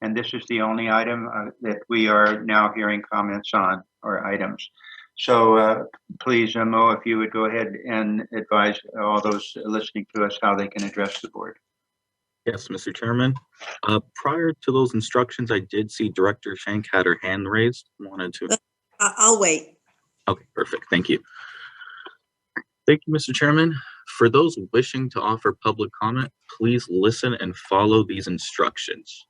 And this is the only item that we are now hearing comments on, or items. So please, Mo, if you would go ahead and advise all those listening to us how they can address the board. Yes, Mr. Chairman. Prior to those instructions, I did see Director Shank had her hand raised. Wanted to. I'll wait. Okay, perfect. Thank you. Thank you, Mr. Chairman. For those wishing to offer public comment, please listen and follow these instructions.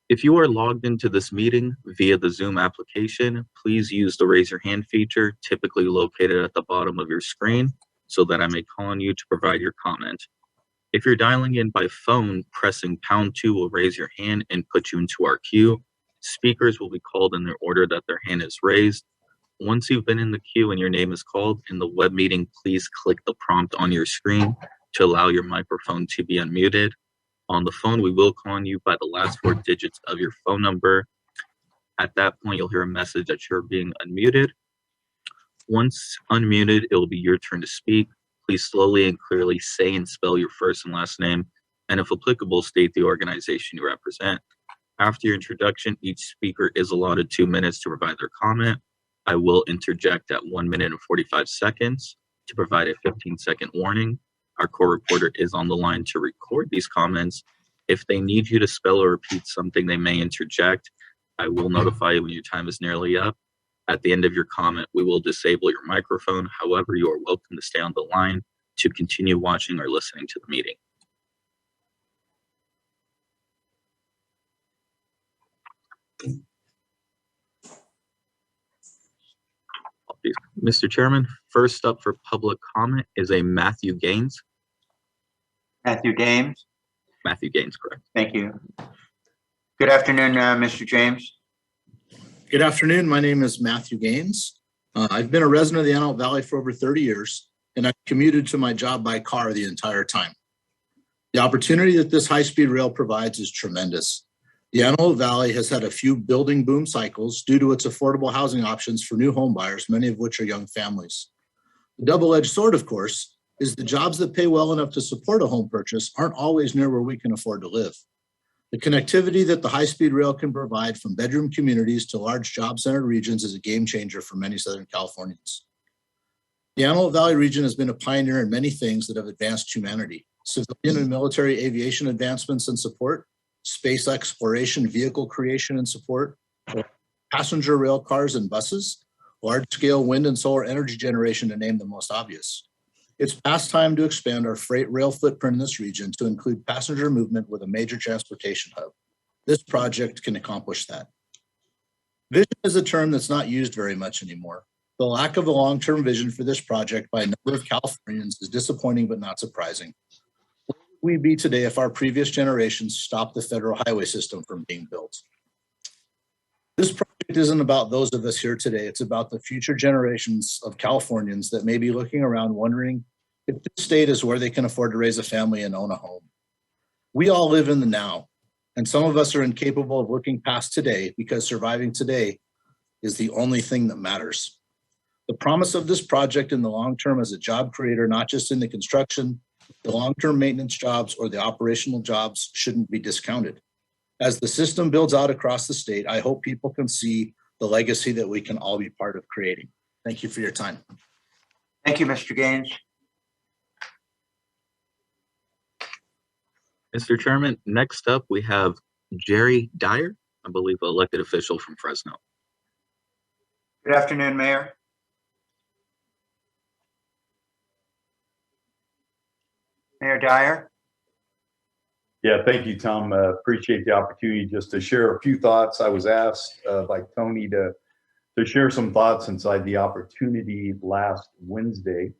If you are logged into this meeting via the Zoom application, please use the raise your hand feature, typically located at the bottom of your screen, so that I may call on you to provide your comment. If you're dialing in by phone, pressing #2 will raise your hand and put you into our queue. Speakers will be called in the order that their hand is raised. Once you've been in the queue and your name is called in the web meeting, please click the prompt on your screen to allow your microphone to be unmuted. On the phone, we will call on you by the last 4 digits of your phone number. At that point, you'll hear a message that you're being unmuted. Once unmuted, it will be your turn to speak. Please slowly and clearly say and spell your first and last name, and if applicable, state the organization you represent. After your introduction, each speaker is allotted 2 minutes to provide their comment. I will interject at 1 minute and 45 seconds to provide a 15-second warning. Our core reporter is on the line to record these comments. If they need you to spell or repeat something, they may interject. I will notify you when your time is nearly up. At the end of your comment, we will disable your microphone. However, you are welcome to stay on the line to continue watching or listening to the meeting. Mr. Chairman, first up for public comment is a Matthew Gaines. Matthew Gaines. Matthew Gaines, correct. Thank you. Good afternoon, Mr. James. Good afternoon. My name is Matthew Gaines. I've been a resident of the Antelope Valley for over 30 years, and I've commuted to my job by car the entire time. The opportunity that this high-speed rail provides is tremendous. The Antelope Valley has had a few building boom cycles due to its affordable housing options for new home buyers, many of which are young families. The double-edged sword, of course, is the jobs that pay well enough to support a home purchase aren't always near where we can afford to live. The connectivity that the high-speed rail can provide from bedroom communities to large job-centered regions is a game changer for many Southern Californians. The Antelope Valley region has been a pioneer in many things that have advanced humanity: civilian and military aviation advancements and support, space exploration, vehicle creation and support, passenger rail cars and buses, large-scale wind and solar energy generation, to name the most obvious. It's past time to expand our freight rail footprint in this region to include passenger movement with a major transportation hub. This project can accomplish that. Vision is a term that's not used very much anymore. The lack of a long-term vision for this project by a number of Californians is disappointing but not surprising. Where would we be today if our previous generations stopped the federal highway system from being built? This project isn't about those of us here today. It's about the future generations of Californians that may be looking around wondering if this state is where they can afford to raise a family and own a home. We all live in the now, and some of us are incapable of looking past today because surviving today is the only thing that matters. The promise of this project in the long term as a job creator, not just in the construction, the long-term maintenance jobs or the operational jobs, shouldn't be discounted. As the system builds out across the state, I hope people can see the legacy that we can all be part of creating. Thank you for your time. Thank you, Mr. Gaines. Mr. Chairman, next up we have Jerry Dyer, I believe an elected official from Fresno. Good afternoon, Mayor. Mayor Dyer. Yeah, thank you, Tom. Appreciate the opportunity just to share a few thoughts. I was asked by Tony to share some thoughts inside the opportunity last Wednesday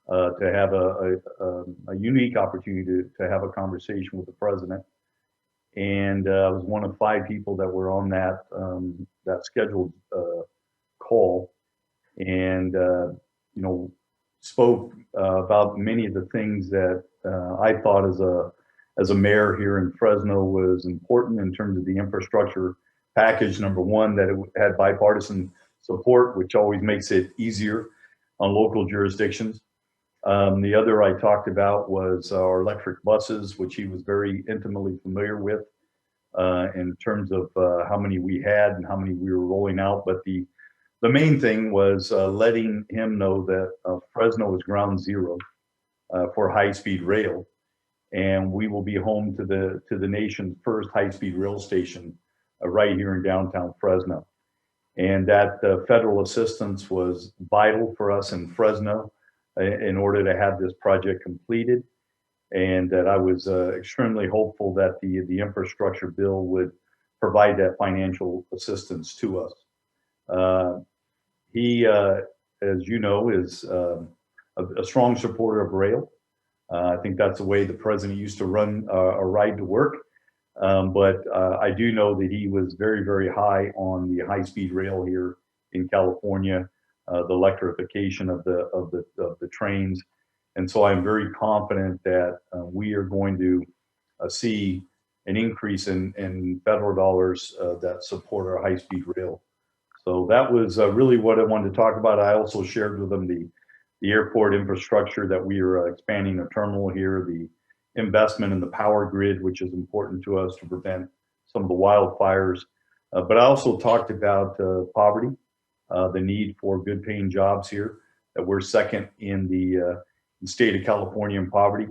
to have a unique opportunity to have a conversation with the president. And I was one of 5 people that were on that scheduled call, and spoke about many of the things that I thought as a mayor here in Fresno was important in terms of the infrastructure package. Number one, that it had bipartisan support, which always makes it easier on local jurisdictions. The other I talked about was our electric buses, which he was very intimately familiar with in terms of how many we had and how many we were rolling out. But the main thing was letting him know that Fresno is ground zero for high-speed rail. And we will be home to the nation's first high-speed rail station right here in downtown Fresno. And that federal assistance was vital for us in Fresno in order to have this project completed. And that I was extremely hopeful that the infrastructure bill would provide that financial assistance to us. He, as you know, is a strong supporter of rail. I think that's the way the president used to run a ride to work. But I do know that he was very, very high on the high-speed rail here in California, the electrification of the trains. And so I'm very confident that we are going to see an increase in federal dollars that support our high-speed rail. So that was really what I wanted to talk about. I also shared with them the airport infrastructure that we are expanding a terminal here, the investment in the power grid, which is important to us to prevent some of the wildfires. But I also talked about poverty, the need for good paying jobs here, that we're second in the state of California in poverty,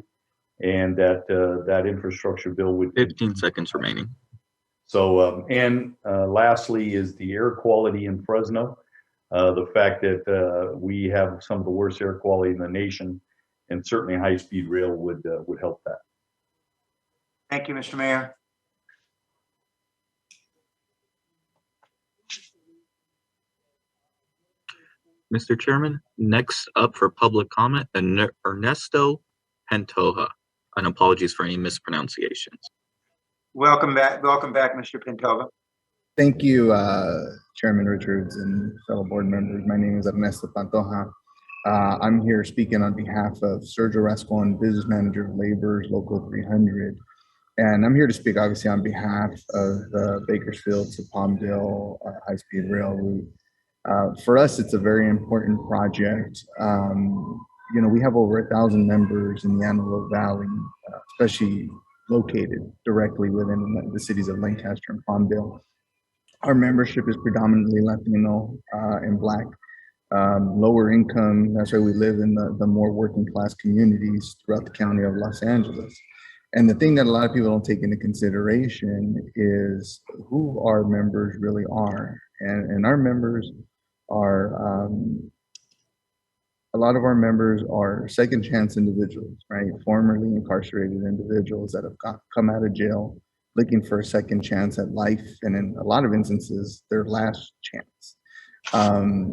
and that infrastructure bill would— 15 seconds remaining. So, and lastly is the air quality in Fresno. the fact that we have some of the worst air quality in the nation, and certainly high-speed rail would help that. Thank you, Mr. Mayor. Mr. Chairman, next up for public comment, Ernesto Pantoja. And apologies for any mispronunciations. Welcome back, Mr. Pintola. Thank you, Chairman Richards and fellow board members. My name is Ernesto Pantoja. I'm here speaking on behalf of Sergio Rascon, Business Manager of Labor's Local 300. And I'm here to speak obviously on behalf of the Bakersfield to Palmdale high-speed rail route. For us, it's a very important project. You know, we have over 1,000 members in the Antelope Valley, especially located directly within the cities of Lancaster and Palmdale. Our membership is predominantly Latino and Black, lower income. That's why we live in the more working class communities throughout the county of Los Angeles. And the thing that a lot of people don't take into consideration is who our members really are. And our members are, a lot of our members are second chance individuals, right? Formerly incarcerated individuals that have come out of jail looking for a second chance at life. And in a lot of instances, their last chance.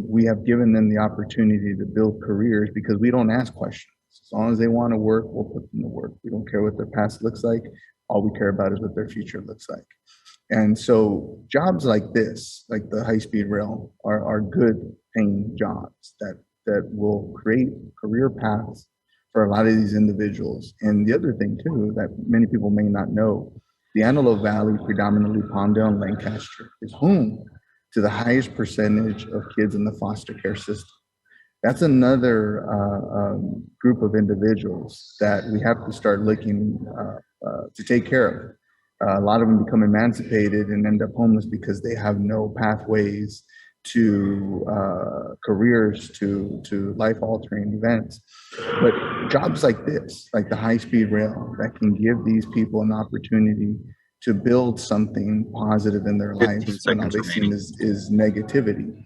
We have given them the opportunity to build careers because we don't ask questions. As long as they want to work, we'll put them to work. We don't care what their past looks like. All we care about is what their future looks like. And so jobs like this, like the high-speed rail, are good paying jobs that will create career paths for a lot of these individuals. And the other thing too, that many people may not know, the Antelope Valley, predominantly Palmdale and Lancaster, is home to the highest percentage of kids in the foster care system. That's another group of individuals that we have to start looking to take care of. A lot of them become emancipated and end up homeless because they have no pathways to careers, to life-altering events. But jobs like this, like the high-speed rail, that can give these people an opportunity to build something positive in their lives when all they see is negativity.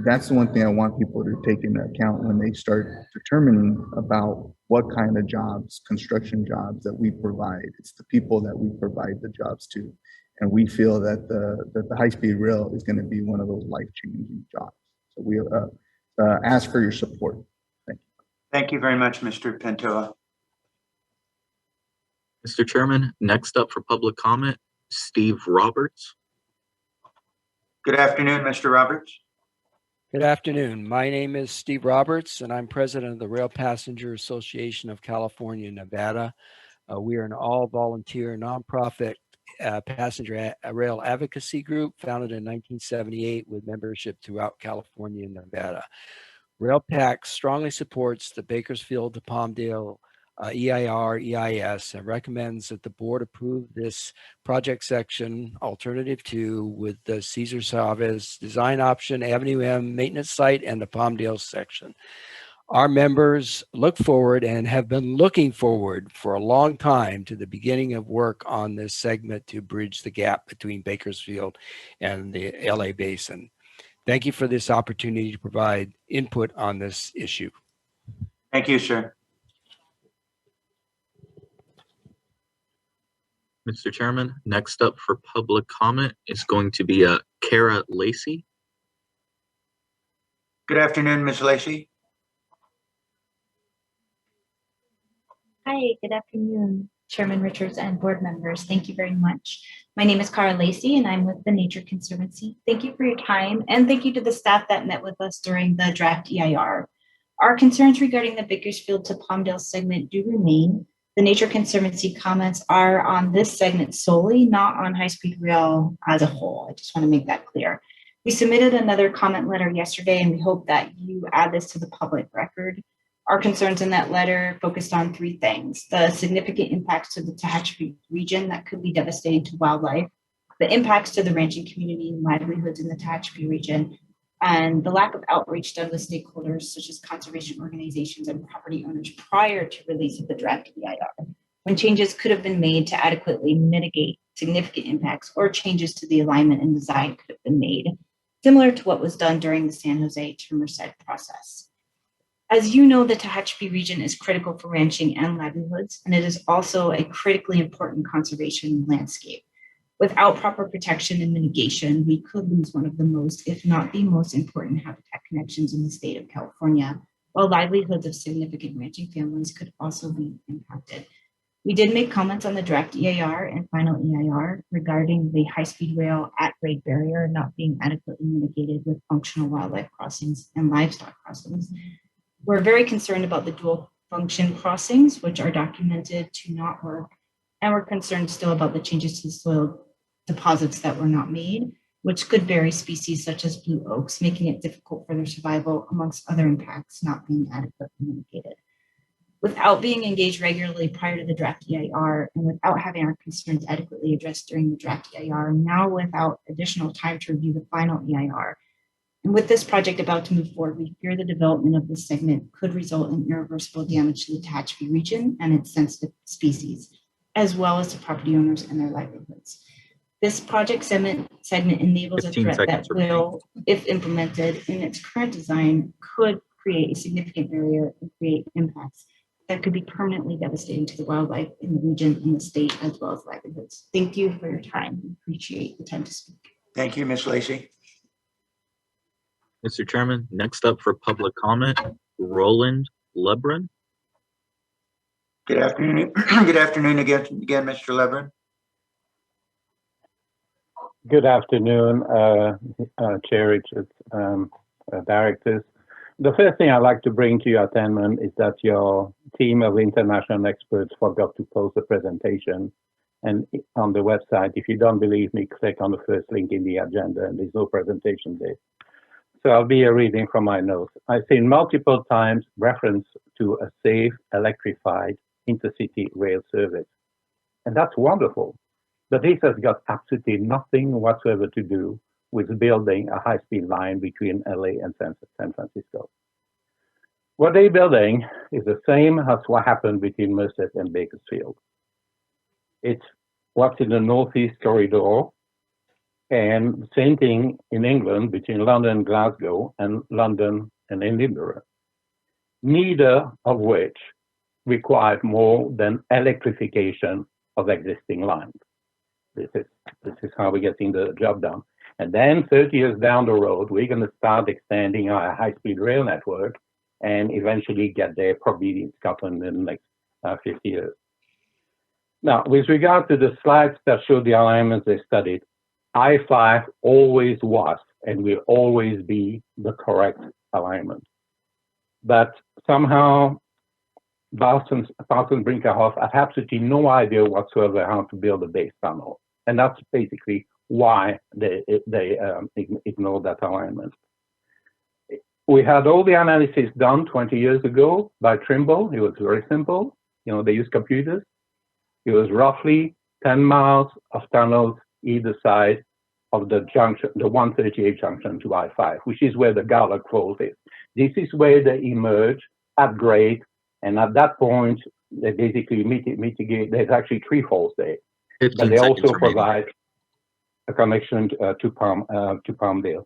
That's the one thing I want people to take into account when they start determining about what kind of jobs, construction jobs that we provide. It's the people that we provide the jobs to. And we feel that the high-speed rail is going to be one of those life-changing jobs. So we ask for your support. Thank you. Thank you very much, Mr. Pintola. Mr. Chairman, next up for public comment, Steve Roberts. Good afternoon, Mr. Roberts. Good afternoon. My name is Steve Roberts, and I'm president of the Rail Passenger Association of California and Nevada. We are an all-volunteer nonprofit passenger rail advocacy group founded in 1978 with membership throughout California and Nevada. RailPAC strongly supports the Bakersfield to Palmdale EIR, EIS, and recommends that the board approve this project section alternative 2 with the Cesar Chavez design option, Avenue M maintenance site, and the Palmdale section. Our members look forward and have been looking forward for a long time to the beginning of work on this segment to bridge the gap between Bakersfield and the LA Basin. Thank you for this opportunity to provide input on this issue. Thank you, sir. Mr. Chairman, next up for public comment is going to be Kara Lacey. Good afternoon, Ms. Lacey. Hi, good afternoon, Chairman Richards and board members. Thank you very much. My name is Cara Lacey and I'm with the Nature Conservancy. Thank you for your time and thank you to the staff that met with us during the draft EIR. Our concerns regarding the Bakersfield to Palmdale segment do remain. The Nature Conservancy comments are on this segment solely, not on high-speed rail as a whole. I just want to make that clear. We submitted another comment letter yesterday and we hope that you add this to the public record. Our concerns in that letter focused on 3 things: the significant impacts to the Tehachapi region that could be devastating to wildlife, the impacts to the ranching community and livelihoods in the Tehachapi region, and the lack of outreach done with stakeholders such as conservation organizations and property owners prior to release of the draft EIR, when changes could have been made to adequately mitigate significant impacts or changes to the alignment and design could have been made. similar to what was done during the San Jose to Merced process. As you know, the Tehachapi region is critical for ranching and livelihoods, and it is also a critically important conservation landscape. Without proper protection and mitigation, we could lose one of the most, if not the most important habitat connections in the state of California, while livelihoods of significant ranching families could also be impacted. We did make comments on the draft EIR and final EIR regarding the high-speed rail at Great Barrier not being adequately mitigated with functional wildlife crossings and livestock crossings. We're very concerned about the dual function crossings, which are documented to not work, and we're concerned still about the changes to the soil deposits that were not made, which could bury species such as blue oaks, making it difficult for their survival amongst other impacts not being adequately mitigated. Without being engaged regularly prior to the draft EIR and without having our concerns adequately addressed during the draft EIR, now without additional time to review the final EIR, and with this project about to move forward, we fear the development of this segment could result in irreversible damage to the Tehachapi region and its sensitive species, as well as to property owners and their livelihoods. This project segment enables a threat that will, if implemented in its current design, could create a significant barrier and create impacts that could be permanently devastating to the wildlife in the region, in the state, as well as livelihoods. Thank you for your time. We appreciate the time to speak. Thank you, Ms. Lacy. Mr. Chairman, next up for public comment, Roland Lebron. Good afternoon. Good afternoon again, Mr. Lebron. Good afternoon, Chair Richards, directors. The first thing I'd like to bring to your attention is that your team of international experts forgot to post the presentation and on the website. If you don't believe me, click on the first link in the agenda, and there's no presentation there. So I'll be reading from my notes. I've seen multiple times reference to a safe, electrified intercity rail service. And that's wonderful. But this has got absolutely nothing whatsoever to do with building a high-speed line between LA and San Francisco. What they're building is the same as what happened between Merced and Bakersfield. It's what's in the Northeast Corridor, and same thing in England between London and Glasgow and London and Edinburgh. Neither of which required more than electrification of existing lines. This is how we're getting the job done. And then 30 years down the road, we're going to start extending our high-speed rail network and eventually get there probably in Scotland in the next 50 years. Now, with regard to the slides that show the alignments they studied, I-5 always was and will always be the correct alignment. But somehow, Parsons Brinckerhoff had absolutely no idea whatsoever how to build a base tunnel. And that's basically why they ignored that alignment. We had all the analysis done 20 years ago by Trimble. It was very simple. You know, they used computers. It was roughly 10 miles of tunnels either side of the junction, the 138 junction to I-5, which is where the Garlock Falls is. This is where they emerge at grade, and at that point, they basically mitigate. There's actually 3 falls there, but they also provide a connection to Palmdale.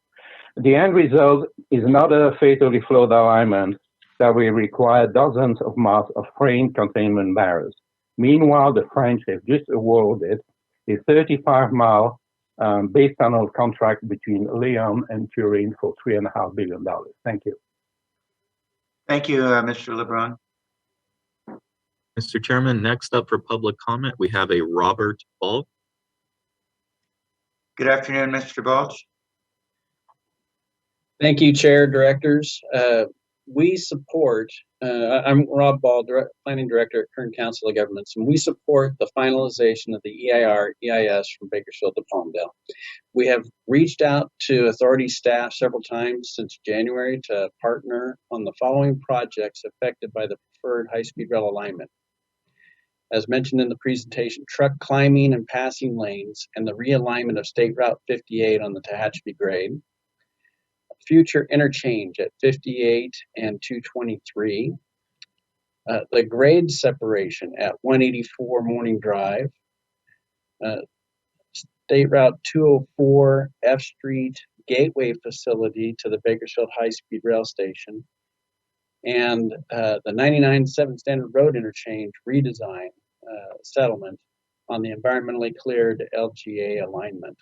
The end result is not a fatally flawed alignment that will require dozens of miles of frame containment barriers. Meanwhile, the French have just awarded a 35-mile base tunnel contract between Lyon and Turin for $3.5 billion. Thank you. Thank you, Mr. Lebron. Mr. Chairman, next up for public comment, we have a Robert Ball. Good afternoon, Mr. Balch. Thank you, Chair, Directors. We support, I'm Rob Ball, Planning Director at Kern Council of Governments, and we support the finalization of the EIR, EIS from Bakersfield to Palmdale. We have reached out to authority staff several times since January to partner on the following projects affected by the preferred high-speed rail alignment. As mentioned in the presentation, truck climbing and passing lanes and the realignment of State Route 58 on the Tehachapi grade, future interchange at 58 and 223, the grade separation at 184 Morning Drive, State Route 204 F Street gateway facility to the Bakersfield High-Speed Rail Station, and the 99-7 Standard Road Interchange redesign settlement on the environmentally cleared LGA alignment.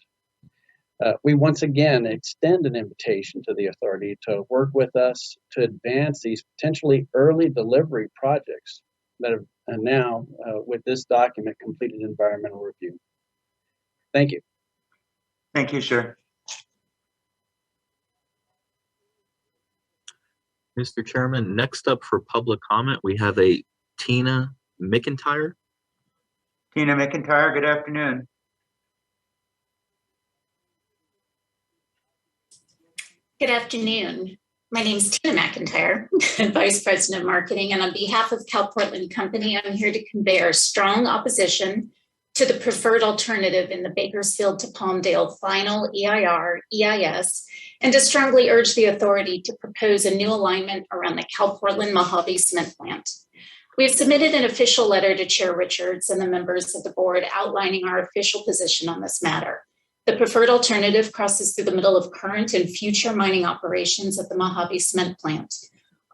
We once again extend an invitation to the authority to work with us to advance these potentially early delivery projects that have now, with this document, completed environmental review. Thank you. Thank you, sir. Mr. Chairman, next up for public comment, we have a Tina McIntyre. Tina McIntyre, good afternoon. Good afternoon. My name is Tina McIntyre, Vice President of Marketing, and on behalf of Cal Portland Company, I'm here to convey our strong opposition to the preferred alternative in the Bakersfield to Palmdale final EIR, EIS, and to strongly urge the authority to propose a new alignment around the Cal Portland Mojave cement plant. We have submitted an official letter to Chair Richards and the members of the board outlining our official position on this matter. The preferred alternative crosses through the middle of current and future mining operations at the Mojave cement plant.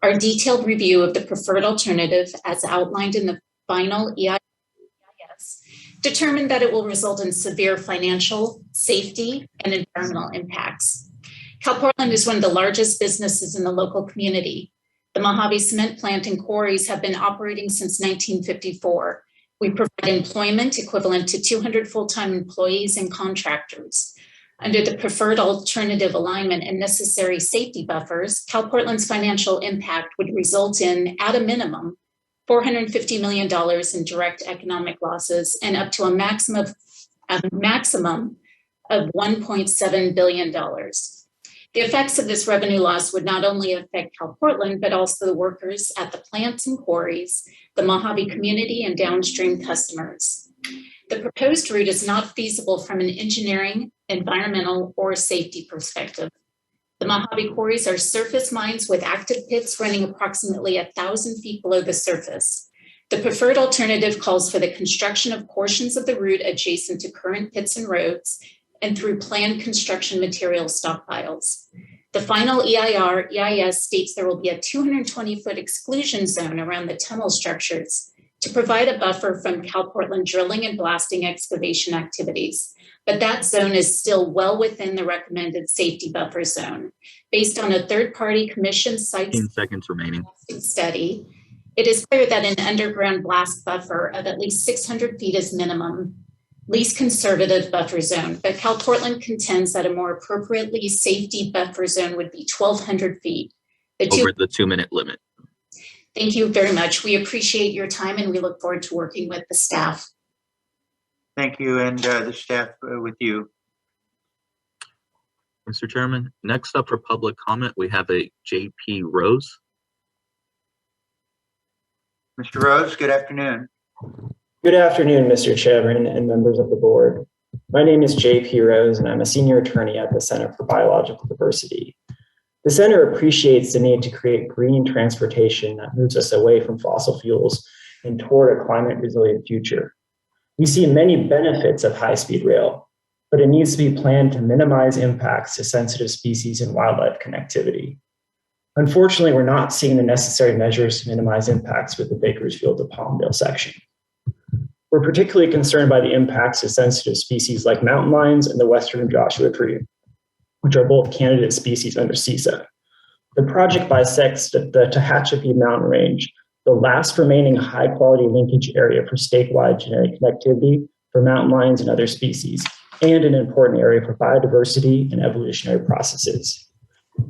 Our detailed review of the preferred alternative, as outlined in the final EIS, determined that it will result in severe financial, safety, and environmental impacts. Cal Portland is one of the largest businesses in the local community. The Mojave cement plant and quarries have been operating since 1954. We provide employment equivalent to 200 full-time employees and contractors. Under the preferred alternative alignment and necessary safety buffers, Cal Portland's financial impact would result in, at a minimum, $450 million in direct economic losses and up to a maximum of $1.7 billion. The effects of this revenue loss would not only affect Cal Portland, but also the workers at the plants and quarries, the Mojave community, and downstream customers. The proposed route is not feasible from an engineering, environmental, or safety perspective. The Mojave quarries are surface mines with active pits running approximately 1,000 feet below the surface. The preferred alternative calls for the construction of portions of the route adjacent to current pits and roads and through planned construction material stockpiles. The final EIR, EIS states there will be a 220-foot exclusion zone around the tunnel structures to provide a buffer from Cal Portland drilling and blasting excavation activities. But that zone is still well within the recommended safety buffer zone. Based on a third-party commission site 15 seconds remaining study, it is clear that an underground blast buffer of at least 600 feet is minimum, least conservative buffer zone, but Cal Portland contends that a more appropriately safety buffer zone would be 1,200 feet. Over the 2-minute limit. Thank you very much. We appreciate your time and we look forward to working with the staff. Thank you, and the staff with you. Mr. Chairman, next up for public comment, we have a JP Rose. Mr. Rose, good afternoon. Good afternoon, Mr. Chairman and members of the board. My name is J.P. Rose, and I'm a senior attorney at the Center for Biological Diversity. The center appreciates the need to create green transportation that moves us away from fossil fuels and toward a climate-resilient future. We see many benefits of high-speed rail, but it needs to be planned to minimize impacts to sensitive species and wildlife connectivity. Unfortunately, we're not seeing the necessary measures to minimize impacts with the Bakersfield to Palmdale section. We're particularly concerned by the impacts to sensitive species like mountain lions and the western Joshua tree, which are both candidate species under CESA. The project bisects the Tehachapi mountain range, the last remaining high-quality linkage area for statewide genetic connectivity for mountain lions and other species, and an important area for biodiversity and evolutionary processes.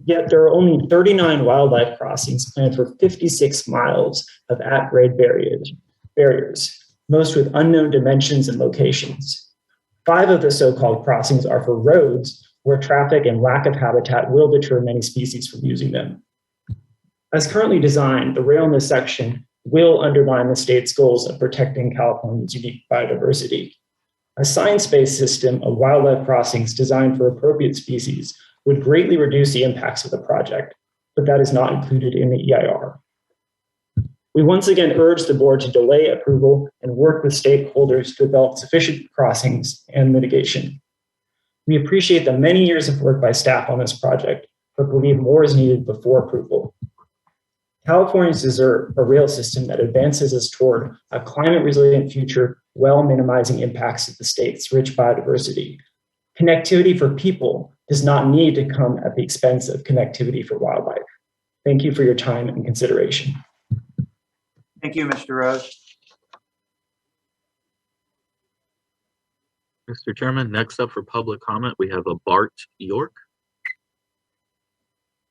Yet there are only 39 wildlife crossings planned for 56 miles of at-grade barriers, most with unknown dimensions and locations. 5 of the so-called crossings are for roads where traffic and lack of habitat will deter many species from using them. As currently designed, the rail in this section will undermine the state's goals of protecting California's unique biodiversity. A science-based system of wildlife crossings designed for appropriate species would greatly reduce the impacts of the project, but that is not included in the EIR. We once again urge the board to delay approval and work with stakeholders to develop sufficient crossings and mitigation. We appreciate the many years of work by staff on this project, but believe more is needed before approval. Californians deserve a rail system that advances us toward a climate resilient future while minimizing impacts of the state's rich biodiversity. Connectivity for people does not need to come at the expense of connectivity for wildlife. Thank you for your time and consideration. Thank you, Mr. Rose. Mr. Chairman, next up for public comment, we have a Bart York.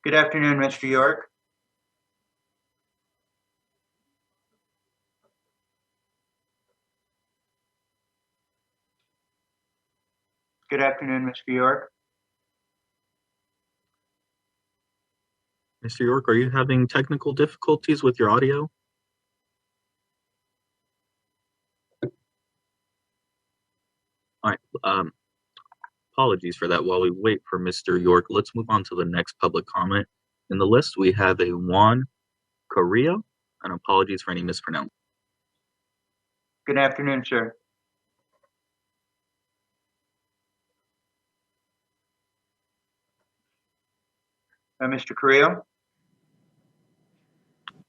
Good afternoon, Mr. York. Good afternoon, Mr. York. Mr. York, are you having technical difficulties with your audio? All right, apologies for that. While we wait for Mr. York, let's move on to the next public comment. In the list, we have a Juan Carrillo, and apologies for any mispronunciation. Good afternoon, sir. Mr. Carrillo?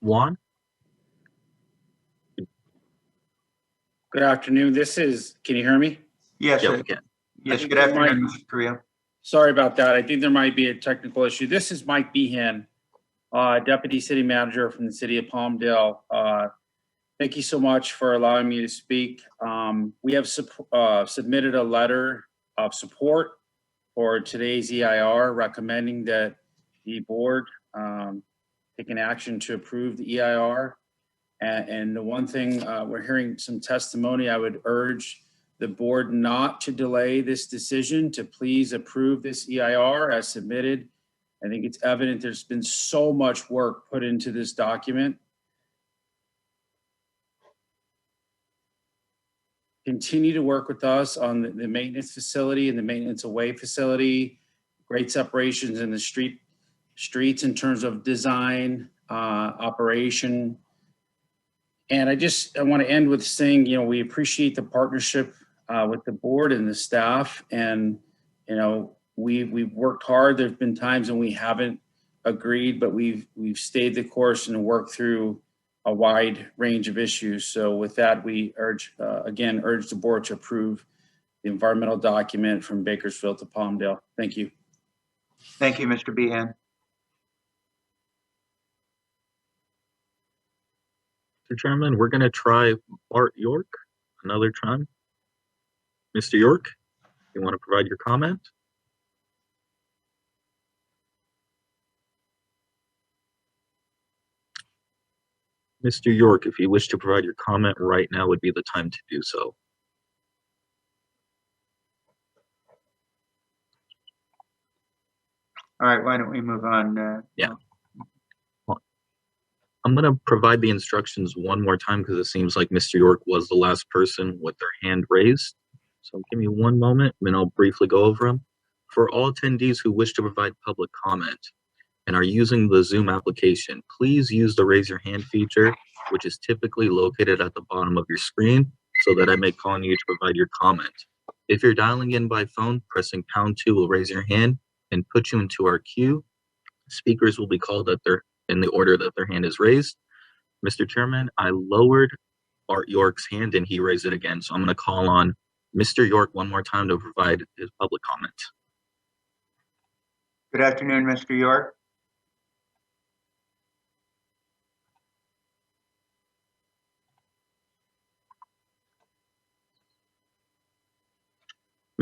Juan? Good afternoon. Can you hear me? Yes, Yeah, sir. we can. Yes, good afternoon, Mr. Carrillo. Sorry about that. I think there might be a technical issue. This is Mike Behan, Deputy City Manager from the City of Palmdale. Thank you so much for allowing me to speak. We have submitted a letter of support for today's EIR, recommending that the board take an action to approve the EIR. And the one thing, we're hearing some testimony, I would urge the board not to delay this decision, to please approve this EIR as submitted. I think it's evident there's been so much work put into this document. Continue to work with us on the maintenance facility and the maintenance away facility, great separations in the streets in terms of design, operation. And I want to end with saying, we appreciate the partnership with the board and the staff. And, we've worked hard. There've been times when we haven't agreed, but we've stayed the course and worked through a wide range of issues. So with that, we urge the board to approve the environmental document from Bakersfield to Palmdale. Thank you. Thank you, Mr. Behan. Mr. Chairman, we're going to try Bart York another time. Mr. York, you want to provide your comment? Mr. York, if you wish to provide your comment right now would be the time to do so. All right, why don't we move on? Yeah. I'm going to provide the instructions one more time because it seems like Mr. York was the last person with their hand raised. So give me one moment and I'll briefly go over them. For all attendees who wish to provide public comment and are using the Zoom application, please use the raise your hand feature, which is typically located at the bottom of your screen, so that I may call on you to provide your comment. If you're dialing in by phone, pressing #2 will raise your hand and put you into our queue. Speakers will be called in the order that their hand is raised. Mr. Chairman, I lowered Bart York's hand and he raised it again. So I'm going to call on Mr. York one more time to provide his public comment. Good afternoon, Mr. York.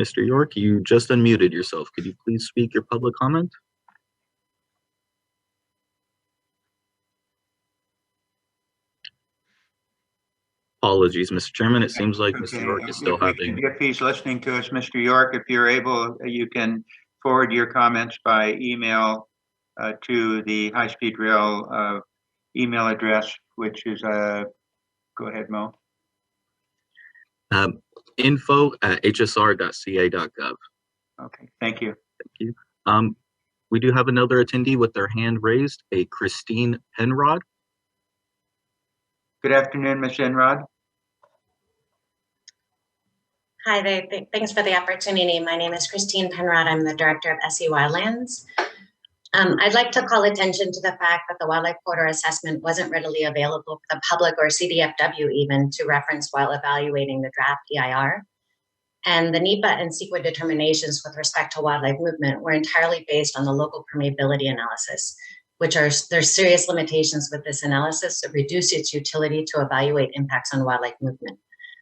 Mr. York, you just unmuted yourself. Could you please speak your public comment? Apologies, Mr. Chairman. It seems like Mr. York is still having. If he's listening to us, Mr. York, if you're able, you can forward your comments by email to the high-speed rail email address, which is, go ahead, Mo. info@hsr.ca.gov. Okay, thank you. Thank you. We do have another attendee with their hand raised, a Christine Penrod. Good afternoon, Ms. Enrod. Hi there. Thanks for the opportunity. My name is Christine Penrod. I'm the director of SE Wildlands. I'd like to call attention to the fact that the Wildlife Corridor Assessment wasn't readily available for the public or CDFW even to reference while evaluating the draft EIR. And the NEPA and CEQA determinations with respect to wildlife movement were entirely based on the local permeability analysis, there's serious limitations with this analysis that reduce its utility to evaluate impacts on wildlife movement.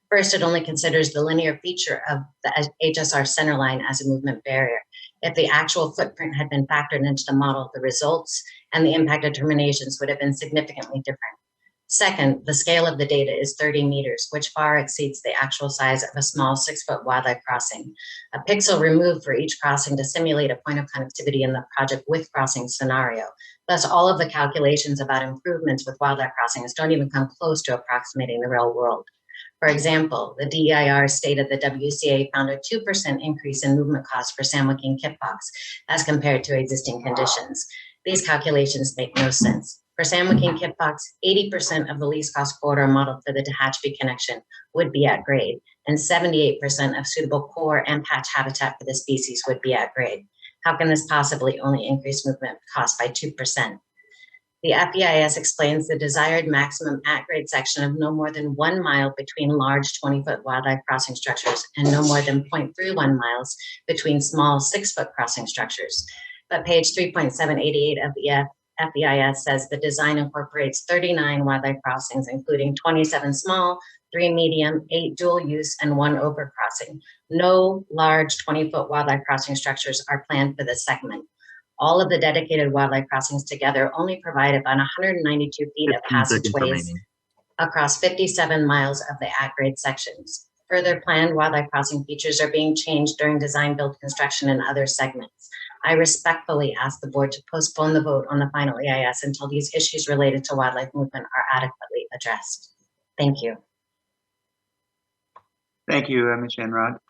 First, it only considers the linear feature of the HSR centerline as a movement barrier. If the actual footprint had been factored into the model, the results and the impact determinations would have been significantly different. Second, the scale of the data is 30 meters, which far exceeds the actual size of a small 6-foot wildlife crossing. A pixel removed for each crossing to simulate a point of connectivity in the project with crossing scenario. Thus, all of the calculations about improvements with wildlife crossings don't even come close to approximating the real world. For example, the DEIR stated the WCA found a 2% increase in movement costs for San Joaquin Kitbox as compared to existing conditions. These calculations make no sense. For San Joaquin Kitbox, 80% of the least cost corridor modeled for the Tehachapi connection would be at grade, and 78% of suitable core and patch habitat for the species would be at grade. How can this possibly only increase movement cost by 2%? The FEIS explains the desired maximum at-grade section of no more than 1 mile between large 20-foot wildlife crossing structures and no more than 0.31 miles between small 6-foot crossing structures. But page 3.788 of the FEIS says the design incorporates 39 wildlife crossings, including 27 small, 3 medium, 8 dual use, and 1 overcrossing. No large 20-foot wildlife crossing structures are planned for this segment. All of the dedicated wildlife crossings together only provide about 192 feet of passageways across 57 miles of the at-grade sections. Further planned wildlife crossing features are being changed during design, build, construction, and other segments. I respectfully ask the board to postpone the vote on the final EIS until these issues related to wildlife movement are adequately addressed. Thank you. Thank you, Ms. Enrod.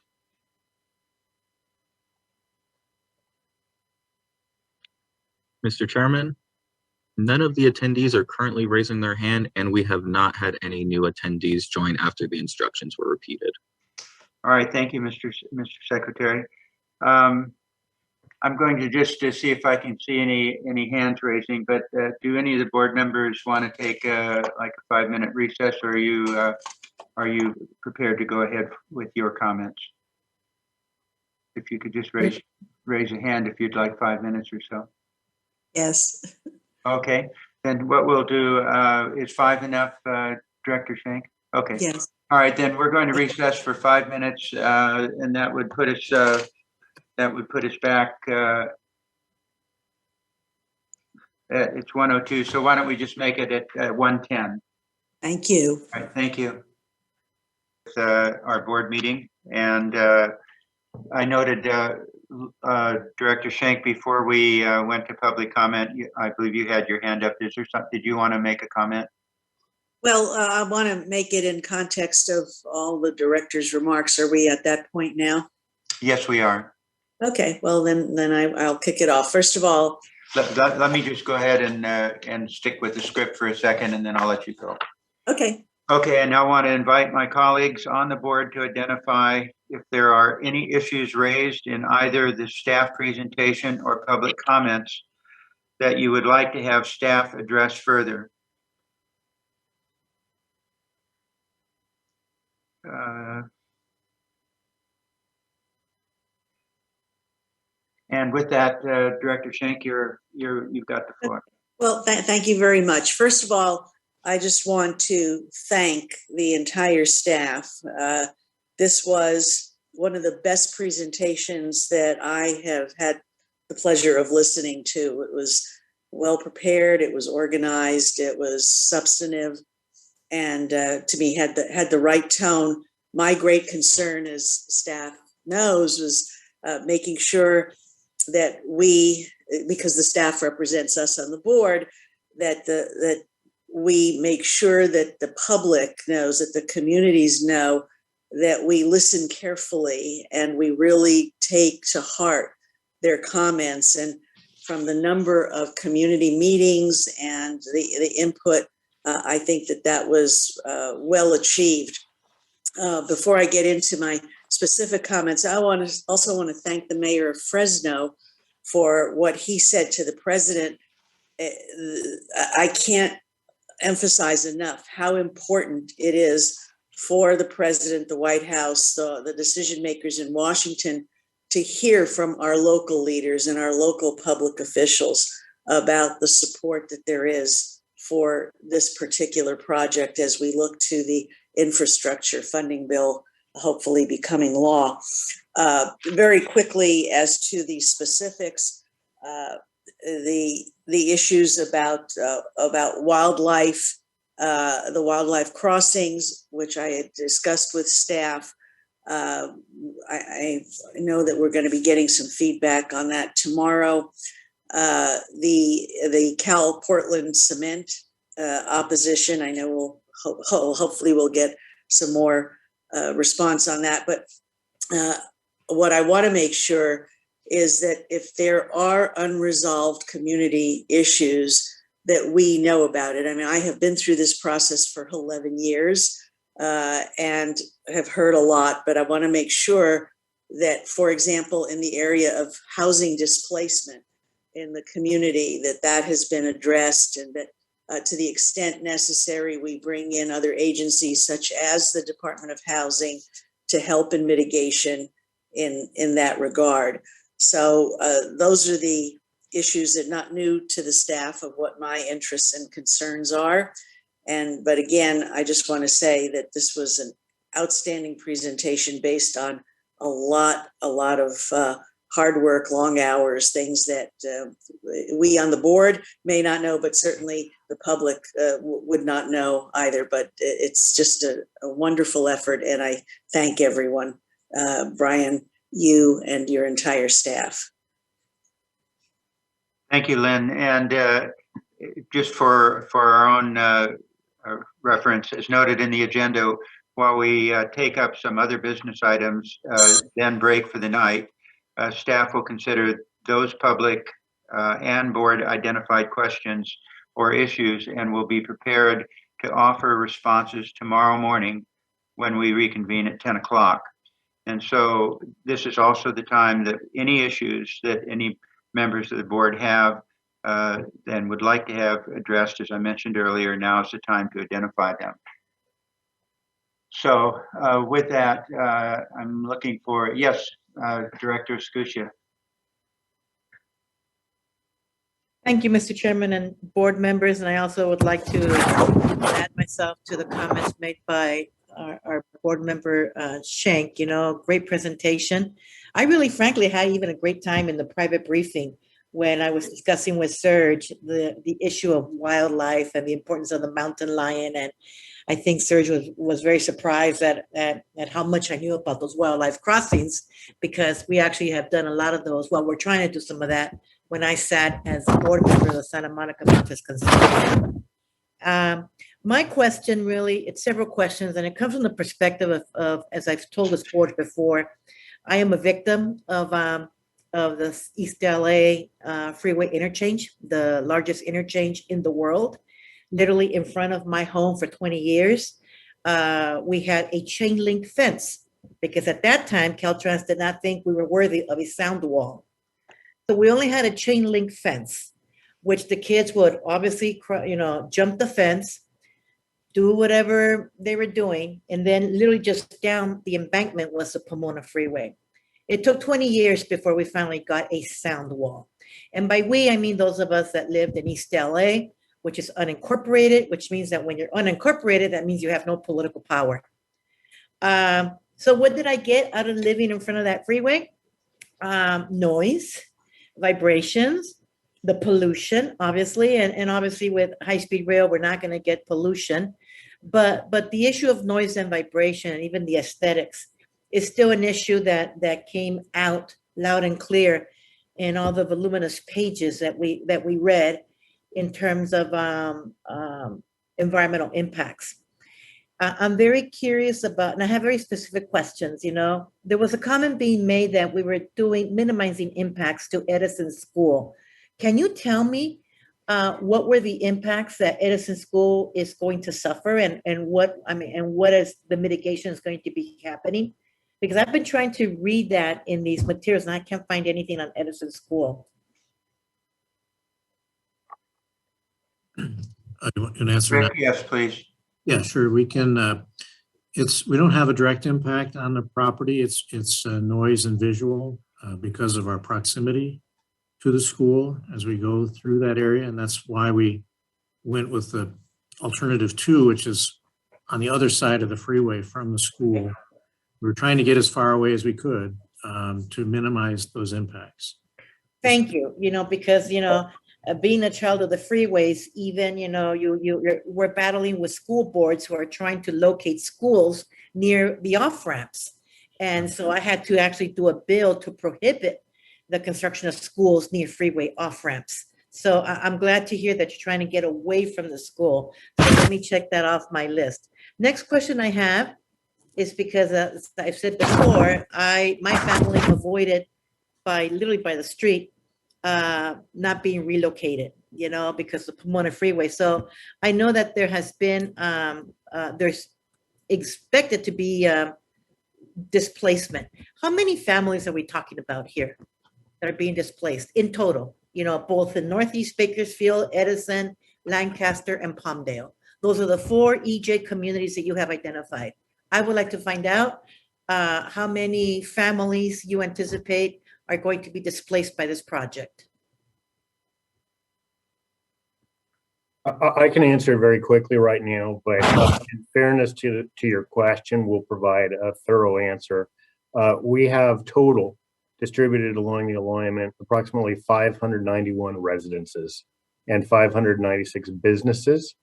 Mr. Chairman, none of the attendees are currently raising their hand, and we have not had any new attendees join after the instructions were repeated. All right, thank you, Mr. Secretary. I'm going to just see if I can see any hands raising, but do any of the board members want to take like a 5-minute recess, or are you prepared to go ahead with your comments? If you could just raise a hand if you'd like 5 minutes or so. Yes. Okay, then what we'll do is 5 enough, Director Shank? Okay. Yes. All right, then we're going to recess for 5 minutes, and that would put us back. It's 1:02, so why don't we just make it at 1:10? Thank you. All right, thank you. Our board meeting, and I noted Director Shank, before we went to public comment, I believe you had your hand up. Is there something? Did you want to make a comment? Well, I want to make it in context of all the director's remarks. Are we at that point now? Yes, we are. Okay, well then I'll kick it off. First of all, let me just go ahead and stick with the script for a second, and then I'll let you go. Okay. Okay, and I want to invite my colleagues on the board to identify if there are any issues raised in either the staff presentation or public comments that you would like to have staff address further. And with that, Director Shank, you've got the floor. Well, thank you very much. First of all, I just want to thank the entire staff. This was one of the best presentations that I have had the pleasure of listening to. It was well prepared, it was organized, it was substantive, and to me had the right tone. My great concern, as staff knows, was making sure that we, because the staff represents us on the board, that we make sure that the public knows, that the communities know that we listen carefully and we really take to heart their comments. And from the number of community meetings and the input, I think that was well achieved. Before I get into my specific comments, I also want to thank the mayor of Fresno for what he said to the president. I can't emphasize enough how important it is for the president, the White House, the decision makers in Washington to hear from our local leaders and our local public officials about the support that there is for this particular project as we look to the infrastructure funding bill hopefully becoming law. Very quickly, as to the specifics, the issues about wildlife, the wildlife crossings, which I had discussed with staff. I know that we're going to be getting some feedback on that tomorrow. The Cal Portland cement opposition, I know hopefully we'll get some more response on that. But what I want to make sure is that if there are unresolved community issues, that we know about it. I mean, I have been through this process for 11 years and have heard a lot, but I want to make sure that, for example, in the area of housing displacement in the community, that has been addressed, and that to the extent necessary, we bring in other agencies such as the Department of Housing to help in mitigation in that regard. So those are the issues that are not new to the staff of what my interests and concerns are. But again, I just want to say that this was an outstanding presentation based on a lot of hard work, long hours, things that we on the board may not know, but certainly the public would not know either. But it's just a wonderful effort, and I thank everyone, Brian, you and your entire staff. Thank you, Lynn. And just for our own reference, as noted in the agenda, while we take up some other business items, then break for the night, staff will consider those public and board identified questions or issues and will be prepared to offer responses tomorrow morning when we reconvene at 10 o'clock. And so this is also the time that any issues that any members of the board have and would like to have addressed, as I mentioned earlier, now is the time to identify them. So with that, I'm looking for, yes, Director Scutia. Thank you, Mr. Chairman and board members. And I also would like to add myself to the comments made by our board member, Schenk. You know, great presentation. I really, frankly, had even a great time in the private briefing when I was discussing with Serge the issue of wildlife and the importance of the mountain lion. And I think Serge was very surprised at how much I knew about those wildlife crossings, because we actually have done a lot of those. Well, we're trying to do some of that when I sat as a board member of the Santa Monica Memphis Consolidated. My question really, it's several questions, and it comes from the perspective of, as I've told this board before, I am a victim of the East LA freeway interchange, the largest interchange in the world, literally in front of my home for 20 years. We had a chain link fence because at that time, Caltrans did not think we were worthy of a sound wall. So we only had a chain link fence, which the kids would obviously, jump the fence, do whatever they were doing, and then literally just down the embankment was the Pomona Freeway. It took 20 years before we finally got a sound wall. And by we, I mean those of us that lived in East LA, which is unincorporated, which means that when you're unincorporated, that means you have no political power. So what did I get out of living in front of that freeway? Noise, vibrations, the pollution, obviously, and obviously with high-speed rail, we're not gonna get pollution. But the issue of noise and vibration, and even the aesthetics, is still an issue that came out loud and clear in all the voluminous pages that we read in terms of environmental impacts. I'm very curious about, and I have very specific questions. There was a comment being made that we were minimizing impacts to Edison School. Can you tell me what were the impacts that Edison School is going to suffer, and what is the mitigation is going to be happening? Because I've been trying to read that in these materials and I can't find anything on Edison School. I can answer Rick, that. yes, please. Yeah, sure. We can, we don't have a direct impact on the property. It's noise and visual because of our proximity to the school as we go through that area. And that's why we went with the alternative 2, which is on the other side of the freeway from the school. We were trying to get as far away as we could to minimize those impacts. Thank you, because, being a child of the freeways, even, we're battling with school boards who are trying to locate schools near the off-ramps. And so I had to actually do a bill to prohibit the construction of schools near freeway off-ramps. So I'm glad to hear that you're trying to get away from the school. So let me check that off my list. Next question I have is because, as I've said before, my family avoided literally by the street, not being relocated, because of the Pomona Freeway. So I know that there has been, there's expected to be displacement. How many families are we talking about here that are being displaced in total? Both in Northeast Bakersfield, Edison, Lancaster, and Palmdale. Those are the 4 EJ communities that you have identified. I would like to find out how many families you anticipate are going to be displaced by this project. I can answer very quickly right now, but in fairness to your question, we'll provide a thorough answer. We have total distributed along the alignment, approximately 591 residences and 596 businesses.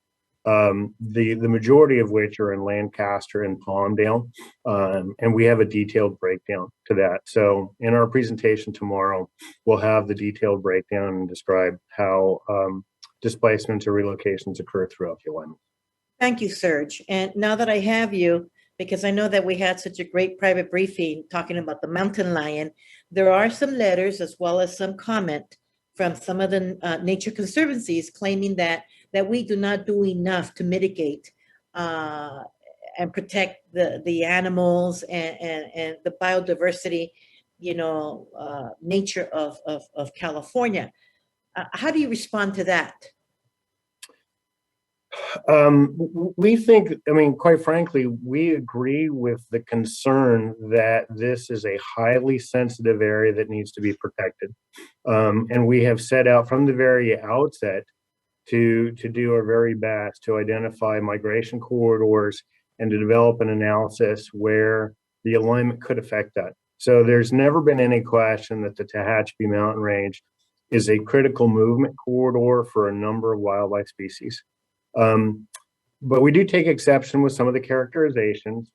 The majority of which are in Lancaster and Palmdale, and we have a detailed breakdown to that. So in our presentation tomorrow, we'll have the detailed breakdown and describe how displacements or relocations occur throughout the alignment. Thank you, Serge. And now that I have you, because I know that we had such a great private briefing talking about the mountain lion, there are some letters as well as some comment from some of the nature conservancies claiming that we do not do enough to mitigate and protect the animals and the biodiversity, nature of California. How do you respond to that? We think, quite frankly, we agree with the concern that this is a highly sensitive area that needs to be protected. And we have set out from the very outset to do our very best to identify migration corridors and to develop an analysis where the alignment could affect that. So there's never been any question that the Tehachapi Mountain Range is a critical movement corridor for a number of wildlife species. But we do take exception with some of the characterizations.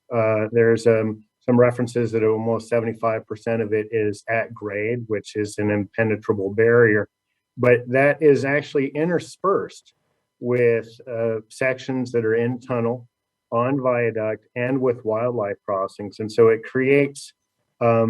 There's some references that almost 75% of it is at grade, which is an impenetrable barrier. But that is actually interspersed with sections that are in tunnel, on viaduct, and with wildlife crossings. And so it creates a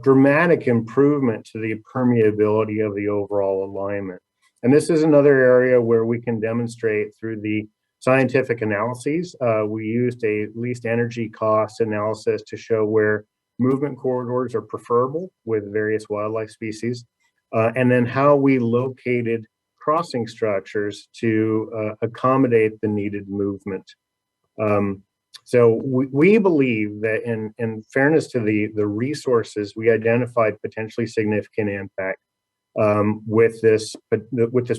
dramatic improvement to the permeability of the overall alignment. And this is another area where we can demonstrate through the scientific analyses. We used a least energy cost analysis to show where movement corridors are preferable with various wildlife species. And then how we located crossing structures to accommodate the needed movement. So we believe that in fairness to the resources, we identified potentially significant impact with this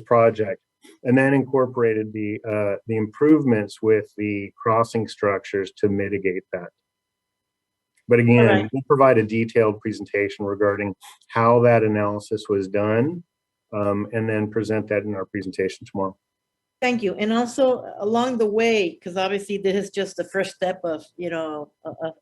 project, and then incorporated the improvements with the crossing structures to mitigate that. But again, we'll provide a detailed presentation regarding how that analysis was done, and then present that in our presentation tomorrow. Thank you. And also along the way, because obviously this is just the first step of,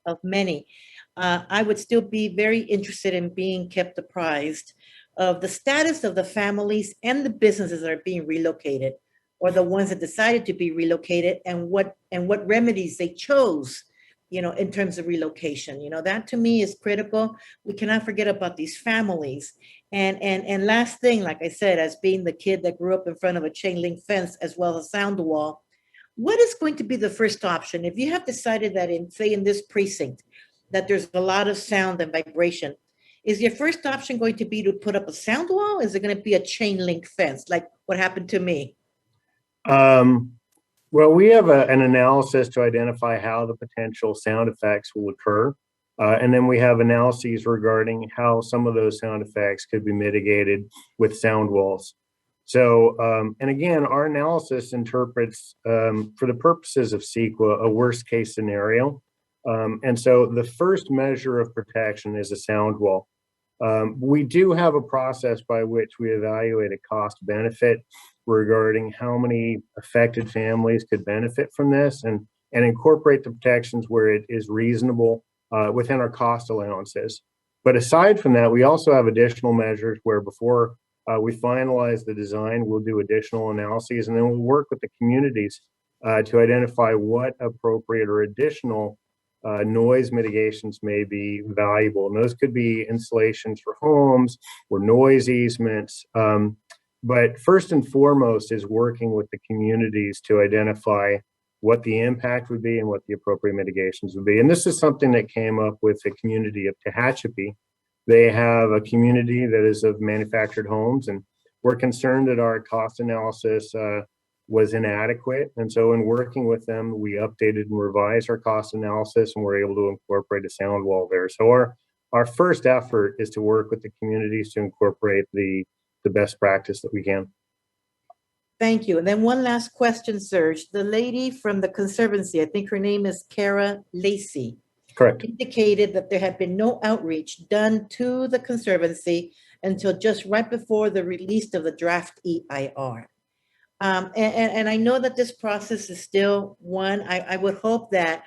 of many, I would still be very interested in being kept apprised of the status of the families and the businesses that are being relocated, or the ones that decided to be relocated, and what remedies they chose, in terms of relocation. That to me is critical. We cannot forget about these families. And last thing, like I said, as being the kid that grew up in front of a chain link fence as well as a sound wall, what is going to be the first option if you have decided that in this precinct, that there's a lot of sound and vibration. Is your first option going to be to put up a sound wall? Is it going to be a chain link fence like what happened to me? Well, we have an analysis to identify how the potential sound effects will occur. And then we have analyses regarding how some of those sound effects could be mitigated with sound walls. So, and again, our analysis interprets, for the purposes of CEQA, a worst case scenario. And so the first measure of protection is a sound wall. We do have a process by which we evaluate a cost benefit regarding how many affected families could benefit from this and incorporate the protections where it is reasonable within our cost allowances. But aside from that, we also have additional measures where before we finalize the design, we'll do additional analyses, and then we'll work with the communities to identify what appropriate or additional noise mitigations may be valuable. And those could be installations for homes or noise easements. But first and foremost is working with the communities to identify what the impact would be and what the appropriate mitigations would be. And this is something that came up with the community of Tehachapi. They have a community that is of manufactured homes, and we're concerned that our cost analysis was inadequate. And so in working with them, we updated and revised our cost analysis, and we're able to incorporate a sound wall there. So our first effort is to work with the communities to incorporate the best practice that we can. Thank you. And then one last question, Serge. The lady from the Conservancy, I think her name is Cara Lacey. Correct. Indicated that there had been no outreach done to the Conservancy until just right before the release of the draft EIR. And I know that this process is still one. I would hope that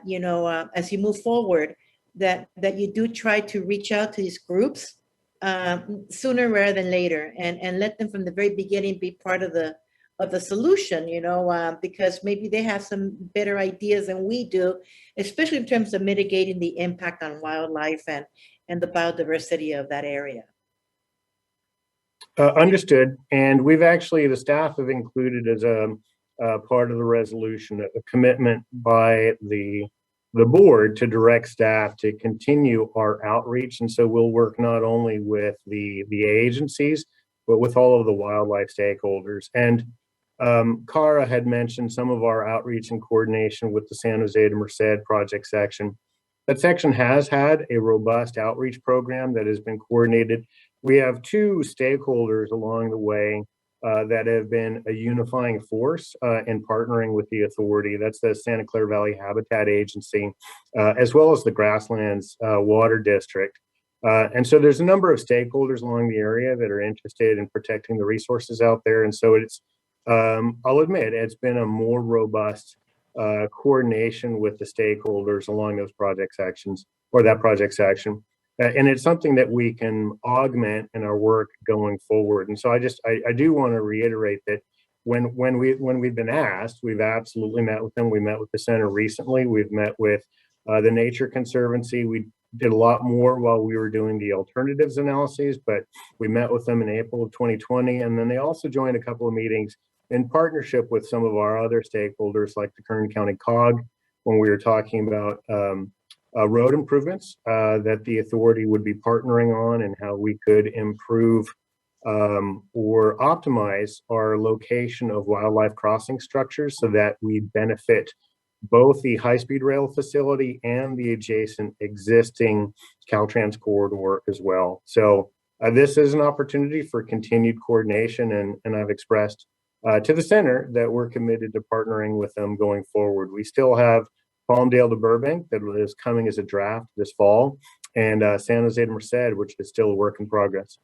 you know, as you move forward, that you do try to reach out to these groups sooner rather than later, and let them from the very beginning be part of the solution, you know, because maybe they have some better ideas than we do, especially in terms of mitigating the impact on wildlife and the biodiversity of that area. Understood. And we've actually, the staff have included as a part of the resolution, a commitment by the board to direct staff to continue our outreach. And so we'll work not only with the agencies, but with all of the wildlife stakeholders. And Cara had mentioned some of our outreach and coordination with the San Jose to Merced project section. That section has had a robust outreach program that has been coordinated. We have two stakeholders along the way that have been a unifying force in partnering with the authority. That's the Santa Clara Valley Habitat Agency, as well as the Grasslands Water District. And so there's a number of stakeholders along the area that are interested in protecting the resources out there. And so it's, I'll admit, it's been a more robust coordination with the stakeholders along those project sections, or that project section. And it's something that we can augment in our work going forward. And so I do want to reiterate that when we've been asked, we've absolutely met with them. We met with the center recently. We've met with the Nature Conservancy. We did a lot more while we were doing the alternatives analyses, but we met with them in April of 2020. And then they also joined a couple of meetings in partnership with some of our other stakeholders, like the Kern County COG, when we were talking about road improvements that the authority would be partnering on, and how we could improve or optimize our location of wildlife crossing structures so that we benefit both the high-speed rail facility and the adjacent existing Caltrans corridor as well. So this is an opportunity for continued coordination, and I've expressed to the center that we're committed to partnering with them going forward. We still have Palmdale to Burbank that is coming as a draft this fall, and San Jose to Merced, which is still a work in progress.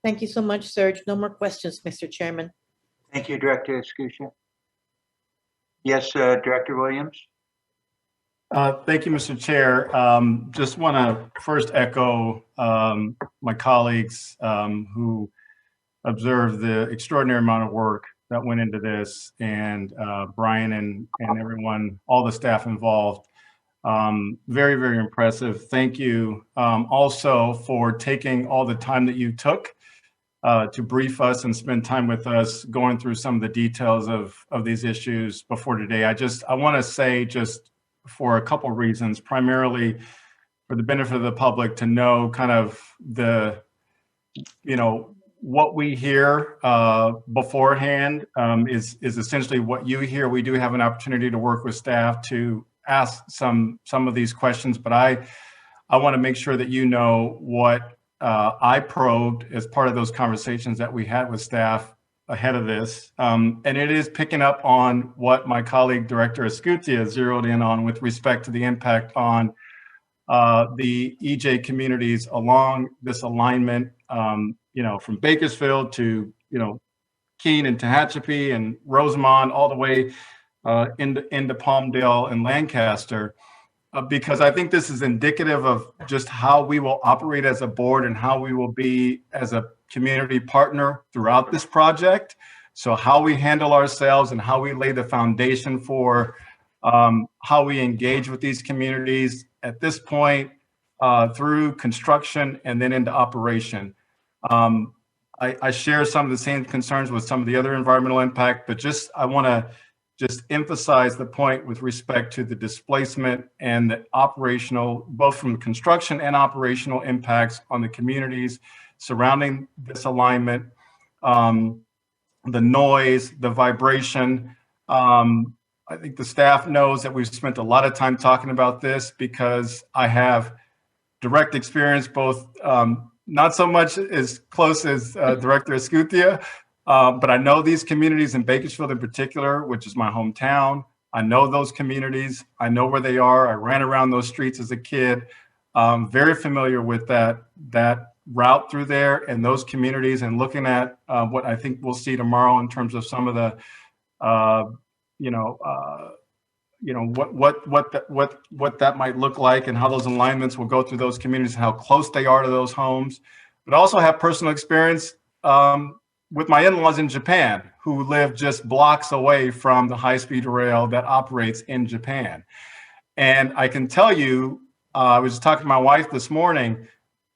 Thank you so much, Serge. No more questions, Mr. Chairman. Thank you, Director Escutia. Yes, Director Williams. Thank you, Mr. Chair. Just want to first echo my colleagues who observed the extraordinary amount of work that went into this, and Brian and everyone, all the staff involved. Very, very impressive. Thank you also for taking all the time that you took to brief us and spend time with us going through some of the details of these issues before today. I want to say just for a couple reasons, primarily for the benefit of the public to know kind of the, what we hear beforehand is essentially what you hear. We do have an opportunity to work with staff to ask some of these questions, but I want to make sure that you know what I probed as part of those conversations that we had with staff ahead of this. And it is picking up on what my colleague, Director Escutia, zeroed in on with respect to the impact on the EJ communities along this alignment, from Bakersfield to, Keene and Tehachapi and Rosamond, all the way into Palmdale and Lancaster. Because I think this is indicative of just how we will operate as a board and how we will be as a community partner throughout this project. So how we handle ourselves and how we lay the foundation for how we engage with these communities at this point through construction and then into operation. I share some of the same concerns with some of the other environmental impact, but I want to just emphasize the point with respect to the displacement and the operational, both from construction and operational impacts on the communities surrounding this alignment, the noise, the vibration. I think the staff knows that we've spent a lot of time talking about this because I have direct experience, both not so much as close as Director Escutia, but I know these communities in Bakersfield in particular, which is my hometown. I know those communities. I know where they are. I ran around those streets as a kid. Very familiar with that route through there and those communities, and looking at what I think we'll see tomorrow in terms of some of the, what that might look like and how those alignments will go through those communities and how close they are to those homes. But also have personal experience with my in-laws in Japan, who live just blocks away from the high-speed rail that operates in Japan. And I can tell you, I was talking to my wife this morning,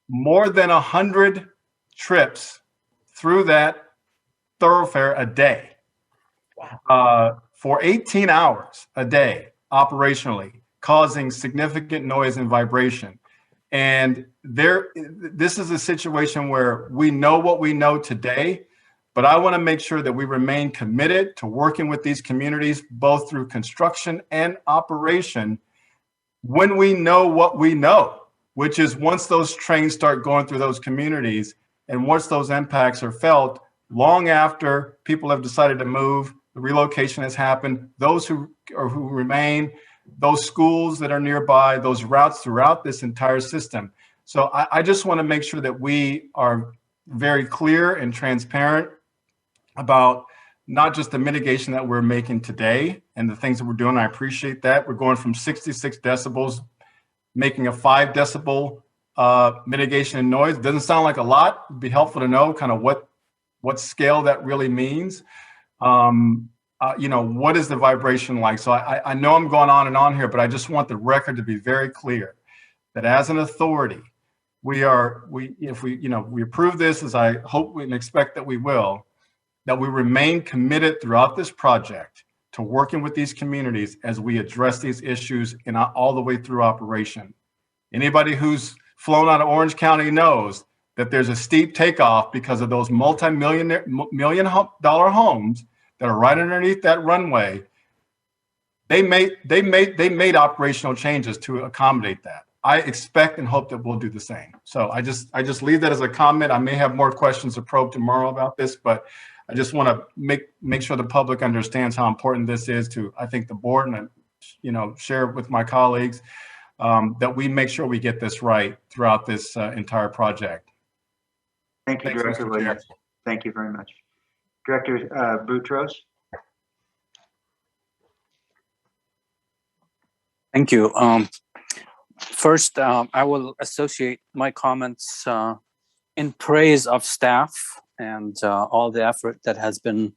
more than 100 trips through that thoroughfare a day for 18 hours a day operationally, causing significant noise and vibration. And this is a situation where we know what we know today, but I want to make sure that we remain committed to working with these communities, both through construction and operation, when we know what we know, which is once those trains start going through those communities and once those impacts are felt, long after people have decided to move, the relocation has happened, those who remain, those schools that are nearby, those routes throughout this entire system. So I just want to make sure that we are very clear and transparent about not just the mitigation that we're making today and the things that we're doing. I appreciate that. We're going from 66 decibels, making a 5 decibel mitigation in noise. Doesn't sound like a lot. It'd be helpful to know kind of what scale that really means. What is the vibration like? So I know I'm going on and on here, but I just want the record to be very clear that as an authority, if we approve this, as I hope and expect that we will, that we remain committed throughout this project to working with these communities as we address these issues and all the way through operation. Anybody who's flown out of Orange County knows that there's a steep takeoff because of those multi-million dollar homes that are right underneath that runway. They made operational changes to accommodate that. I expect and hope that we'll do the same. So I just leave that as a comment. I may have more questions to probe tomorrow about this, but I just want to make sure the public understands how important this is to, I think, the board, and share with my colleagues that we make sure we get this right throughout this entire project. Thank you, Director Williams. Thank you very much. Director Boutros. Thank you. First, I will associate my comments in praise of staff and all the effort that has been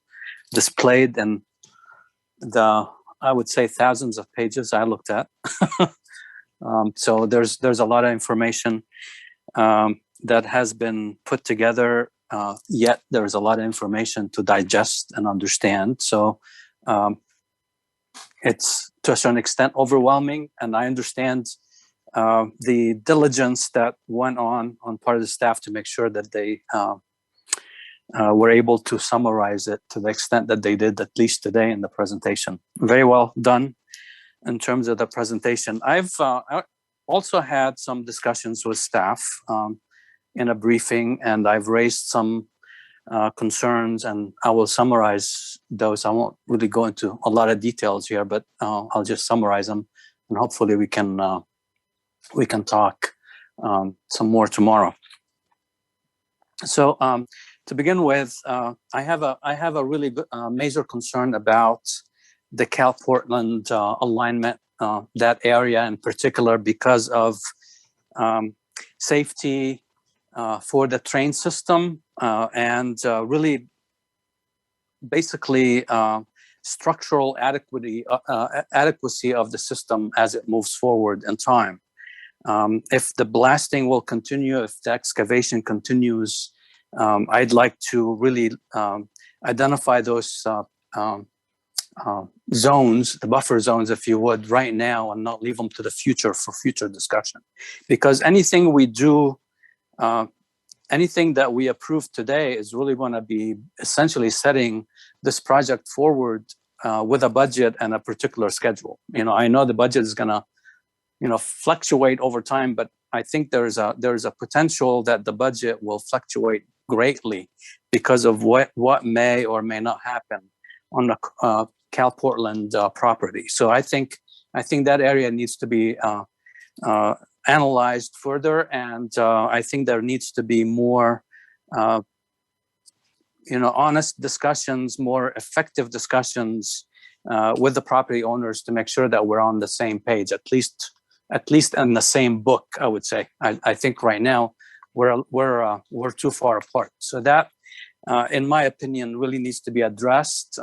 displayed and I would say thousands of pages I looked at. So there's a lot of information that has been put together, yet there's a lot of information to digest and understand. So to a certain extent overwhelming, and I understand the diligence that went on part of the staff to make sure that they were able to summarize it to the extent that they did, at least today in the presentation. Very well done in terms of the presentation. I've also had some discussions with staff in a briefing, and I've raised some concerns, and I will summarize those. I won't really go into a lot of details here, but I'll just summarize them, and hopefully we can talk some more tomorrow. So to begin with, I have a really good, major concern about the Cal Portland alignment, that area in particular, because of safety for the train system and really basically structural adequacy of the system as it moves forward in time. If the blasting will continue, if the excavation continues, I'd like to really identify those zones, the buffer zones, if you would, right now, and not leave them to the future for future discussion. Because anything we do, anything that we approve today is really going to be essentially setting this project forward with a budget and a particular schedule. You know, I know the budget is going to, fluctuate over time, but I think there's a potential that the budget will fluctuate greatly because of what may or may not happen on the Cal Portland property. So I think that area needs to be analyzed further, and I think there needs to be more, honest discussions, more effective discussions with the property owners to make sure that we're on the same page, at least in the same book, I would say. I think right now we're too far apart. So that, in my opinion, really needs to be addressed.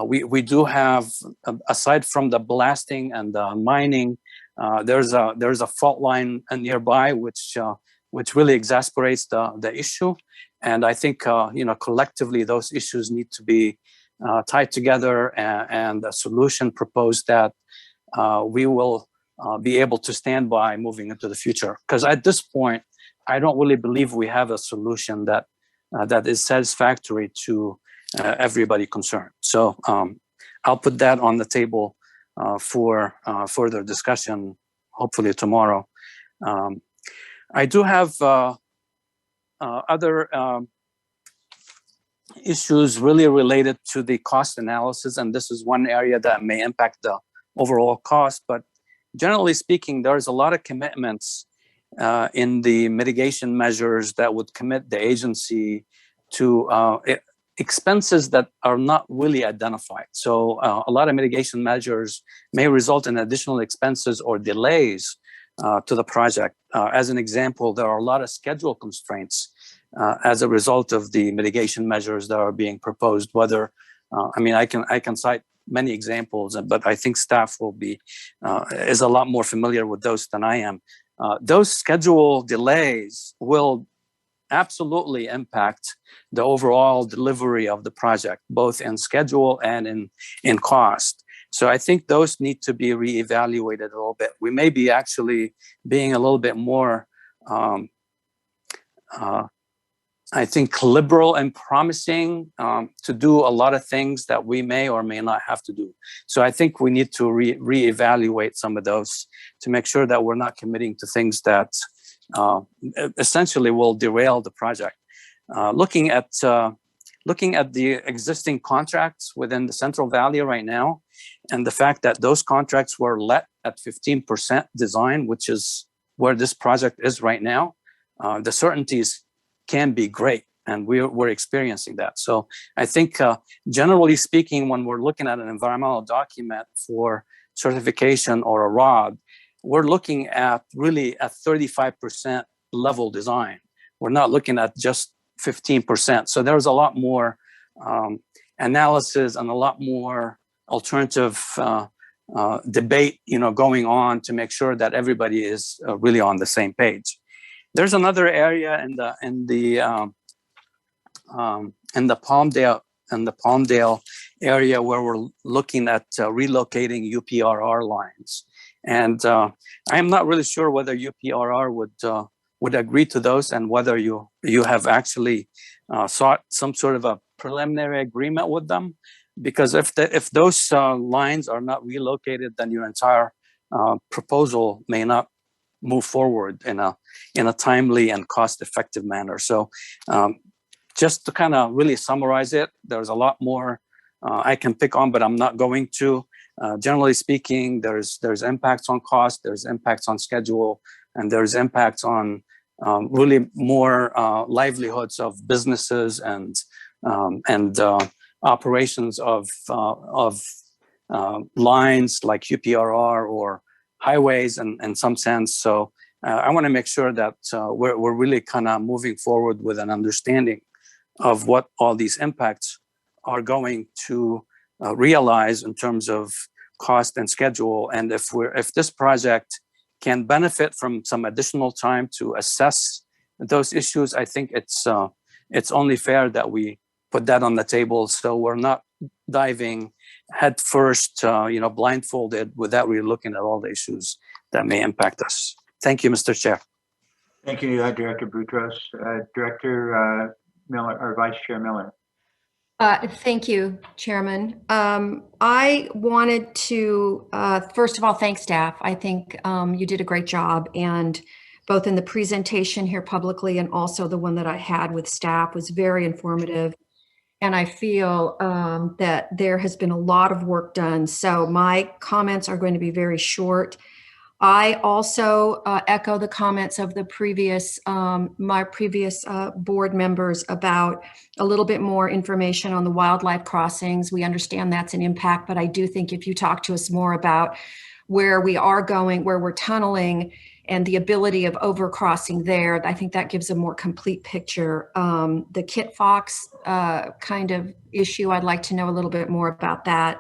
We do have, aside from the blasting and the mining, there's a fault line nearby which really exasperates the issue. And I think collectively those issues need to be tied together, and a solution proposed that we will be able to stand by moving into the future. Because at this point, I don't really believe we have a solution that is satisfactory to everybody concerned. So I'll put that on the table for further discussion, hopefully tomorrow. I do have other issues really related to the cost analysis, and this is one area that may impact the overall cost. But generally speaking, there's a lot of commitments in the mitigation measures that would commit the agency to expenses that are not really identified. So a lot of mitigation measures may result in additional expenses or delays to the project. As an example, there are a lot of schedule constraints as a result of the mitigation measures that are being proposed. Whether, I can cite many examples, but I think staff is a lot more familiar with those than I am. Those schedule delays will absolutely impact the overall delivery of the project, both in schedule and in cost. So I think those need to be reevaluated a little bit. We may be actually being a little bit more, I think, liberal and promising to do a lot of things that we may or may not have to do. So I think we need to reevaluate some of those to make sure that we're not committing to things that essentially will derail the project. Looking at the existing contracts within the Central Valley right now, and the fact that those contracts were let at 15% design, which is where this project is right now, the certainties can be great, and we're experiencing that. So I think, generally speaking, when we're looking at an environmental document for certification or a ROD, we're looking at really a 35% level design. We're not looking at just 15%. So there's a lot more analysis and a lot more alternative debate, going on to make sure that everybody is really on the same page. There's another area in the Palmdale the Palmdale area where we're looking at relocating UPRR lines. And I am not really sure whether UPRR would agree to those and whether you have actually sought some sort of a preliminary agreement with them. Because if those lines are not relocated, then your entire proposal may not move forward in a timely and cost-effective manner. So just to kind of really summarize it, there's a lot more I can pick on, but I'm not going to. Generally speaking, there's impacts on cost, there's impacts on schedule, and there's impacts on really more livelihoods of businesses and operations of lines like UPRR or highways in some sense. So I want to make sure that we're really kind of moving forward with an understanding of what all these impacts are going to realize in terms of cost and schedule. And if this project can benefit from some additional time to assess those issues, I think it's only fair that we put that on the table, so we're not diving head first, blindfolded, without really looking at all the issues that may impact us. Thank you, Mr. Chair. Thank you, Director Boutros. Director Miller, or Vice Chair Miller. Thank you, Chairman. I wanted to, first of all, thank staff. I think you did a great job, and both in the presentation here publicly and also the one that I had with staff was very informative. And I feel that there has been a lot of work done. So my comments are going to be very short. I also echo the comments of the previous, my previous board members about a little bit more information on the wildlife crossings. We understand that's an impact, but I do think if you talk to us more about where we are going, where we're tunneling, and the ability of overcrossing there, I think that gives a more complete picture. The Kit Fox kind of issue, I'd like to know a little bit more about that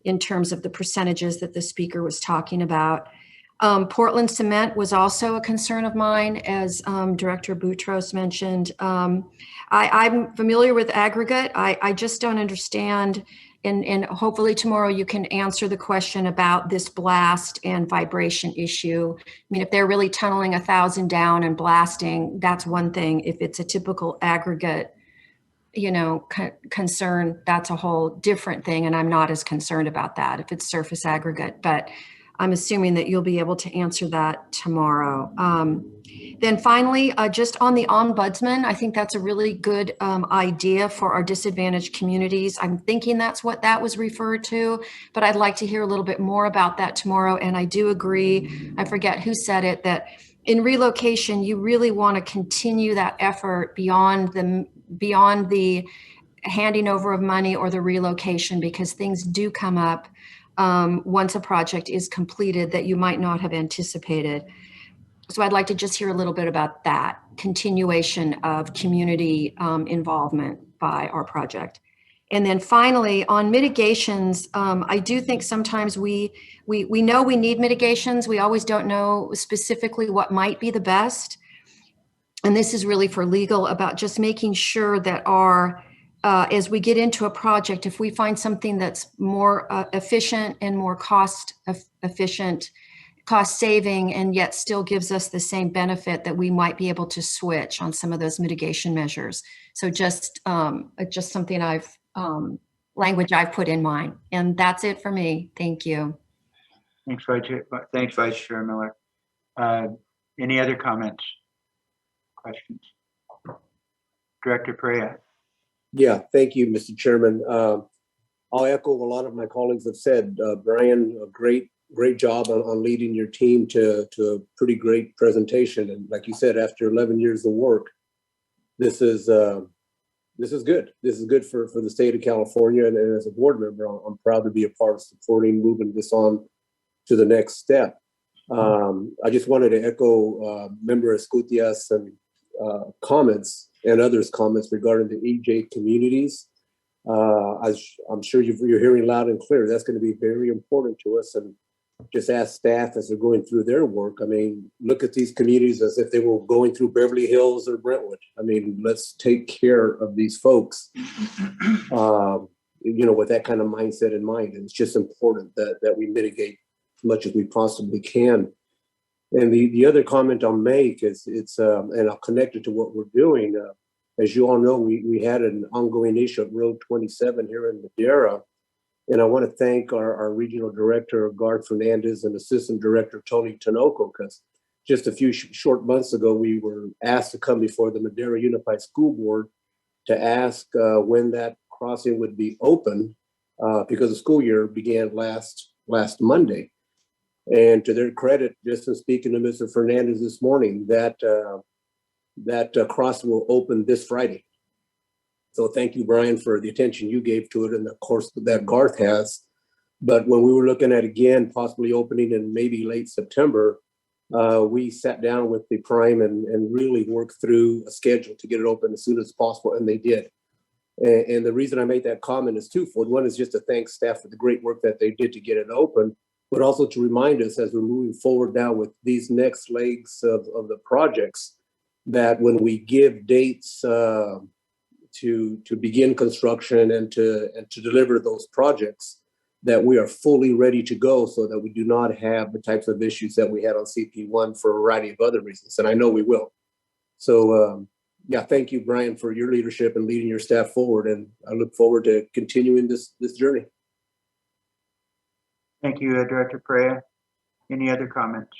in terms of the percentages that the speaker was talking about. Portland cement was also a concern of mine, as Director Boutros mentioned. I'm familiar with aggregate. I just don't understand, and hopefully tomorrow you can answer the question about this blast and vibration issue. I mean, if they're really tunneling 1,000 down and blasting, that's one thing. If it's a typical aggregate, concern, that's a whole different thing, and I'm not as concerned about that if it's surface aggregate, but I'm assuming that you'll be able to answer that tomorrow. Then finally, just on the ombudsman, I think that's a really good idea for our disadvantaged communities. I'm thinking that's what that was referred to, but I'd like to hear a little bit more about that tomorrow. And I do agree, I forget who said it, that in relocation, you really want to continue that effort beyond the handing over of money or the relocation, because things do come up once a project is completed that you might not have anticipated. So I'd like to just hear a little bit about that continuation of community involvement by our project. And then finally, on mitigations, I do think sometimes we know we need mitigations. We always don't know specifically what might be the best. And this is really for legal, about just making sure that our as we get into a project, if we find something that's more efficient and more cost efficient, cost saving, and yet still gives us the same benefit, that we might be able to switch on some of those mitigation measures. So just something language I've put in mind. And that's it for me. Thank you. Thanks, Vice Chair Miller. Any other comments, questions? Director Perea. Yeah, thank you, Mr. Chairman. I'll echo a lot of my colleagues have said. Brian, a great job on leading your team to a pretty great presentation. And like you said, after 11 years of work, this is good. This is good for the state of California. And as a board member, I'm proud to be a part of supporting moving this on to the next step. I just wanted to echo Member Escutia's and comments and others' comments regarding the EJ communities. As I'm sure you're hearing loud and clear, that's going to be very important to us. And just ask staff as they're going through their work. I mean, look at these communities as if they were going through Beverly Hills or Brentwood. I mean, let's take care of these folks, with that kind of mindset in mind. And it's just important that we mitigate as much as we possibly can. And the other comment I'll make is and I'll connect it to what we're doing. As you all know, we had an ongoing issue at Road 27 here in Madera. And I want to thank our regional director, Garth Fernandez, and assistant director, Tony Tinoco, because just a few short months ago, we were asked to come before the Madera Unified School Board to ask when that crossing would be open, because the school year began last Monday. And to their credit, just in speaking to Mr. Fernandez this morning, that crossing will open this Friday. So thank you, Brian, for the attention you gave to it, and of course that Garth has. But when we were looking at, again, possibly opening in maybe late September, we sat down with the prime and really worked through a schedule to get it open as soon as possible, and they did. And the reason I made that comment is twofold. One is just to thank staff for the great work that they did to get it open, but also to remind us as we're moving forward now with these next legs of the projects, that when we give dates to begin construction and to deliver those projects, that we are fully ready to go, so that we do not have the types of issues that we had on CP1 for a variety of other reasons. And I know we will. So thank you, Brian, for your leadership and leading your staff forward. And I look forward to continuing this journey. Thank you, Director Perea. Any other comments?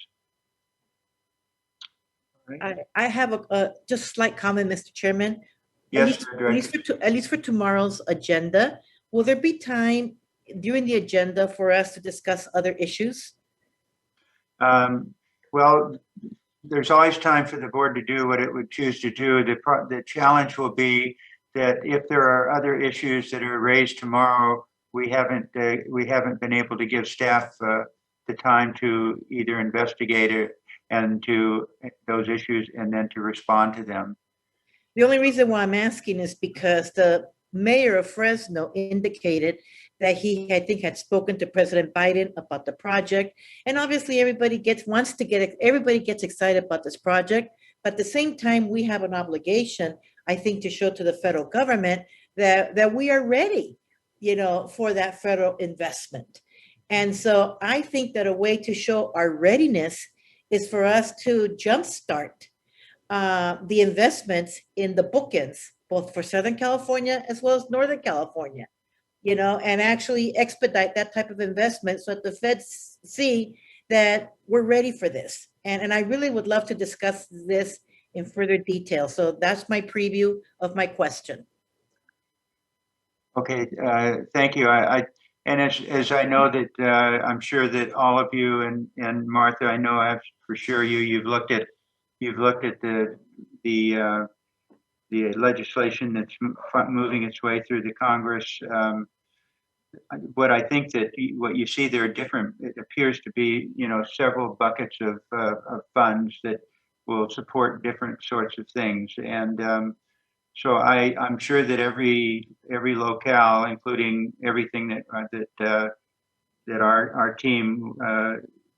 I have a just slight comment, Mr. Chairman. Yes, At least for tomorrow's agenda, will there be time during the agenda for us to discuss other issues? Well, there's always time for the board to do what it would choose to do. The challenge will be that if there are other issues that are raised tomorrow, we haven't been able to give staff the time to either investigate it and to those issues and then to respond to them. The only reason why I'm asking is because the mayor of Fresno indicated that he, I think, had spoken to President Biden about the project. And obviously everybody gets excited about this project. But at the same time, we have an obligation, I think, to show to the federal government that we are ready, for that federal investment. And so I think that a way to show our readiness is for us to jumpstart the investments in the bookends, both for Southern California as well as Northern California, and actually expedite that type of investment so that the feds see that we're ready for this. And I really would love to discuss this in further detail. So that's my preview of my question. Okay, thank you. And as I know that I'm sure that all of you and Martha, I know for sure you've looked at the legislation that's moving its way through the Congress. What I think that what you see there are different. It appears to be several buckets of funds that will support different sorts of things, and so I'm sure that every locale, including everything that our team,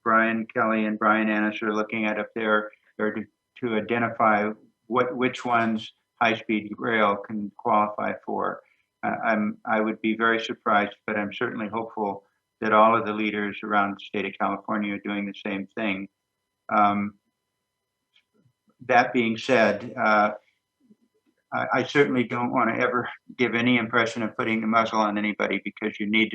Brian Kelly and Brian Annis, are looking at up there, are to identify which ones high-speed rail can qualify for. I would be very surprised, but I'm certainly hopeful that all of the leaders around the state of California are doing the same thing. That being said, I certainly don't want to ever give any impression of putting the muzzle on anybody, because you need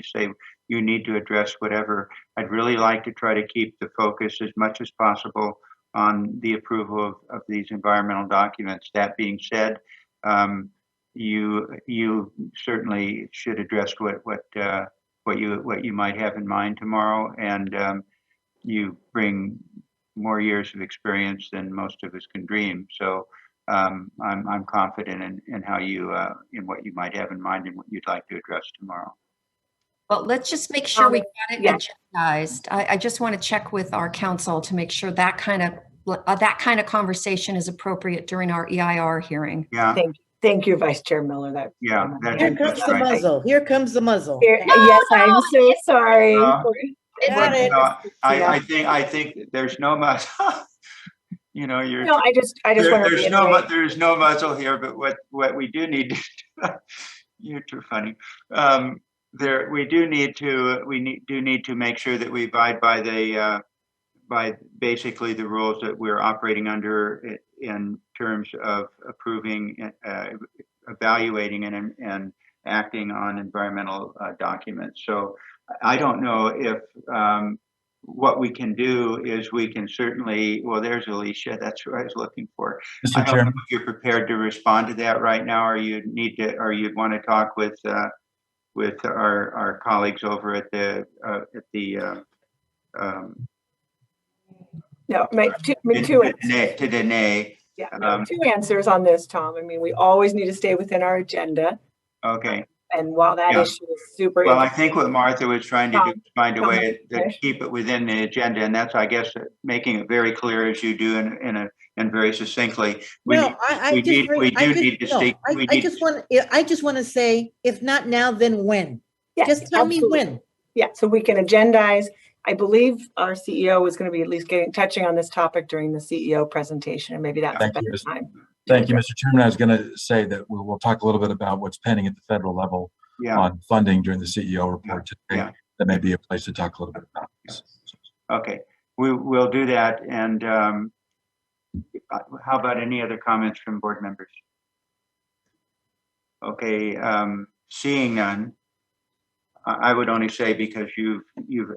to address whatever. I'd really like to try to keep the focus as much as possible on the approval of these environmental documents. That being said, you certainly should address what you might have in mind tomorrow, and you bring more years of experience than most of us can dream. So I'm confident in how you in what you might have in mind and what you'd like to address tomorrow. Well, let's just make sure we got it agendized. I just want to check with our council to make sure that kind of conversation is appropriate during our EIR hearing. Yeah. Thank you, Vice Chair Miller. Here comes the muzzle. Here comes the muzzle. Yes, I'm so sorry. Got it. I think there's no muzzle. You know, No, I just want to reiterate. There's no muzzle here, but what we do need to, you're too funny. We do need to make sure that we abide by basically the rules that we're operating under in terms of approving, evaluating and acting on environmental documents. So I don't know if what we can do is we can certainly, well, there's Alicia, that's who I was looking for. Mr. Chairman. If you're prepared to respond to that right now, or you'd want to talk with our colleagues over at the No, to Danae. Yeah, two answers on this, Tom. I mean, we always need to stay within our agenda. Okay. And while that issue is super. Well, I think what Martha was trying to do is find a way to keep it within the agenda, and that's, I guess, making it very clear as you do and very succinctly. I just want to say, if not now, then when? Yes, just tell me when. Yeah, so we can agendize. I believe our CEO is going to be at least touching on this topic during the CEO presentation, and maybe that's a better time. Thank you, Mr. Chairman. I was going to say that we'll talk a little bit about what's pending at the federal level on funding during the CEO report today. That may be a place to talk a little bit about this. Okay, we'll do that. And how about any other comments from board members? Okay, seeing none, I would only say, because you've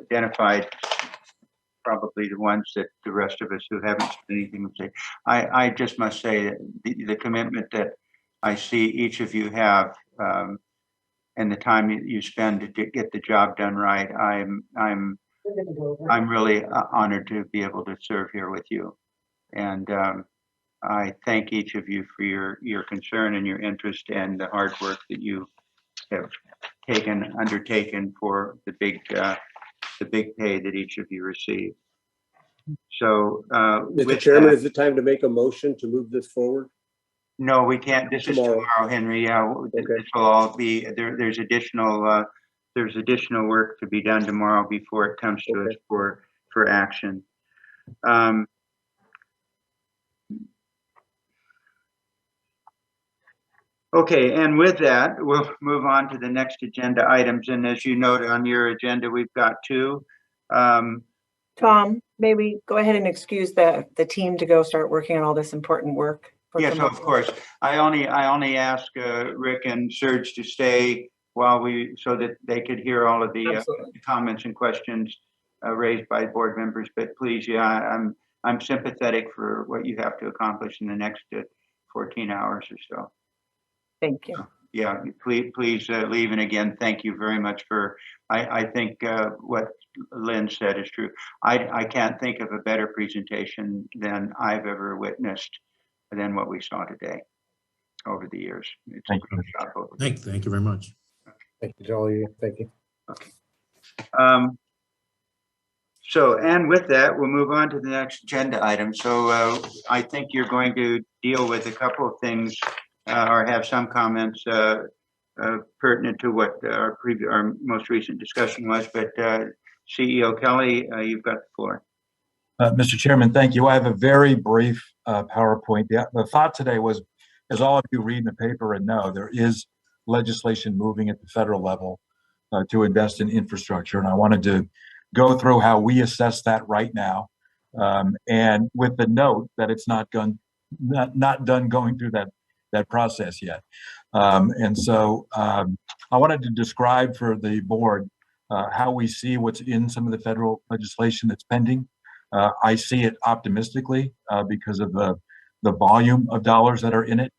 identified probably the ones that the rest of us who haven't said anything would say. I just must say that the commitment that I see each of you have, and the time you spend to get the job done right, I'm really honored to be able to serve here with you. And I thank each of you for your concern and your interest and the hard work that you have undertaken for the big pay that each of you receive. So, Mr. Chairman, is it time to make a motion to move this forward? No, we can't. This is tomorrow, Henry. Yeah, this will all be there. There's additional work to be done tomorrow before it comes to us for action. Okay, and with that, we'll move on to the next agenda items. And as you note on your agenda, we've got two. Tom, maybe go ahead and excuse the team to go start working on all this important work. Yes, of course. I only ask Rick and Serge to stay so that they could hear all of the comments and questions raised by board members. But please, I'm sympathetic for what you have to accomplish in the next 14 hours or so. Thank you. Yeah, please leave. And again, thank you very much for, I think what Lynn said is true. I can't think of a better presentation than I've ever witnessed than what we saw today over the years. It's thank you. Thank you very much. Thank you to all of you. Thank you. Okay. So, and with that, we'll move on to the next agenda item. So I think you're going to deal with a couple of things or have some comments pertinent to what our most recent discussion was. But CEO Kelly, you've got the floor. Mr. Chairman, thank you. I have a very brief PowerPoint. The thought today was, as all of you read in the paper and know, there is legislation moving at the federal level to invest in infrastructure. And I wanted to go through how we assess that right now. And with the note that it's not done going through that process yet. And so I wanted to describe for the board how we see what's in some of the federal legislation that's pending. I see it optimistically because of the volume of dollars that are in it.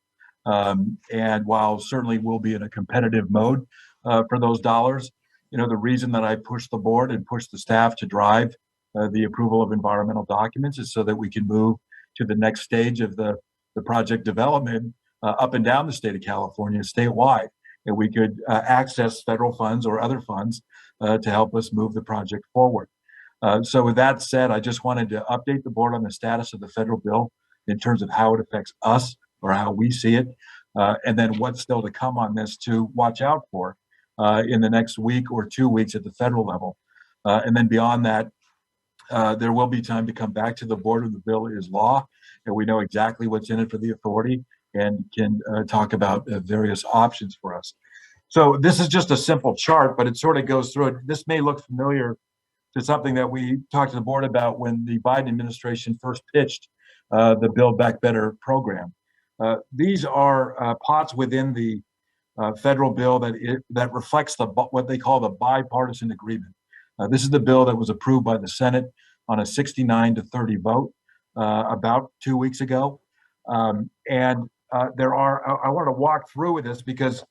And while certainly we'll be in a competitive mode for those dollars, the reason that I push the board and push the staff to drive the approval of environmental documents is so that we can move to the next stage of the project development up and down the state of California, statewide, and we could access federal funds or other funds to help us move the project forward. So with that said, I just wanted to update the board on the status of the federal bill in terms of how it affects us or how we see it, and then what's still to come on this to watch out for in the next week or 2 weeks at the federal level. And then beyond that, there will be time to come back to the board when the bill is law, and we know exactly what's in it for the authority and can talk about various options for us. So this is just a simple chart, but it sort of goes through it. This may look familiar to something that we talked to the board about when the Biden administration first pitched the Build Back Better program. These are pots within the federal bill that reflects what they call the bipartisan agreement. This is the bill that was approved by the Senate on a 69-30 vote about 2 weeks ago. I want to walk through with this because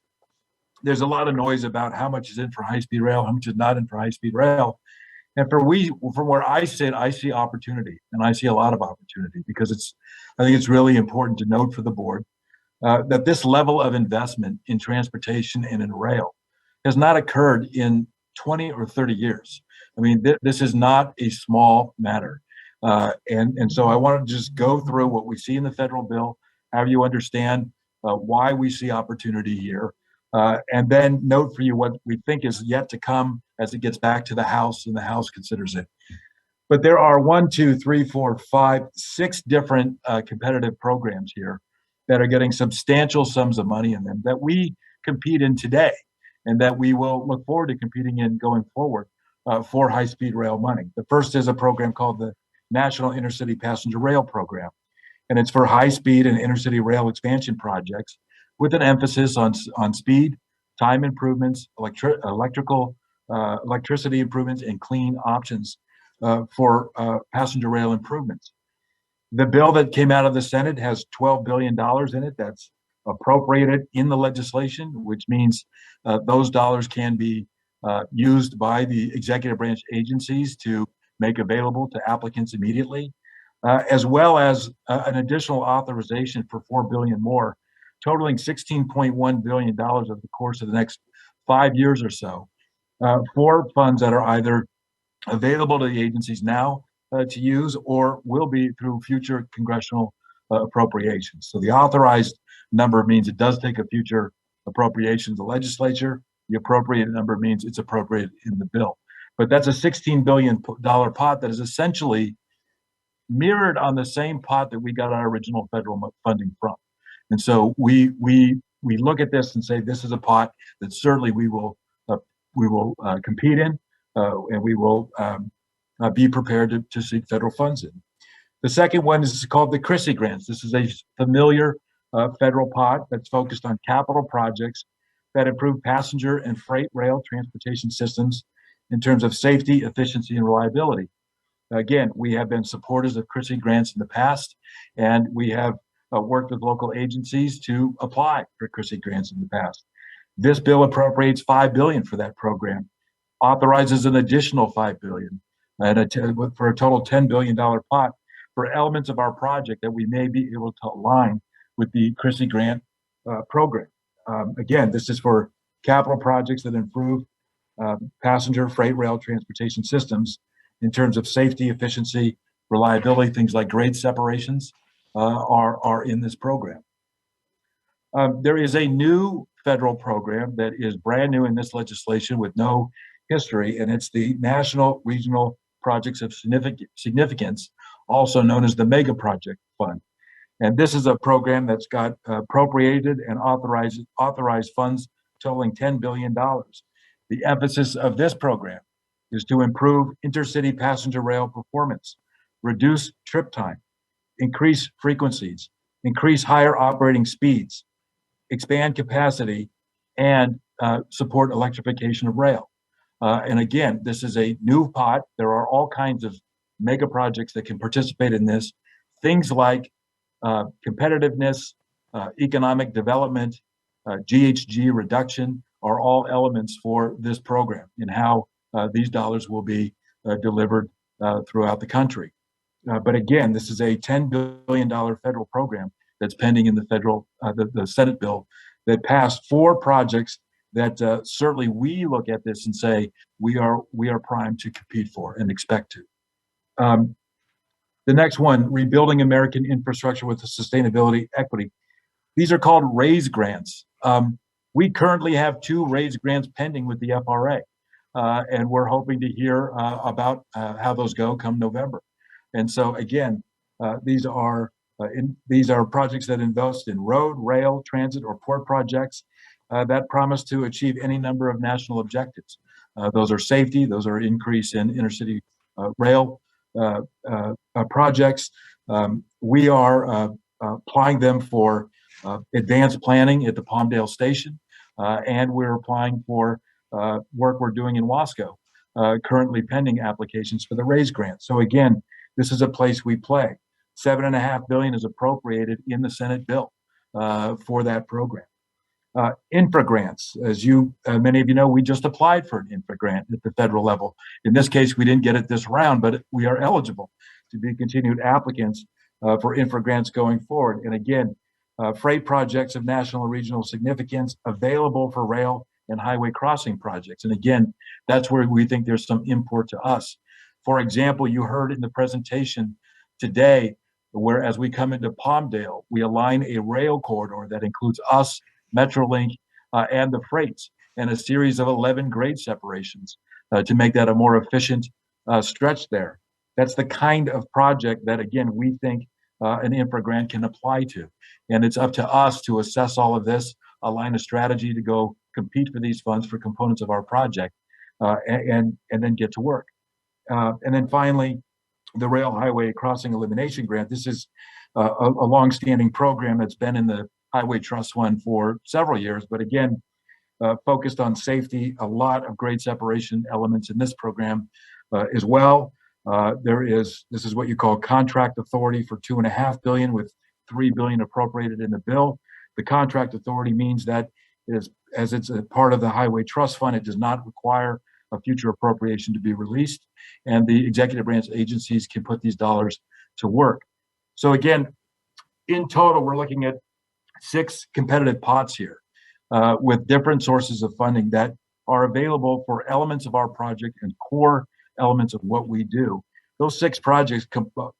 there's a lot of noise about how much is in for high-speed rail, how much is not in for high-speed rail. And from where I sit, I see opportunity, and I see a lot of opportunity because I think it's really important to note for the board that this level of investment in transportation and in rail has not occurred in 20 or 30 years. I mean, this is not a small matter. And so I want to just go through what we see in the federal bill, have you understand why we see opportunity here, and then note for you what we think is yet to come as it gets back to the House and the House considers it. But there are 6 different competitive programs here that are getting substantial sums of money in them that we compete in today and that we will look forward to competing in going forward for high-speed rail money. The first is a program called the National Intercity Passenger Rail Program, and it's for high-speed and intercity rail expansion projects with an emphasis on speed, time improvements, electricity improvements, and clean options for passenger rail improvements. The bill that came out of the Senate has $12 billion in it that's appropriated in the legislation, which means those dollars can be used by the executive branch agencies to make available to applicants immediately, as well as an additional authorization for $4 billion more, totaling $16.1 billion over the course of the next 5 years or so, for funds that are either available to the agencies now to use or will be through future congressional appropriations. So the authorized number means it does take a future appropriation to the legislature. The appropriate number means it's appropriate in the bill. But that's a $16 billion pot that is essentially mirrored on the same pot that we got our original federal funding from. And so we look at this and say this is a pot that certainly we will compete in, and we will be prepared to seek federal funds in. The second one is called the CRISI grants. This is a familiar federal pot that's focused on capital projects that improve passenger and freight rail transportation systems in terms of safety, efficiency, and reliability. Again, we have been supporters of CRISI grants in the past, and we have worked with local agencies to apply for CRISI grants in the past. This bill appropriates $5 billion for that program, authorizes an additional $5 billion, and for a total $10 billion pot for elements of our project that we may be able to align with the CRISI grant program. Again, this is for capital projects that improve passenger freight rail transportation systems in terms of safety, efficiency, reliability. Things like grade separations are in this program. There is a new federal program that is brand new in this legislation with no history, and it's the National Regional Projects of Significance, also known as the Mega Project Fund. And this is a program that's got appropriated and authorized funds totaling $10 billion. The emphasis of this program is to improve intercity passenger rail performance, reduce trip time, increase frequencies, increase higher operating speeds, expand capacity, and support electrification of rail. And again, this is a new pot. There are all kinds of mega projects that can participate in this. Things like competitiveness, economic development, GHG reduction are all elements for this program and how these dollars will be delivered throughout the country. But again, this is a $10 billion federal program that's pending in the the Senate bill that passed 4 projects that certainly we look at this and say we are primed to compete for and expect to. The next one, rebuilding American infrastructure with sustainability equity. These are called RAISE grants. We currently have 2 RAISE grants pending with the FRA. And we're hoping to hear about how those go come November. And so again, these are projects that invest in road, rail, transit, or port projects that promise to achieve any number of national objectives. Those are safety, those are increase in intercity rail projects. We are applying them for advanced planning at the Palmdale station, and we're applying for work we're doing in Wasco, currently pending applications for the RAISE grant. So again, this is a place we play. $7.5 billion is appropriated in the Senate bill for that program. Infra grants, as many of you know, we just applied for an infra grant at the federal level. In this case, we didn't get it this round, but we are eligible to be continued applicants for infra grants going forward. And again, freight projects of national and regional significance available for rail and highway crossing projects. And again, that's where we think there's some import to us. For example, you heard in the presentation today, where as we come into Palmdale, we align a rail corridor that includes us, Metrolink, and the freights, and a series of 11 grade separations to make that a more efficient stretch there. That's the kind of project that, again, we think an infra grant can apply to. And it's up to us to assess all of this, align a strategy to go compete for these funds for components of our project, and then get to work. And then finally, the Rail Highway Crossing Elimination Grant. This is a longstanding program that's been in the Highway Trust Fund for several years, but again, focused on safety, a lot of grade separation elements in this program as well. This is what you call contract authority for $2.5 billion, with $3 billion appropriated in the bill. The contract authority means that as it's a part of the Highway Trust Fund, it does not require a future appropriation to be released, and the executive branch agencies can put these dollars to work. So again, in total, we're looking at 6 competitive pots here with different sources of funding that are available for elements of our project and core elements of what we do. Those 6 projects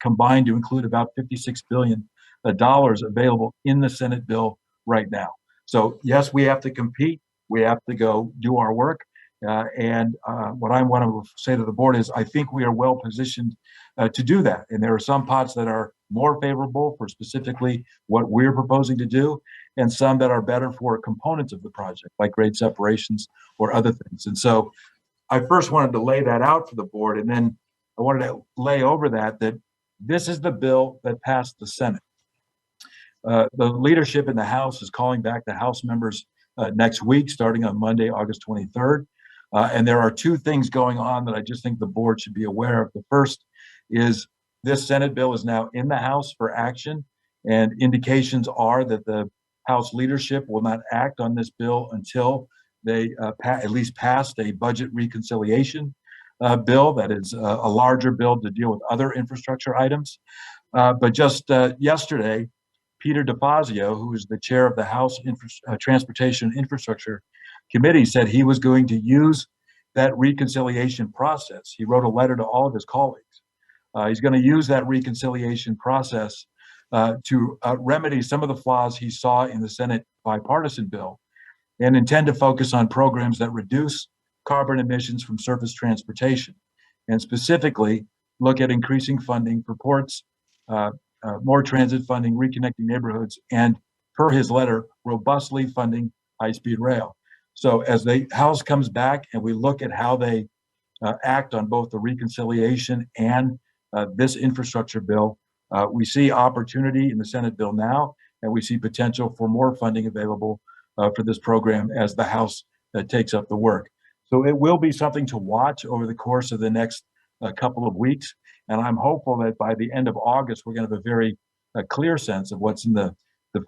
combined to include about $56 billion available in the Senate bill right now. So yes, we have to compete. We have to go do our work. And what I want to say to the board is I think we are well positioned to do that. And there are some pots that are more favorable for specifically what we're proposing to do, and some that are better for components of the project, like grade separations or other things. And so I first wanted to lay that out for the board, and then I wanted to lay over that this is the bill that passed the Senate. The leadership in the House is calling back the House members next week, starting on Monday, August 23rd. And there are 2 things going on that I just think the board should be aware of. The first is this Senate bill is now in the House for action, and indications are that the House leadership will not act on this bill until they at least passed a budget reconciliation bill that is a larger bill to deal with other infrastructure items. But just yesterday, Peter DeFazio, who is the chair of the House Transportation and Infrastructure Committee, said he was going to use that reconciliation process. He wrote a letter to all of his colleagues. He's going to use that reconciliation process to remedy some of the flaws he saw in the Senate bipartisan bill, and intend to focus on programs that reduce carbon emissions from surface transportation, and specifically look at increasing funding for ports, more transit funding, reconnecting neighborhoods, and per his letter, robustly funding high-speed rail. So as the House comes back and we look at how they act on both the reconciliation and this infrastructure bill, we see opportunity in the Senate bill now, and we see potential for more funding available for this program as the House takes up the work. So it will be something to watch over the course of the next couple of weeks. And I'm hopeful that by the end of August, we're going to have a very clear sense of what's in the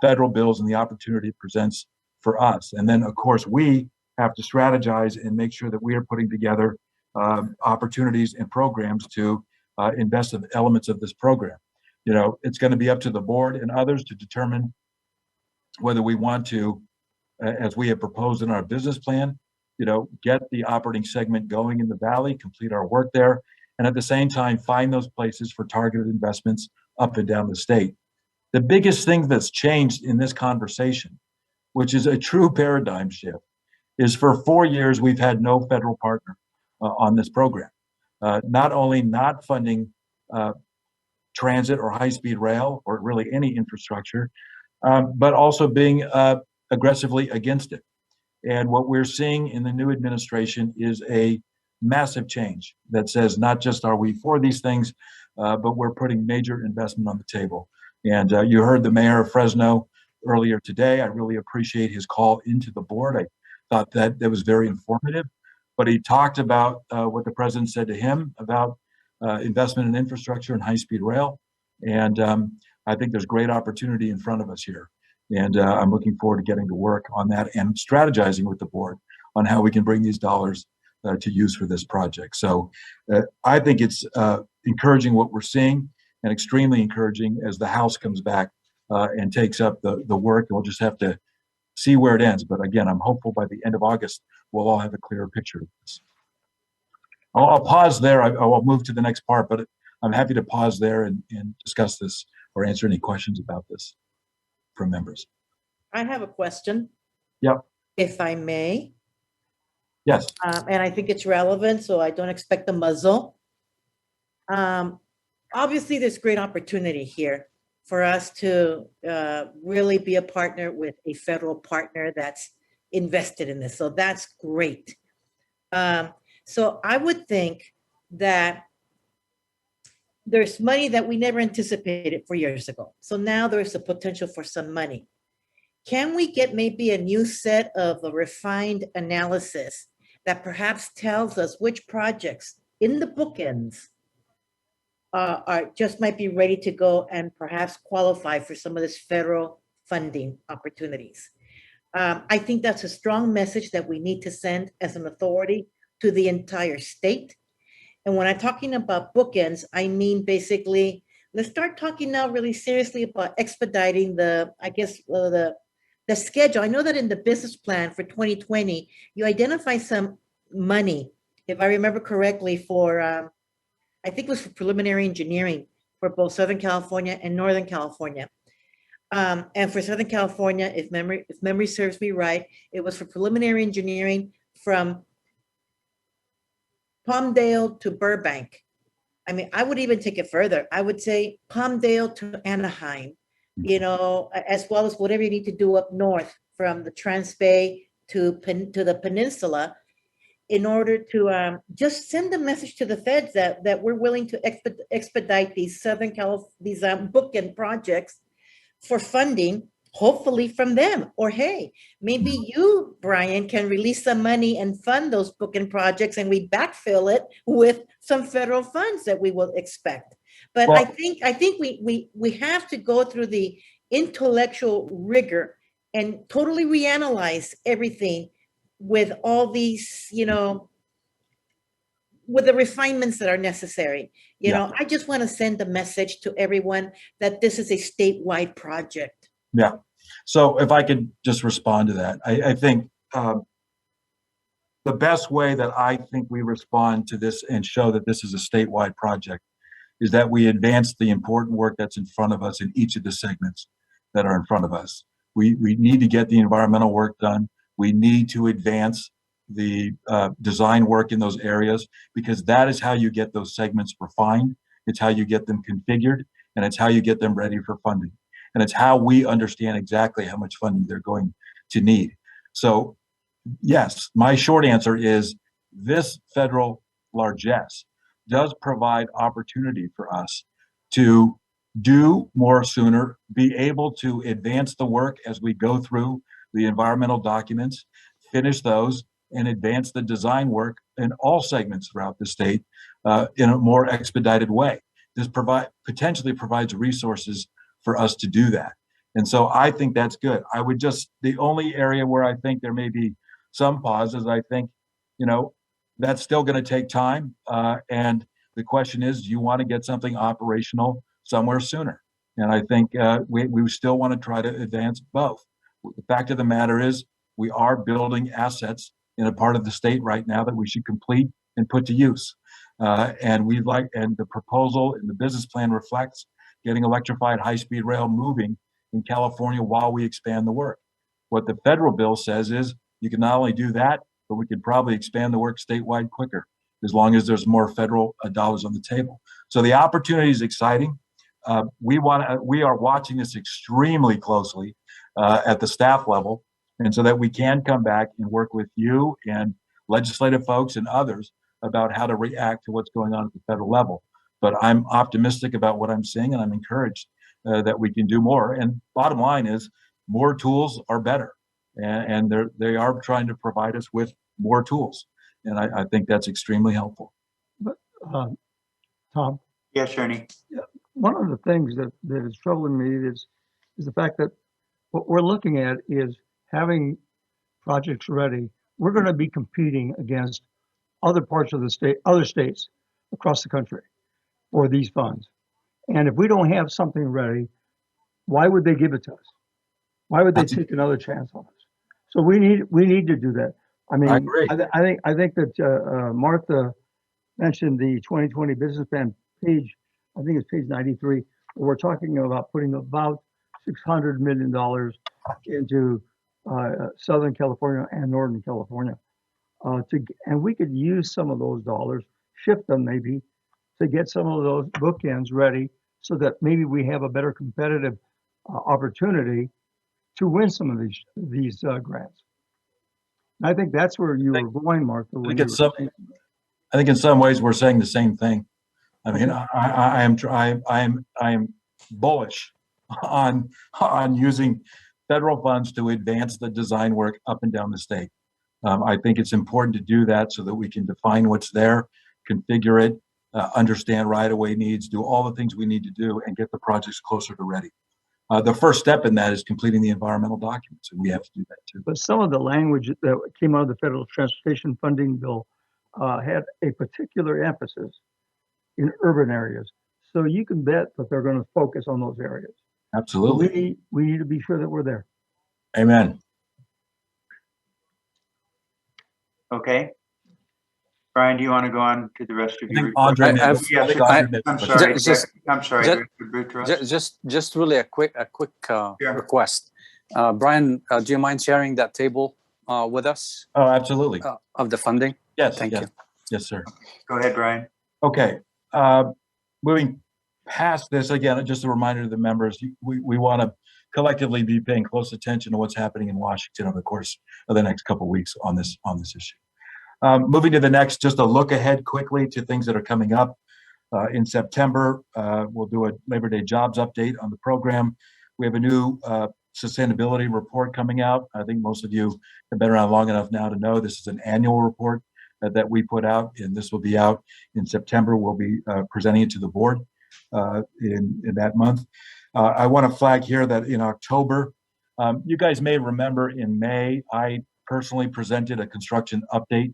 federal bills and the opportunity it presents for us. And then, of course, we have to strategize and make sure that we are putting together opportunities and programs to invest in elements of this program. You know, it's going to be up to the board and others to determine whether we want to, as we have proposed in our business plan, get the operating segment going in the Valley, complete our work there, and at the same time, find those places for targeted investments up and down the state. The biggest thing that's changed in this conversation, which is a true paradigm shift, is for 4 years, we've had no federal partner on this program. Not only not funding transit or high-speed rail or really any infrastructure, but also being aggressively against it. And what we're seeing in the new administration is a massive change that says not just are we for these things, but we're putting major investment on the table. And you heard the mayor of Fresno earlier today. I really appreciate his call into the board. I thought that was very informative. But he talked about what the president said to him about investment in infrastructure and high-speed rail. And I think there's great opportunity in front of us here. And I'm looking forward to getting to work on that and strategizing with the board on how we can bring these dollars to use for this project. So I think it's encouraging what we're seeing, and extremely encouraging as the House comes back and takes up the work. And we'll just have to see where it ends. But again, I'm hopeful by the end of August, we'll all have a clearer picture of this. I'll pause there. I'll move to the next part, but I'm happy to pause there and discuss this or answer any questions about this from members. I have a question. Yep. If I may. Yes. And I think it's relevant, so I don't expect a muzzle. Obviously, there's great opportunity here for us to really be a partner with a federal partner that's invested in this. So that's great. So I would think that there's money that we never anticipated 4 years ago. So now there's a potential for some money. Can we get maybe a new set of a refined analysis that perhaps tells us which projects in the bookends are just might be ready to go and perhaps qualify for some of this federal funding opportunities? I think that's a strong message that we need to send as an authority to the entire state. And when I'm talking about bookends, I mean basically, let's start talking now really seriously about expediting the schedule. I know that in the business plan for 2020, you identify some money, if I remember correctly, for I think it was for preliminary engineering for both Southern California and Northern California. And for Southern California, if memory serves me right, it was for preliminary engineering from Palmdale to Burbank. I mean, I would even take it further. I would say Palmdale to Anaheim, as well as whatever you need to do up north from the Transbay to the peninsula, in order to just send a message to the feds that we're willing to expedite these bookend projects for funding, hopefully from them. Or hey, maybe you, Brian, can release some money and fund those bookend projects, and we backfill it with some federal funds that we will expect. But well, I think we have to go through the intellectual rigor and totally reanalyze everything with all these, with the refinements that are necessary. I just want to send a message to everyone that this is a statewide project. Yeah. So if I could just respond to that, I think the best way that I think we respond to this and show that this is a statewide project is that we advance the important work that's in front of us in each of the segments that are in front of us. We need to get the environmental work done. We need to advance the design work in those areas, because that is how you get those segments refined. It's how you get them configured, and it's how you get them ready for funding. And it's how we understand exactly how much funding they're going to need. So yes, my short answer is this federal largesse does provide opportunity for us to do more sooner, be able to advance the work as we go through the environmental documents, finish those, and advance the design work in all segments throughout the state in a more expedited way. This potentially provides resources for us to do that. And so I think that's good. The only area where I think there may be some pauses, I think, that's still going to take time. And the question is, do you want to get something operational somewhere sooner? And I think we still want to try to advance both. The fact of the matter is, we are building assets in a part of the state right now that we should complete and put to use. And the proposal in the business plan reflects getting electrified high-speed rail moving in California while we expand the work. What the federal bill says is you can not only do that, but we could probably expand the work statewide quicker as long as there's more federal dollars on the table. So the opportunity is exciting. We are watching this extremely closely at the staff level, and so that we can come back and work with you and legislative folks and others about how to react to what's going on at the federal level. But I'm optimistic about what I'm seeing, and I'm encouraged that we can do more. And bottom line is, more tools are better, and they are trying to provide us with more tools, and I think that's extremely helpful. But Tom? Yes, Ernie. One of the things that is troubling me is the fact that what we're looking at is having projects ready. We're going to be competing against other parts of the state, other states across the country for these funds. And if we don't have something ready, why would they give it to us? Why would they take another chance on us? So we need to do that. I mean, I agree. I think that Martha mentioned the 2020 business plan page. I think it's page 93. We're talking about putting about $600 million into Southern California and Northern California. And we could use some of those dollars, shift them maybe, to get some of those bookends ready so that maybe we have a better competitive opportunity to win some of these grants. And I think that's where you were going, Martha. I think in some ways we're saying the same thing. I mean, I am bullish on using federal funds to advance the design work up and down the state. I think it's important to do that so that we can define what's there, configure it, understand right-of-way needs, do all the things we need to do, and get the projects closer to ready. The first step in that is completing the environmental documents, and we have to do that too. But some of the language that came out of the federal transportation funding bill had a particular emphasis in urban areas. So you can bet that they're going to focus on those areas. Absolutely. We need to be sure that we're there. Amen. Okay. Brian, do you want to go on to the rest of your I'm sorry. Just really a quick request. Brian, do you mind sharing that table with us? Oh, absolutely. Of the funding? Yes. Thank you. Yes, sir. Go ahead, Brian. Okay. Moving past this, again, just a reminder to the members, we want to collectively be paying close attention to what's happening in Washington over the course of the next couple of weeks on this issue. Moving to the next, just a look ahead quickly to things that are coming up. In September, we'll do a Labor Day jobs update on the program. We have a new sustainability report coming out. I think most of you have been around long enough now to know this is an annual report that we put out, and this will be out in September. We'll be presenting it to the board in that month. I want to flag here that in October, you guys may remember in May, I personally presented a construction update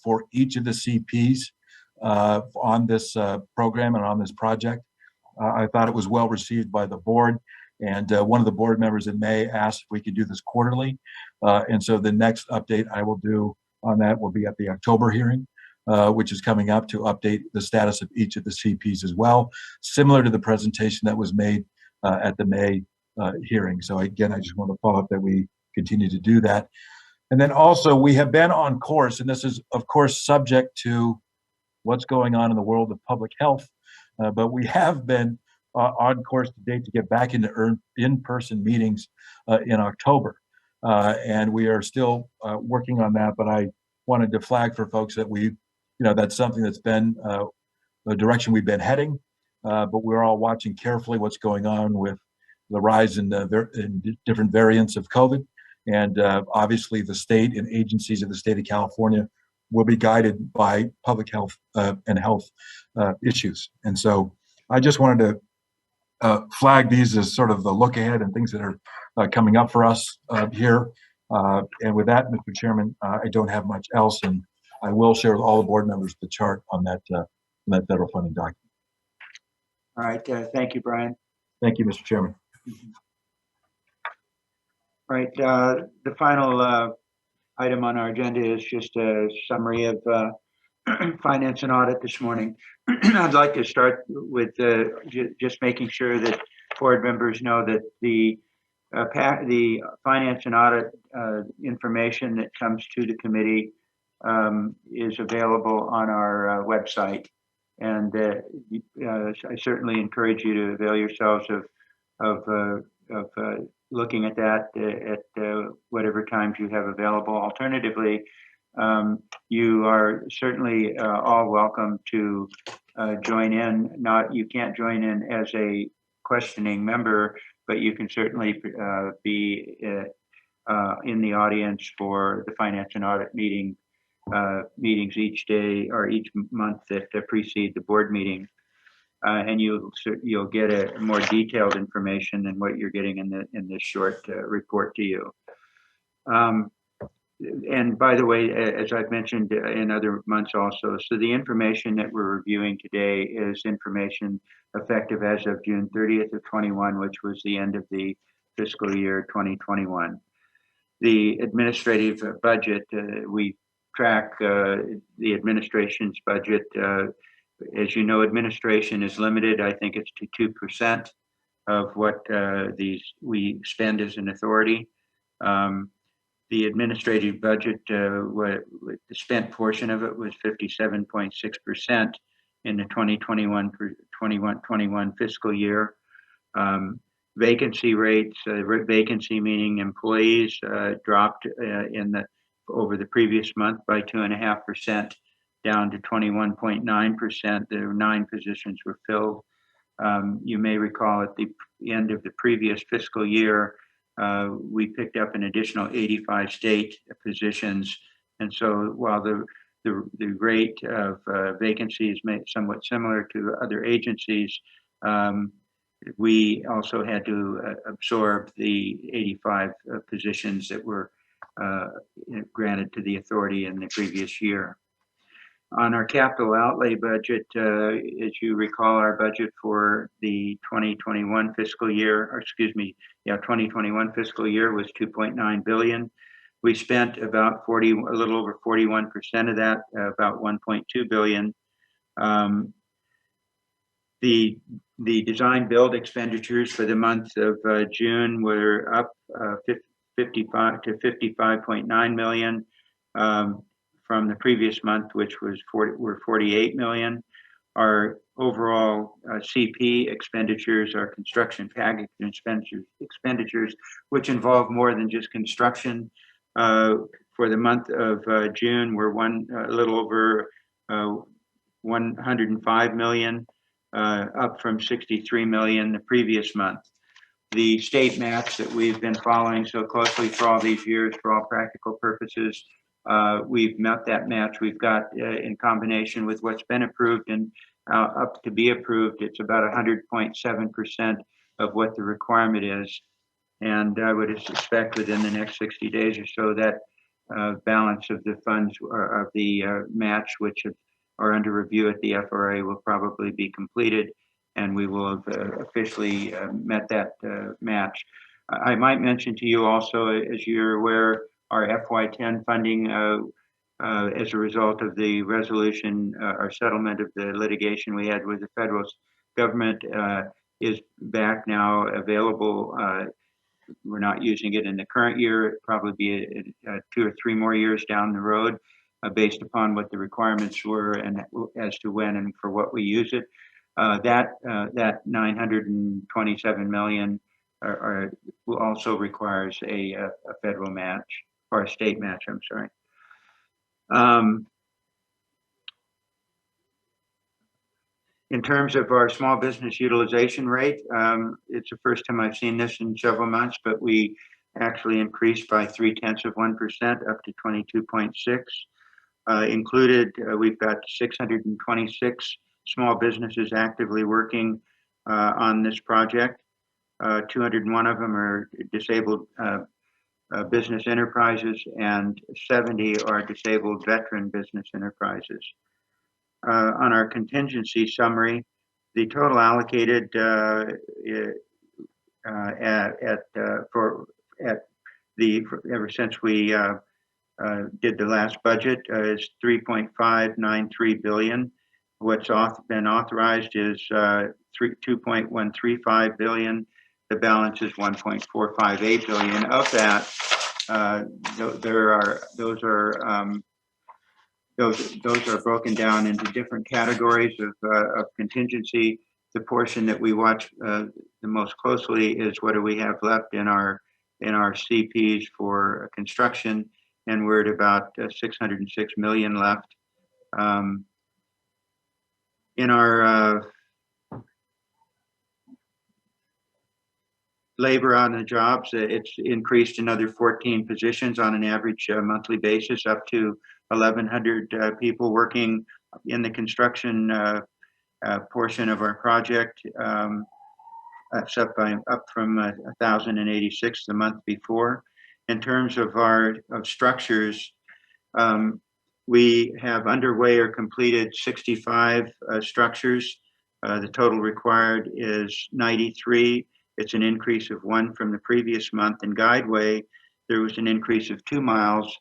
for each of the CPs on this program and on this project. I thought it was well received by the board, and one of the board members in May asked if we could do this quarterly. And so the next update I will do on that will be at the October hearing, which is coming up to update the status of each of the CPs as well, similar to the presentation that was made at the May hearing. So again, I just want to follow up that we continue to do that. And then also we have been on course, and this is of course subject to what's going on in the world of public health, but we have been on course to date to get back into in-person meetings in October. And we are still working on that, but I wanted to flag for folks that that's something that's been the direction we've been heading, but we're all watching carefully what's going on with the rise in different variants of COVID. And obviously the state and agencies of the state of California will be guided by public health and health issues. And so I just wanted to flag these as sort of the look ahead and things that are coming up for us here. And with that, Mr. Chairman, I don't have much else, and I will share with all the board members the chart on that federal funding document. All right. Thank you, Brian. Thank you, Mr. Chairman. All right. The final item on our agenda is just a summary of finance and audit this morning. I'd like to start with just making sure that board members know that the finance and audit information that comes to the committee is available on our website. And I certainly encourage you to avail yourselves of looking at that at whatever times you have available. Alternatively, you are certainly all welcome to join in. You can't join in as a questioning member, but you can certainly be in the audience for the Finance and Audit meetings each day or each month that precede the board meeting. And you'll get a more detailed information than what you're getting in this short report to you. And by the way, as I've mentioned in other months also, so the information that we're reviewing today is information effective as of June 30th of 21, which was the end of the fiscal year 2021. The administrative budget, we track the administration's budget. As you know, administration is limited. I think it's to 2% of what we spend as an authority. The administrative budget, the spent portion of it was 57.6% in the 2021 fiscal year. Vacancy rates, vacancy meaning employees, dropped over the previous month by 2.5%, down to 21.9%. There were 9 positions were filled. You may recall at the end of the previous fiscal year, we picked up an additional 85 state positions. And so while the rate of vacancies may somewhat similar to other agencies, we also had to absorb the 85 positions that were granted to the authority in the previous year. On our capital outlay budget, as you recall, our budget for the 2021 fiscal year, 2021 fiscal year was $2.9 billion. We spent about a little over 41% of that, about $1.2 billion. The design build expenditures for the month of June were up 55 to 55.9 million. From the previous month, which was 48 million. Our overall CP expenditures, our construction package expenditures, which involve more than just construction, for the month of June, were a little over 105 million, up from 63 million the previous month. The state match that we've been following so closely for all these years, for all practical purposes, we've met that match. We've got, in combination with what's been approved and up to be approved, it's about 100.7% of what the requirement is. And I would suspect within the next 60 days or so that balance of the funds of the match, which are under review at the FRA, will probably be completed, and we will have officially met that match. I might mention to you also, as you're aware, our FY10 funding, as a result of the resolution, our settlement of the litigation we had with the federal government, is back now available. We're not using it in the current year. It'll probably be 2 or 3 more years down the road, based upon what the requirements were and as to when and for what we use it. That 927 million also requires a federal match. Or a state match, I'm sorry. In terms of our small business utilization rate, it's the first time I've seen this in several months, but we actually increased by 0.3% up to 22.6. Included, we've got 626 small businesses actively working on this project. 201 of them are disabled business enterprises, and 70 are disabled veteran business enterprises. On our contingency summary, the total allocated ever since we did the last budget is 3.593 billion. What's been authorized is 2.135 billion. The balance is 1.458 billion. Of that, those are those are broken down into different categories of contingency. The portion that we watch the most closely is what do we have left in our CPs for construction, and we're at about 606 million left. In our labor on the jobs, it's increased another 14 positions on an average monthly basis, up to 1,100 people working in the construction portion of our project. That's up from 1,086 the month before. In terms of our structures, we have underway or completed 65 structures. The total required is 93. It's an increase of 1 from the previous month. In Guideway, there was an increase of 2 miles,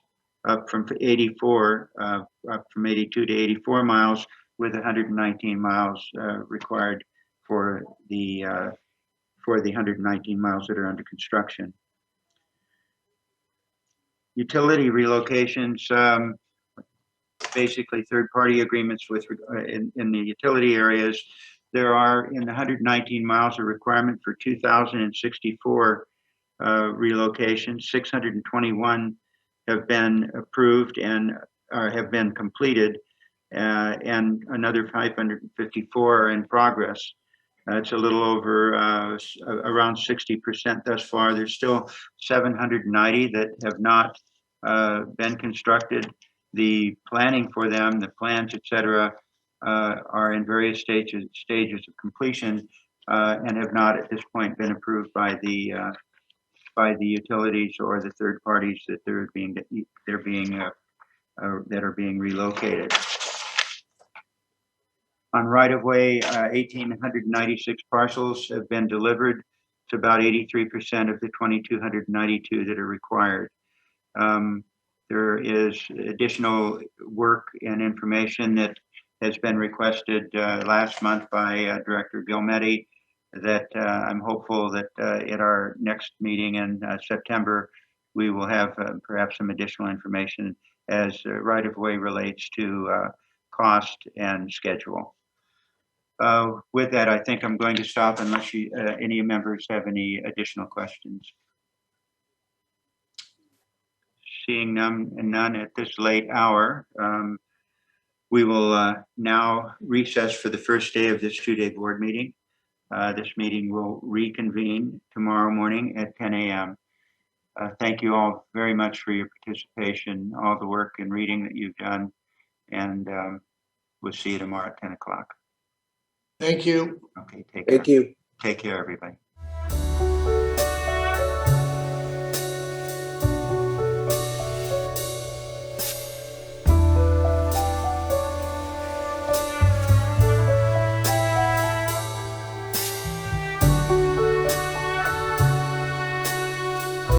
up from 84, up from 82 to 84 miles, with 119 miles required for the 119 miles that are under construction. Utility relocations, basically third-party agreements with in the utility areas. There are, in the 119 miles, a requirement for 2,064 relocations. 621 have been approved and have been completed, and another 554 are in progress. It's a little over around 60% thus far. There's still 790 that have not been constructed. The planning for them, the plans, et cetera, are in various stages of completion and have not at this point been approved by the utilities or the third parties that are being relocated. On right-of-way, 1,896 parcels have been delivered. It's about 83% of the 2,292 that are required. There is additional work and information that has been requested last month by Director Gilmetti that I'm hopeful that at our next meeting in September, we will have perhaps some additional information as right-of-way relates to cost and schedule. With that, I think I'm going to stop unless any members have any additional questions. Seeing none at this late hour, we will now recess for the first day of this two-day board meeting. This meeting will reconvene tomorrow morning at 10 a.m. Thank you all very much for your participation, all the work and reading that you've done, and we'll see you tomorrow at 10 o'clock. Thank you. Okay, take care. Thank you. Take care, everybody.